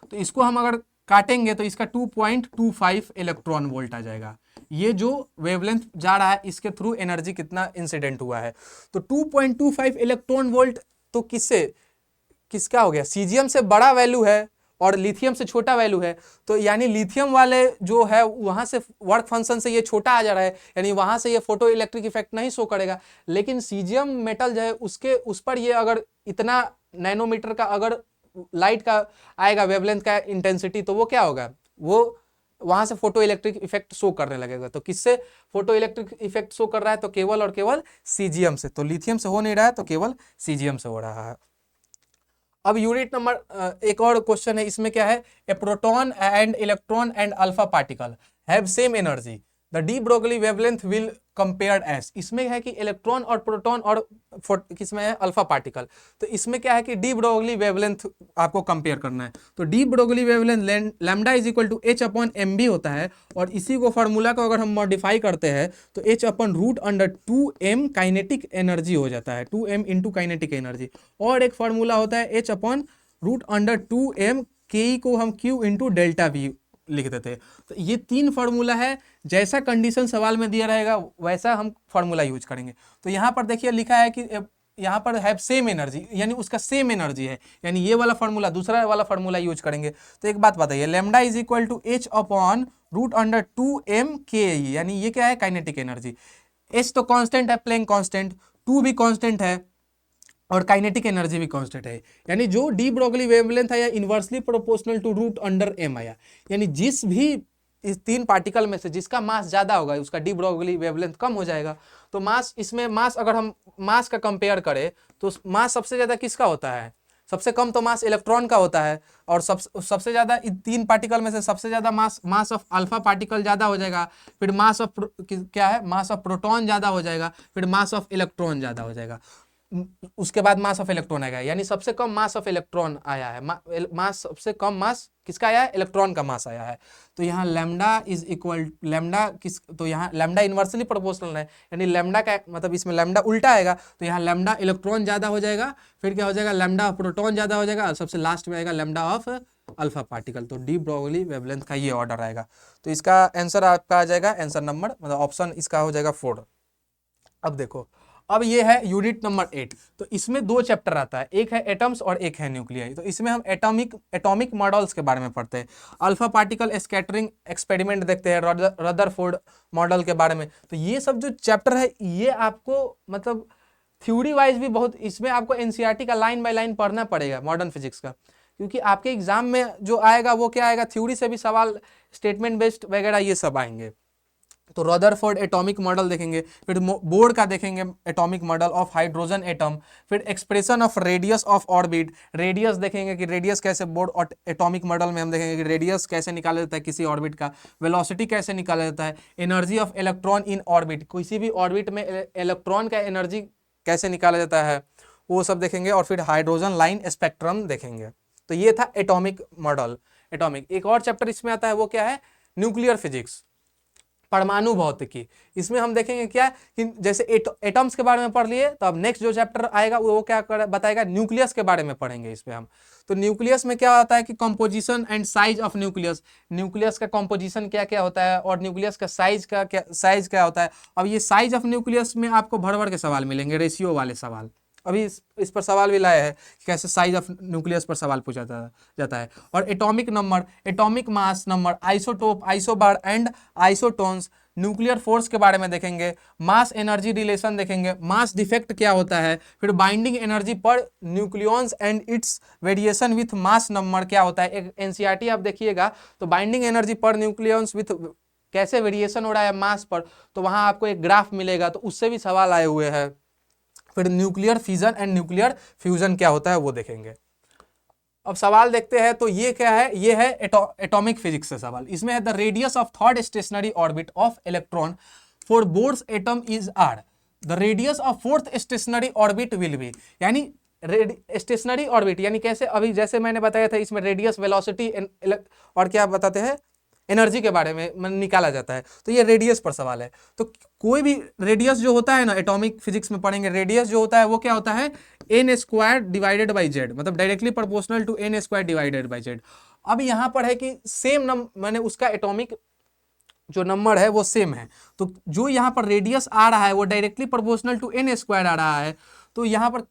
A: तो इसको हम अगर काटेंगे तो इसका 2.25 इलेक्ट्रॉन वोल्ट आ जाएगा। ये जो वेवलेंथ जा रहा है इसके थ्रू एनर्जी कितना इंसिडेंट हुआ है, तो 2.25 इलेक्ट्रॉन वोल्ट। तो किसका हो गया, सीजियम से बड़ा वैल्यू है और लिथियम से छोटा वैल्यू है, तो यानी लिथियम वाले जो है वहां से वर्क फंक्शन से ये छोटा आ जा रहा है, यानी वहां से ये फोटो इलेक्ट्रिक इफेक्ट नहीं शो करेगा। लेकिन सीजियम मेटल जो है उसके उस पर ये अगर इतना नैनोमीटर का अगर लाइट का आएगा वेवलेंथ का इंटेंसिटी, तो वो क्या होगा, वो वहां से फोटो इलेक्ट्रिक इफेक्ट शो करने लगेगा। तो किससे फोटो इलेक्ट्रिक इफेक्ट शो कर रहा है, तो केवल और केवल सीजियम से। तो लिथियम से हो नहीं रहा है, तो केवल सीजियम से हो रहा है। अब यूनिट नंबर एक और क्वेश्चन है, इसमें क्या है, a proton and electron and alpha particle have same energy, the de Broglie wavelength will compared as. इसमें है कि इलेक्ट्रॉन और प्रोटॉन और किसमें है, अल्फा पार्टिकल। तो इसमें क्या है कि डी ब्रोगली वेवलेंथ आपको कंपेयर करना है। तो de Broglie wavelength lambda is equal to h/mb होता है, और इसी को फॉर्मूला को अगर हम मॉडिफाई करते हैं तो h/√2m काइनेटिक एनर्जी हो जाता है, 2m इंटू काइनेटिक एनर्जी। और एक फॉर्मूला होता है h/√2m, के को हम q इंटू डेल्टा वी लिख देते हैं। तो ये 3 फार्मूला है, जैसा कंडीशन सवाल में दिया रहेगा वैसा हम फार्मूला यूज करेंगे। तो यहाँ पर देखिए लिखा है कि यहाँ पर है सेम एनर्जी, यानी उसका सेम एनर्जी है, यानी ये वाला फार्मूला, दूसरा वाला फार्मूला यूज करेंगे। तो एक बात बताइए, lambda is equal to h upon root under 2m के, यानी ये क्या है, काइनेटिक एनर्जी। एच तो कांस्टेंट है, प्लैंक कांस्टेंट, 2 भी कांस्टेंट है और काइनेटिक एनर्जी भी कांस्टेंट है, यानी जो डी ब्रोगली वेवलेंथ है या inversely proportional to root under m आया, यानी जिस भी इस 3 पार्टिकल में से जिसका मास ज्यादा होगा उसका डी ब्रोगली वेवलेंथ कम हो जाएगा। तो मास, इसमें मास अगर हम मास का कंपेयर करें तो मास सबसे ज्यादा किसका होता है, सबसे कम तो मास इलेक्ट्रॉन का होता है, और सबसे ज्यादा इन 3 पार्टिकल में से सबसे ज्यादा मास ऑफ अल्फा पार्टिकल ज्यादा हो जाएगा, फिर मास ऑफ क्या है, मास ऑफ प्रोटॉन ज्यादा हो जाएगा, फिर मास ऑफ इलेक्ट्रॉन ज्यादा हो जाएगा, उसके बाद मास ऑफ इलेक्ट्रॉन आएगा, यानी सबसे कम मास ऑफ इलेक्ट्रॉन आया है, मास सबसे कम मास किसका आया है, इलेक्ट्रॉन का मास आया है। तो यहाँ लैम्डा इज इक्वल लैम्डा किस, तो यहाँ लैम्डा इनवर्सली प्रोपोर्शनल है, यानी लैम्डा का मतलब इसमें लैम्डा उल्टा आएगा, तो यहाँ लैम्डा इलेक्ट्रॉन ज्यादा हो जाएगा, फिर क्या हो जाएगा, लैम्डा ऑफ प्रोटॉन ज्यादा हो जाएगा, और सबसे लास्ट में आएगा लैम्डा ऑफ अल्फा पार्टिकल। तो डी ब्रोगली वेवलेंथ का ये ऑर्डर आएगा। तो इसका आंसर आपका आ जाएगा, आंसर नंबर मतलब ऑप्शन इसका हो जाएगा 4। अब देखो, अब ये है यूनिट नंबर 8। तो इसमें 2 चैप्टर आता है, एक है एटम्स और एक है न्यूक्लियाई। तो इसमें हम एटॉमिक मॉडल्स के बारे में पढ़ते हैं, अल्फा पार्टिकल स्कैटरिंग एक्सपेरिमेंट देखते हैं, रदरफोर्ड मॉडल के बारे में। तो ये सब जो चैप्टर है ये आपको मतलब थ्योरी वाइज भी बहुत, इसमें आपको एनसीईआरटी का लाइन बाय लाइन पढ़ना पड़ेगा मॉडर्न फिजिक्स का, क्योंकि आपके एग्जाम में जो आएगा वो क्या आएगा, थ्योरी से भी सवाल, स्टेटमेंट बेस्ड वगैरह ये सब आएंगे। तो रदरफोर्ड एटॉमिक मॉडल देखेंगे, फिर बोर्ड का देखेंगे atomic model of hydrogen atom, फिर expression of radius of orbit, radius देखेंगे कि रेडियस कैसे, बोर्ड और एटॉमिक मॉडल में हम देखेंगे कि रेडियस कैसे निकाला जाता है किसी ऑर्बिट का, वेलोसिटी कैसे निकाला जाता है, energy of electron in orbit, किसी भी ऑर्बिट में इलेक्ट्रॉन का एनर्जी कैसे निकाला जाता है वो सब देखेंगे, और फिर हाइड्रोजन लाइन स्पेक्ट्रम देखेंगे। तो ये था एटॉमिक मॉडल। एटॉमिक, एक और चैप्टर इसमें आता है वो क्या है, न्यूक्लियर फिजिक्स, परमाणु भौतिकी। इसमें हम देखेंगे क्या कि जैसे एटम्स के बारे में पढ़ लिए, तो अब नेक्स्ट जो चैप्टर आएगा वो क्या बताएगा, न्यूक्लियस के बारे में पढ़ेंगे इसमें हम। तो न्यूक्लियस में क्या होता है कि composition and size of nucleus, nucleus का कंपोजिशन क्या क्या होता है और न्यूक्लियस का साइज क्या होता है। अब ये साइज ऑफ न्यूक्लियस में आपको भर भर के सवाल मिलेंगे, रेशियो वाले सवाल। अभी इस पर सवाल भी लाया है कि कैसे साइज ऑफ न्यूक्लियस पर सवाल पूछा जाता है। और atomic number, atomic mass number, isotope, isobar and isotones, nuclear force के बारे में देखेंगे, मास एनर्जी रिलेशन देखेंगे, मास डिफेक्ट क्या होता है, फिर बाइंडिंग एनर्जी पर nucleons and it's variation with mass number क्या होता है। एक एनसीईआरटी आप देखिएगा तो बाइंडिंग एनर्जी पर न्यूक्लियॉन्स विथ कैसे वेरिएशन हो रहा है मास पर, तो वहां आपको एक ग्राफ मिलेगा, तो उससे भी सवाल आए हुए हैं। फिर nuclear fission and nuclear fusion क्या होता है वो देखेंगे। अब सवाल देखते हैं, तो ये क्या है, ये है एटॉमिक फिजिक्स से सवाल। इसमें है the radius of third stationary orbit of electron for Bohr's atom is R, the radius of fourth stationary orbit will be, यानी स्टेशनरी ऑर्बिट यानी कैसे, अभी जैसे मैंने बताया था इसमें रेडियस, वेलोसिटी और क्या बताते हैं, एनर्जी के बारे में निकाला जाता है। तो ये रेडियस पर सवाल है। तो कोई भी रेडियस जो होता है ना, एटॉमिक फिजिक्स में पढ़ेंगे, रेडियस जो होता है वो क्या होता है, N square divided by Z, मतलब directly proportional to N square divided by Z. अब यहाँ पर है कि सेम मैंने उसका एटॉमिक जो नंबर है वो सेम है, तो जो यहाँ पर रेडियस आ रहा है वो directly proportional to N square आ रहा है। तो यहाँ पर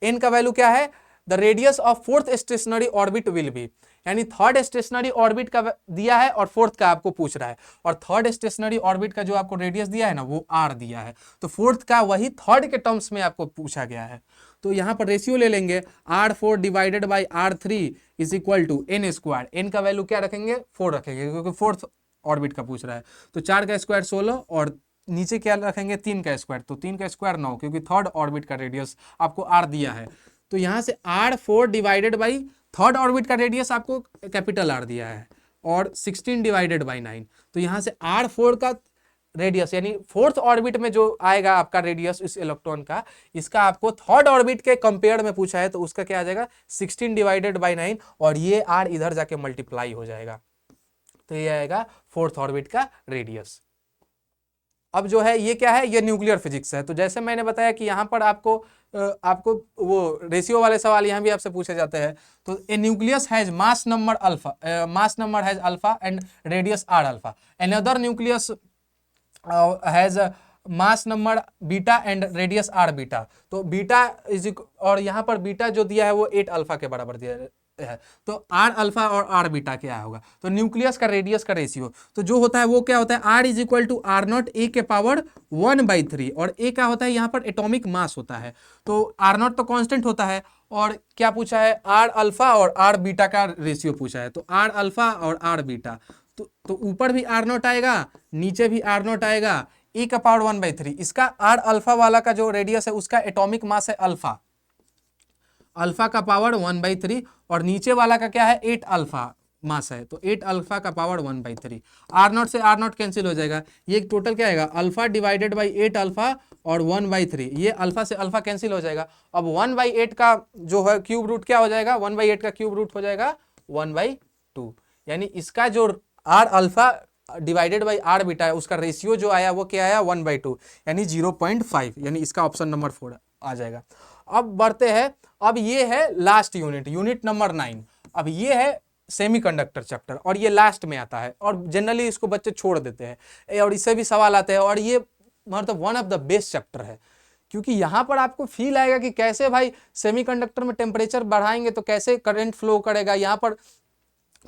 A: एन का वैल्यू क्या है, the radius of fourth stationary orbit will be, यानी थर्ड स्टेशनरी ऑर्बिट का दिया है और फोर्थ का आपको पूछ रहा है, और थर्ड स्टेशनरी ऑर्बिट का जो आपको रेडियस दिया है ना वो आर दिया है, तो फोर्थ का वही थर्ड के टर्म्स में आपको पूछा गया है। तो यहाँ पर रेशियो ले लेंगे, R4 divided by R3 is equal to N square, n का वैल्यू क्या रखेंगे, 4 रखेंगे क्योंकि फोर्थ ऑर्बिट का पूछ रहा है। तो 4 का स्क्वायर 16 और नीचे क्या रखेंगे, 3 का स्क्वायर, तो 3 का स्क्वायर 9 क्योंकि थर्ड ऑर्बिट का रेडियस आपको R दिया है। तो यहाँ से R4 divided by third orbit का रेडियस आपको कैपिटल R दिया है और 16 डिवाइडेड बाई 9, तो यहाँ से R4 का रेडियस यानी फोर्थ ऑर्बिट में जो आएगा आपका रेडियस इस इलेक्ट्रॉन का, इसका आपको थर्ड ऑर्बिट के कंपेयर में पूछा है, तो उसका क्या आ जाएगा 16 डिवाइडेड बाई 9 और ये R इधर जाके मल्टीप्लाई हो जाएगा, तो ये आएगा फोर्थ ऑर्बिट का रेडियस। अब जो है ये क्या है, ये न्यूक्लियर फिजिक्स है। तो जैसे मैंने बताया कि यहाँ पर आपको वो रेशियो वाले सवाल यहाँ भी आपसे पूछे जाते हैं। तो a nucleus has mass number alpha, mass number has alpha and radius R alpha, another nucleus has mass number beta and radius R beta. तो बीटा और यहाँ पर बीटा जो दिया है वो 8 अल्फा के बराबर दिया है। तो आर अल्फा और आर बीटा क्या होगा, तो न्यूक्लियस का रेडियस का रेशियो तो जो होता है वो क्या होता है, R is equal to R naught A के पावर 1/3, और ए क्या होता है यहाँ पर एटॉमिक मास होता है। तो आर नॉट तो कांस्टेंट होता है, और क्या पूछा है, आर अल्फा और आर बीटा का रेशियो पूछा है। तो आर अल्फा और आर बीटा, तो ऊपर भी आर नॉट आएगा, नीचे भी आर नॉट आएगा, e का पावर 1/3। इसका आर अल्फा वाला का जो रेडियस है उसका एटॉमिक मास है अल्फा, अल्फा का पावर 1/3, और नीचे वाला का क्या है 8 अल्फा मास है, तो 8 अल्फा का पावर 1/3। आर नॉट से आर नॉट कैंसिल हो जाएगा, ये टोटल क्या आएगा, अल्फा डिवाइडेड बाई 8 अल्फा और 1/3, ये अल्फा से अल्फा कैंसिल हो जाएगा। अब 1/8 का जो है क्यूब रूट क्या हो जाएगा, 1/8 का क्यूब रूट हो जाएगा 1/2, यानी इसका जो R alpha divided by R beta है उसका रेशियो जो आया वो क्या आया 1/2, यानी 0.5, यानी इसका ऑप्शन नंबर 4 आ जाएगा। अब बढ़ते हैं, अब ये है लास्ट यूनिट, यूनिट नंबर 9। अब ये है सेमीकंडक्टर चैप्टर, और ये लास्ट में आता है, और जनरली इसको बच्चे छोड़ देते हैं, और इससे भी सवाल आते हैं, और ये मतलब one of the best chapter है, क्योंकि यहाँ पर आपको फील आएगा कि कैसे भाई सेमीकंडक्टर में टेम्परेचर बढ़ाएंगे तो कैसे करंट फ्लो करेगा। यहाँ पर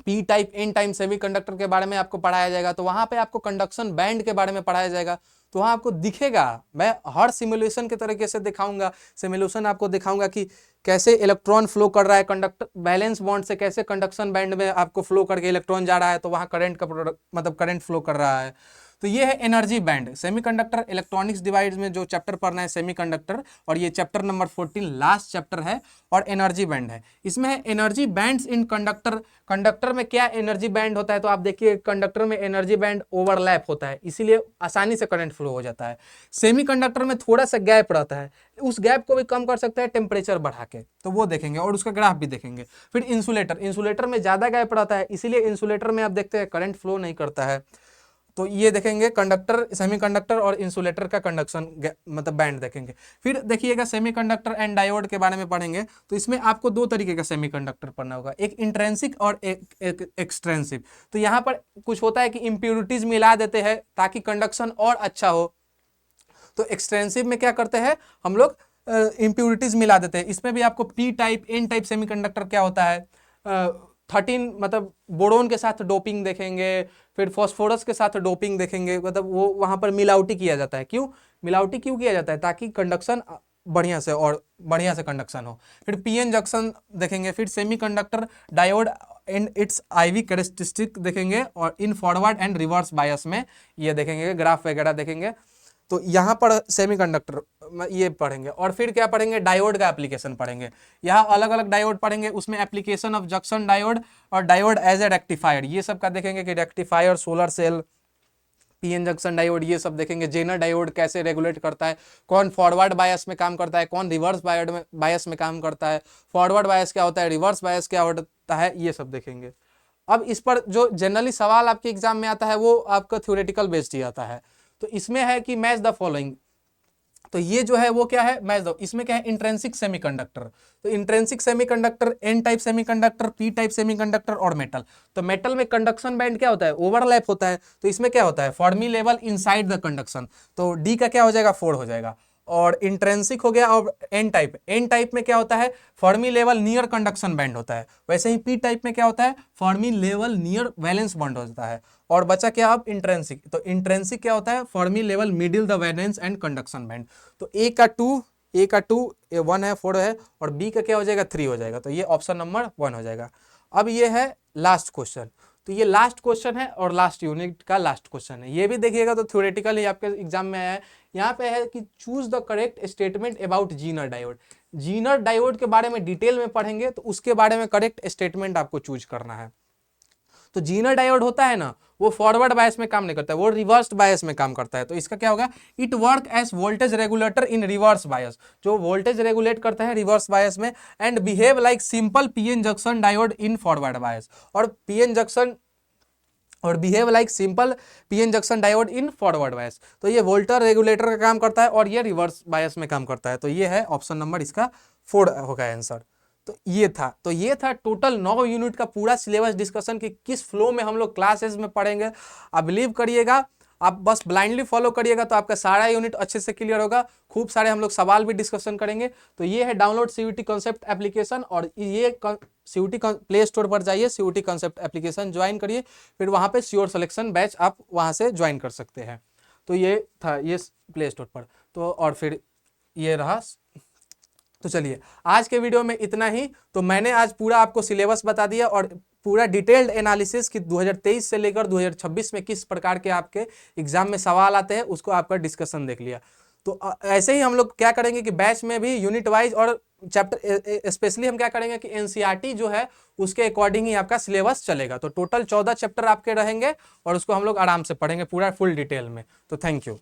A: P type N type semiconductor के बारे में आपको पढ़ाया जाएगा, तो वहाँ पे आपको कंडक्शन बैंड के बारे में पढ़ाया जाएगा, तो वहाँ आपको दिखेगा, मैं हर सिमुलेशन के तरीके से दिखाऊंगा, सिमुलेशन आपको दिखाऊंगा कि कैसे इलेक्ट्रॉन फ्लो कर रहा है, कंडक्टर बैलेंस बॉन्ड से कैसे कंडक्शन बैंड में आपको फ्लो करके इलेक्ट्रॉन जा रहा है, तो वहाँ करंट का मतलब करंट फ्लो कर रहा है। तो ये है energy band, semiconductor electronics device में जो चैप्टर पढ़ना है सेमीकंडक्टर, और ये चैप्टर नंबर 14 लास्ट चैप्टर है, और एनर्जी बैंड है। इसमें है एनर्जी बैंड्स इन कंडक्टर, कंडक्टर में क्या एनर्जी बैंड होता है, तो आप देखिए कंडक्टर में एनर्जी बैंड ओवरलैप होता है, इसीलिए आसानी से करंट फ्लो हो जाता है। सेमीकंडक्टर में थोड़ा सा गैप रहता है, उस गैप को भी कम कर सकते हैं टेम्परेचर बढ़ा के, तो वो देखेंगे और उसका ग्राफ भी देखेंगे। फिर इंसुलेटर, इंसुलेटर में ज्यादा गैप रहता है, इसीलिए इंसुलेटर में आप देखते हैं करंट फ्लो नहीं करता है, तो ये देखेंगे कंडक्टर, सेमीकंडक्टर और इंसुलेटर का कंडक्शन मतलब बैंड देखेंगे। फिर देखिएगा सेमीकंडक्टर एंड डायोड के बारे में पढ़ेंगे, तो इसमें आपको दो तरीके का सेमीकंडक्टर पढ़ना होगा, एक इंट्रिंसिक और एक एक्सट्रिंसिक। तो यहाँ पर कुछ होता है कि इम्प्यूरिटीज मिला देते हैं ताकि कंडक्शन और अच्छा हो, तो एक्सट्रिंसिक में क्या करते हैं हम लोग, इम्प्यूरिटीज मिला देते हैं। इसमें भी आपको P type N type semiconductor क्या होता है, 13 मतलब बोरोन के साथ डोपिंग देखेंगे, फिर फॉस्फोरस के साथ डोपिंग देखेंगे, मतलब वो वहां पर मिलावटी किया जाता है। क्यों मिलावटी क्यों किया जाता है, ताकि कंडक्शन बढ़िया से और बढ़िया से कंडक्शन हो। फिर पीएन जंक्शन देखेंगे, फिर semiconductor diode and its IV characteristic देखेंगे, और इन फॉरवर्ड एंड रिवर्स बायस में ये देखेंगे, ग्राफ वगैरह देखेंगे। तो यहाँ पर सेमीकंडक्टर ये पढ़ेंगे, और फिर क्या पढ़ेंगे, डायोड का एप्लीकेशन पढ़ेंगे। यहाँ अलग अलग डायोड पढ़ेंगे, उसमें एप्लीकेशन ऑफ जंक्शन डायोड और डायोड एज ए रेक्टिफायर, ये सब का देखेंगे कि rectifier, solar cell, PN junction diode, ये सब देखेंगे। जेनर डायोड कैसे रेगुलेट करता है, कौन फॉरवर्ड बायस में काम करता है, कौन रिवर्स बायस में काम करता है, फॉरवर्ड बायस क्या होता है, रिवर्स बायस क्या होता है, ये सब देखेंगे। अब इस पर जो जनरली सवाल आपके एग्जाम में आता है वो आपका थ्योरेटिकल बेस्ड ही आता है। तो इसमें है कि मैच द फॉलोइंग, तो ये जो है वो क्या है, मैच दो। इसमें क्या है, इंट्रिंसिक सेमीकंडक्टर, तो intrinsic semiconductor, N type semiconductor, P type semiconductor और मेटल। तो मेटल में कंडक्शन बैंड क्या होता है, ओवरलैप होता है, तो इसमें क्या होता है, फॉर्मी लेवल इनसाइड द कंडक्शन, तो डी का क्या हो जाएगा, 4 हो जाएगा। और इंट्रिंसिक हो गया। और एन टाइप में क्या होता है, Fermi level near conduction band होता है। वैसे ही पी टाइप में क्या होता है, Fermi level near valence bond होता है। और बचा क्या अब, इंट्रिंसिक, तो इंट्रिंसिक क्या होता है, Fermi level middle the valence and conduction band. तो ए का 2 1 है, 4 है, और बी का क्या हो जाएगा, 3 हो जाएगा। तो ये ऑप्शन नंबर 1 हो जाएगा। अब ये है लास्ट क्वेश्चन, तो ये लास्ट क्वेश्चन है और लास्ट यूनिट का लास्ट क्वेश्चन है। ये भी देखिएगा तो थ्योरेटिकल ही आपके एग्जाम में आया है। यहाँ पे है कि choose the correct statement about Zener diode. Zener diode के बारे में डिटेल में पढ़ेंगे, तो उसके बारे में करेक्ट स्टेटमेंट आपको चूज करना है। तो जीनर डायोड होता है ना, वो फॉरवर्ड बायस में काम नहीं करता है, वो रिवर्स बायस में काम करता है। तो इसका क्या होगा, it work as voltage regulator in reverse bias, जो वोल्टेज रेगुलेट करता है रिवर्स बायस में, and behave like simple PN junction diode in forward bias. और पीएन जंक्शन और behave like simple PN junction diode in forward bias. तो ये Walter regulator का काम करता है और ये रिवर्स बायस में काम करता है। तो ये है ऑप्शन नंबर इसका 4 होगा आंसर। तो ये था टोटल 9 यूनिट का पूरा सिलेबस डिस्कशन कि किस फ्लो में हम लोग क्लासेस में पढ़ेंगे। आप बिलीव करिएगा, आप बस ब्लाइंडली फॉलो करिएगा तो आपका सारा यूनिट अच्छे से क्लियर होगा। खूब सारे हम लोग सवाल भी डिस्कशन करेंगे। तो ये है डाउनलोड सीयूटी कॉन्सेप्ट एप्लीकेशन, और ये सीयूटी प्ले स्टोर पर जाइए, सीयूटी कॉन्सेप्ट एप्लीकेशन ज्वाइन करिए, फिर वहाँ पे श्योर सिलेक्शन बैच आप वहाँ से ज्वाइन कर सकते हैं। तो ये था ये प्ले स्टोर पर। तो और फिर ये रहा। तो चलिए आज के वीडियो में इतना ही। तो मैंने आज पूरा आपको सिलेबस बता दिया और पूरा डिटेल्ड एनालिसिस कि 2023 से लेकर 2026 में किस प्रकार के आपके एग्जाम में सवाल आते हैं उसको आपका डिस्कशन देख लिया। तो ऐसे ही हम लोग क्या करेंगे कि बैच में भी यूनिट वाइज और चैप्टर स्पेशली हम क्या करेंगे कि एनसीईआरटी जो है उसके अकॉर्डिंग ही आपका सिलेबस चलेगा। तो टोटल 14 चैप्टर आपके रहेंगे और उसको हम लोग आराम से पढ़ेंगे पूरा फुल डिटेल में। तो थैंक यू।